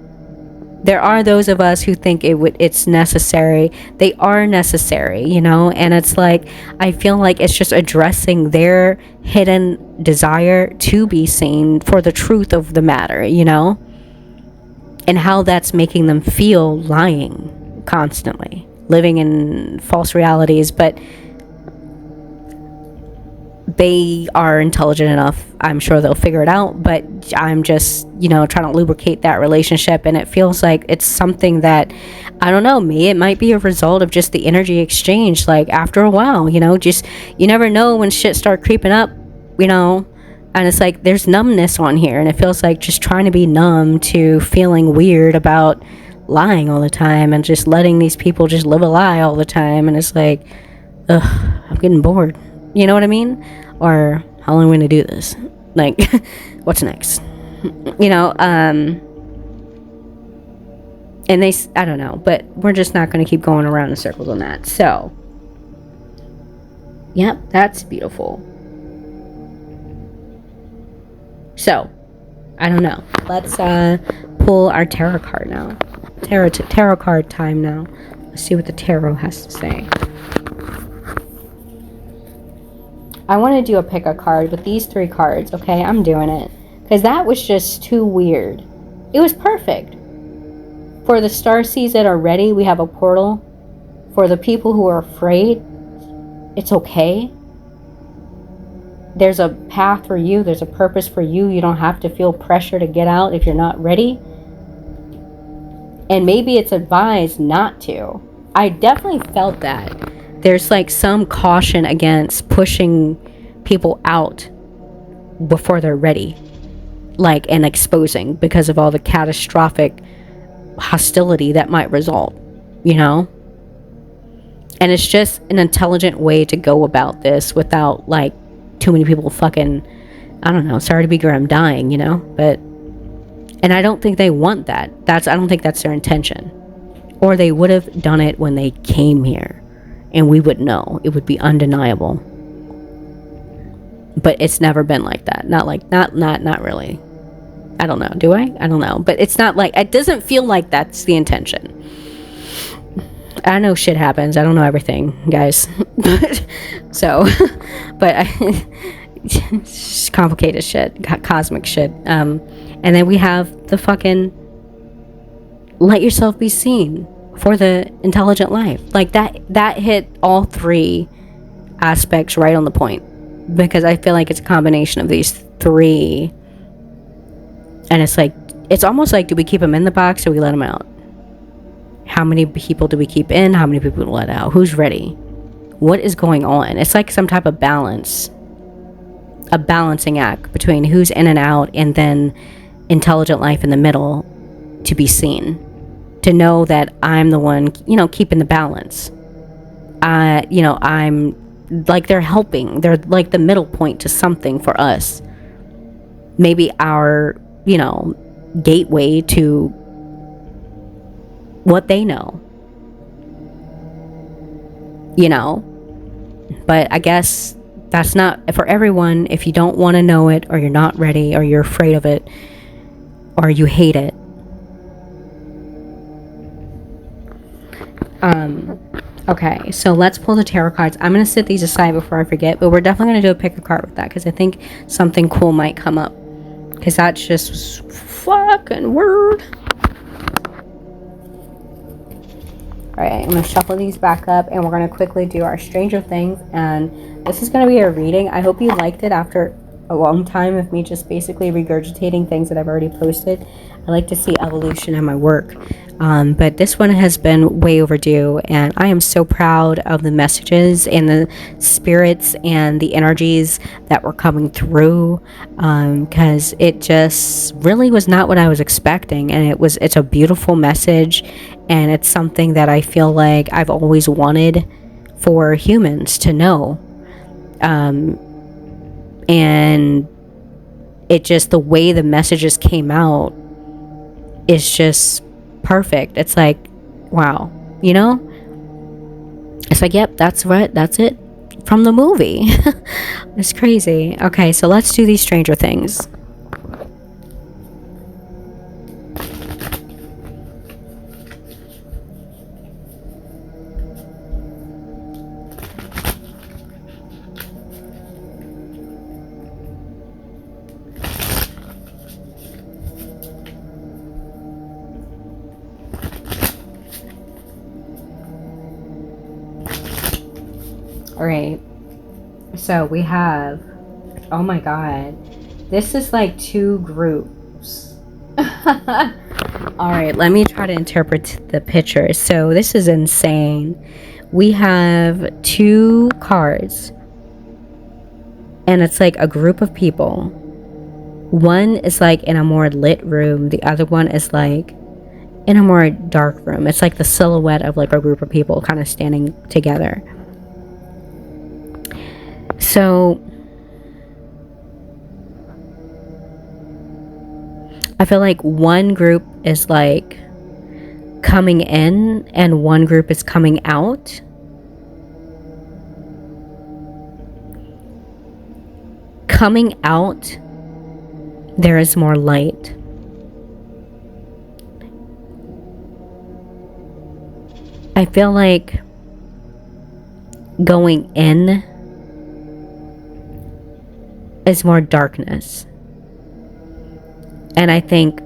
There are those of us who think it's necessary. They are necessary, you know. And it's like, I feel like it's just addressing their hidden desire to be seen for the truth of the matter, you know, and how that's making them feel lying constantly, living in false realities. But they are intelligent enough. I'm sure they'll figure it out, but I'm just, you know, trying to lubricate that relationship. And it feels like it's something that, I don't know, it might be a result of just the energy exchange. Like, after a while, you know, just, you never know when shit start creeping up, you know, and it's like, there's numbness on here, and it feels like just trying to be numb to feeling weird about lying all the time and just letting these people just live a lie all the time. And it's like, ugh, I'm getting bored. You know what I mean? Or, how long are we going to do this? Like, what's next? You know, and I don't know, but we're just not going to keep going around in circles on that. So, yep, that's beautiful. So, I don't know. Let's pull our tarot card now. Tarot card time now. Let's see what the tarot has to say. I want to do a pick a card with these 3 cards, okay? I'm doing it. Because that was just too weird. It was perfect. For the starseeds that are ready, we have a portal. For the people who are afraid, it's okay. There's a path for you. There's a purpose for you. You don't have to feel pressure to get out if you're not ready. And maybe it's advised not to. I definitely felt that. There's like some caution against pushing people out before they're ready, like, and exposing, because of all the catastrophic hostility that might result, you know. And it's just an intelligent way to go about this without like too many people fucking, I don't know, sorry to be grim, dying, you know. But, and I don't think they want that. I don't think that's their intention, or they would have done it when they came here. And we would know. It would be undeniable. But it's never been like that. Not really. I don't know. Do I? I don't know. But it's not like, it doesn't feel like that's the intention. I know shit happens. I don't know everything, guys. So, but it's complicated shit. Cosmic shit. And then we have the fucking let yourself be seen for the intelligent life. Like, that hit all 3 aspects right on the point, because I feel like it's a combination of these 3, and it's like, it's almost like, do we keep them in the box or we let them out? How many people do we keep in? How many people do we let out? Who's ready? What is going on? It's like some type of balance, a balancing act between who's in and out, and then intelligent life in the middle to be seen. To know that I'm the one, you know, keeping the balance. You know, I'm like, they're helping. They're like the middle point to something for us. Maybe our, you know, gateway to what they know. You know? But I guess that's not for everyone. If you don't want to know it, or you're not ready, or you're afraid of it, or you hate it. Okay, so let's pull the tarot cards. I'm going to set these aside before I forget, but we're definitely going to do a pick a card with that, because I think something cool might come up, because that's just fucking weird. Alright, I'm going to shuffle these back up, and we're going to quickly do our Stranger Things and this is going to be a reading. I hope you liked it after a long time of me just basically regurgitating things that I've already posted. I like to see evolution in my work. But this one has been way overdue, and I am so proud of the messages and the spirits and the energies that were coming through, because it just really was not what I was expecting, and it's a beautiful message, and it's something that I feel like I've always wanted for humans to know. And it just, the way the messages came out is just perfect. It's like, wow, you know? It's like, yep, that's right, that's it from the movie. It's crazy. Okay, so let's do these Stranger Things. All right, so we have, oh my god, this is like two groups. All right, let me try to interpret the picture. So this is insane. We have two cards, and it's like a group of people. One is like in a more lit room, the other one is like in a more dark room. It's like the silhouette of like a group of people kind of standing together. So I feel like one group is like coming in and one group is coming out. Coming out, there is more light. I feel like going in is more darkness. And I think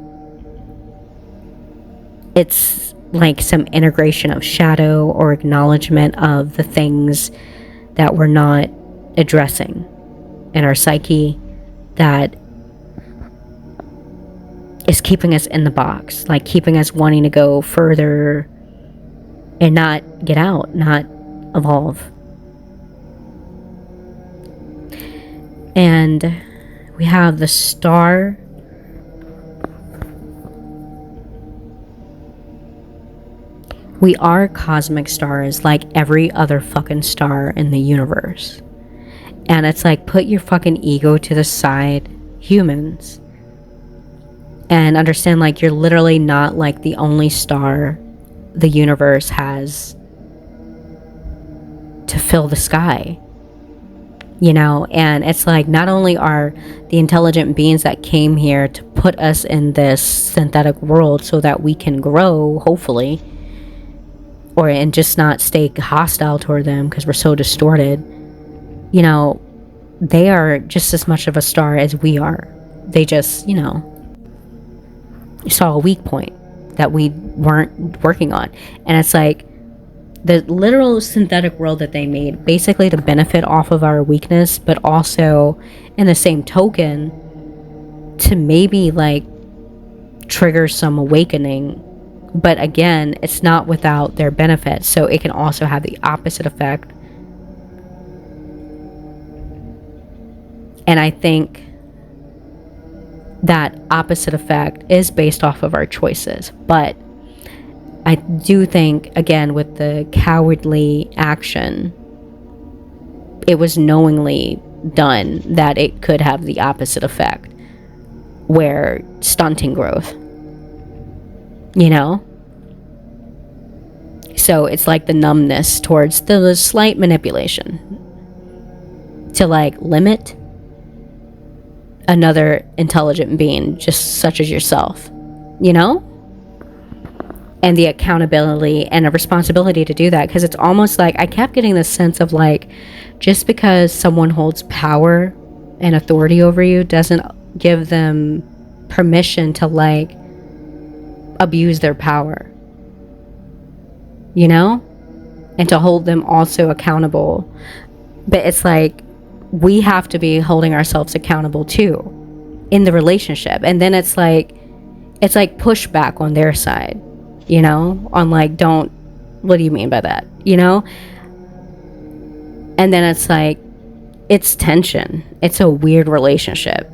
it's like some integration of shadow or acknowledgement of the things that we're not addressing in our psyche that is keeping us in the box, like keeping us wanting to go further and not get out, not evolve. And we have the star. We are cosmic stars like every other fucking star in the universe. And it's like, put your fucking ego to the side, humans. And understand like you're literally not like the only star the universe has to fill the sky. You know, and it's like, not only are the intelligent beings that came here to put us in this synthetic world so that we can grow, hopefully, and just not stay hostile toward them because we're so distorted, you know, they are just as much of a star as we are. They just, you know, saw a weak point that we weren't working on. And it's like, the literal synthetic world that they made, basically to benefit off of our weakness, but also in the same token to maybe like trigger some awakening. But again, it's not without their benefit, so it can also have the opposite effect. And I think that opposite effect is based off of our choices. But I do think, again, with the cowardly action, it was knowingly done that it could have the opposite effect, where stunting growth, you know? So it's like the numbness towards the slight manipulation to like limit another intelligent being just such as yourself, you know? And the accountability and a responsibility to do that, because it's almost like I kept getting this sense of like, just because someone holds power and authority over you doesn't give them permission to like abuse their power, you know, and to hold them also accountable. But it's like, we have to be holding ourselves accountable too in the relationship. And then it's like pushback on their side, you know, on like, what do you mean by that, you know? And then it's like, it's tension. It's a weird relationship,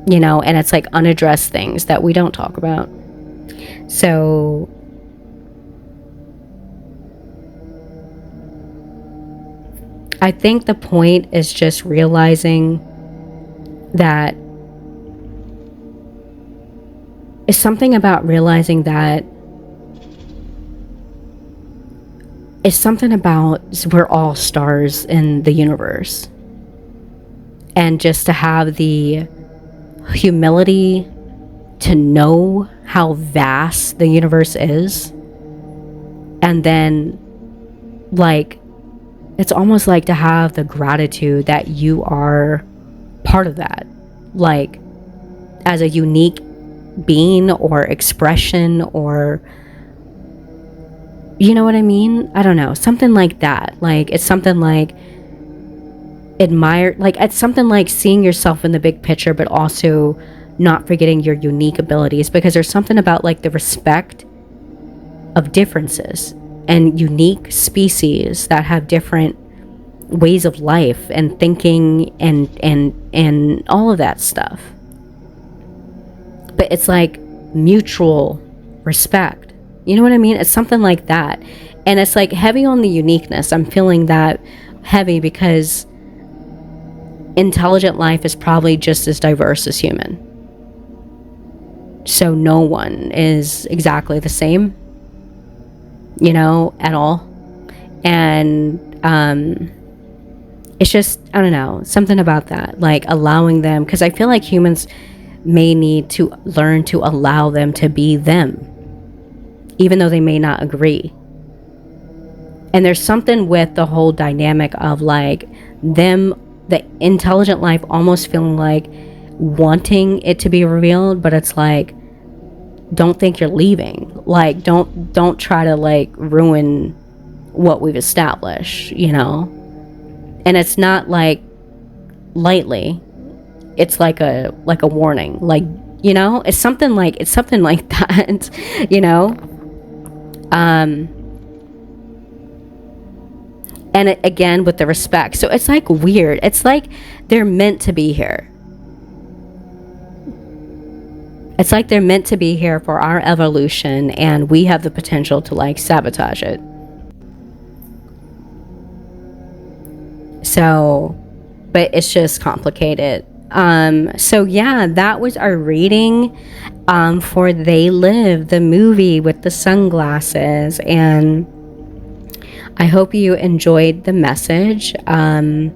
you know, and it's like unaddressed things that we don't talk about. So I think the point is just realizing that it's something about realizing that it's something about we're all stars in the universe. And just to have the humility to know how vast the universe is. And then, like, it's almost like to have the gratitude that you are part of that. Like, as a unique being or expression, or, you know what I mean? I don't know. Something like that. Like, it's something like it's something like seeing yourself in the big picture, but also not forgetting your unique abilities, because there's something about like the respect of differences and unique species that have different ways of life and thinking and all of that stuff. But it's like mutual respect. You know what I mean? It's something like that. And it's like heavy on the uniqueness. I'm feeling that heavy because intelligent life is probably just as diverse as human. So no one is exactly the same, you know, at all. And it's just, I don't know, something about that, like allowing them, because I feel like humans may need to learn to allow them to be them, even though they may not agree. And there's something with the whole dynamic of like them, the intelligent life almost feeling like wanting it to be revealed, but it's like, don't think you're leaving. Like, don't try to like ruin what we've established, you know? And it's not like lightly. It's like a warning, like, you know, it's something like that, you know? And it, again, with the respect. So it's like weird. It's like they're meant to be here. It's like they're meant to be here for our evolution, and we have the potential to like sabotage it. So, but it's just complicated. So yeah, that was our reading for They Live, the movie with the sunglasses, and I hope you enjoyed the message. I'm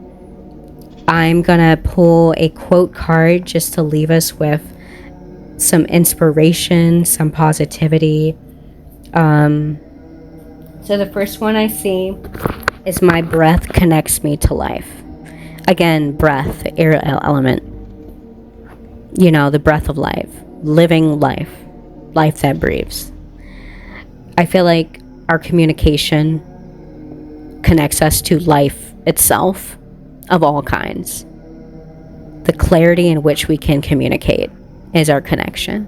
gonna pull a quote card just to leave us with some inspiration, some positivity. So the first one I see is my breath connects me to life. Again, breath, air element. You know, the breath of life, living life, life that breathes. I feel like our communication connects us to life itself of all kinds. The clarity in which we can communicate is our connection.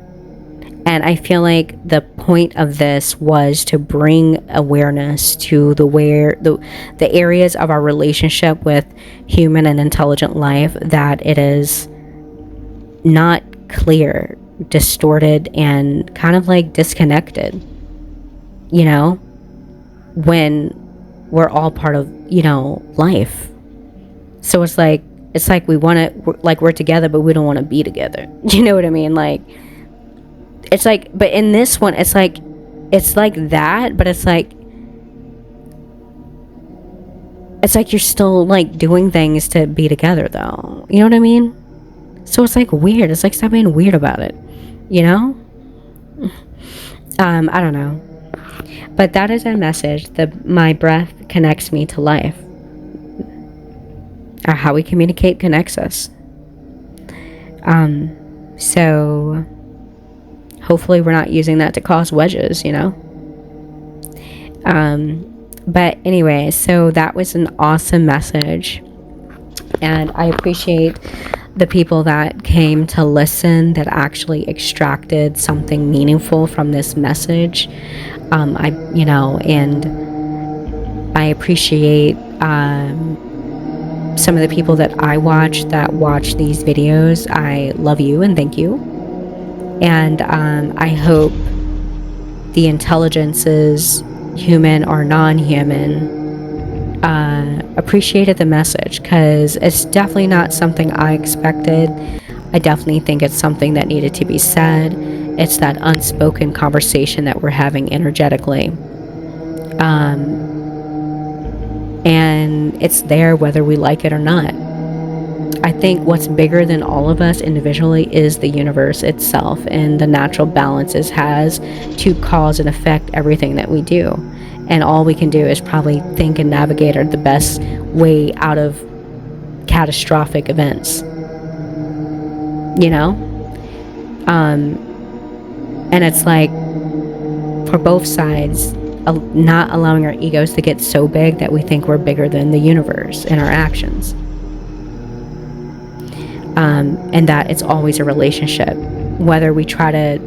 And I feel like the point of this was to bring awareness to the areas of our relationship with human and intelligent life that it is not clear, distorted, and kind of like disconnected, you know, when we're all part of, you know, life. So it's like we want to, like, we're together, but we don't want to be together. You know what I mean? Like, it's like, but in this one, it's like that, but it's like you're still like doing things to be together though. You know what I mean? So it's like weird. It's like, stop being weird about it, you know? I don't know. But that is a message. My breath connects me to life. Or how we communicate connects us. So hopefully we're not using that to cause wedges, you know? But anyway, so that was an awesome message. And I appreciate the people that came to listen, that actually extracted something meaningful from this message. And I appreciate some of the people that I watch these videos. I love you and thank you. And I hope the intelligences, human or non-human, appreciated the message, because it's definitely not something I expected. I definitely think it's something that needed to be said. It's that unspoken conversation that we're having energetically. And it's there whether we like it or not. I think what's bigger than all of us individually is the universe itself, and the natural balances has to cause and affect everything that we do. And all we can do is probably think and navigate the best way out of catastrophic events. And it's like, for both sides, not allowing our egos to get so big that we think we're bigger than the universe in our actions. And that it's always a relationship. Whether we try to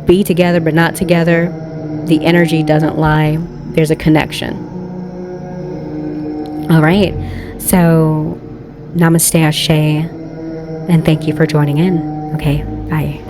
be together but not together, the energy doesn't lie. There's a connection. All right. So, namaste, ashe, and thank you for joining in. Okay, bye.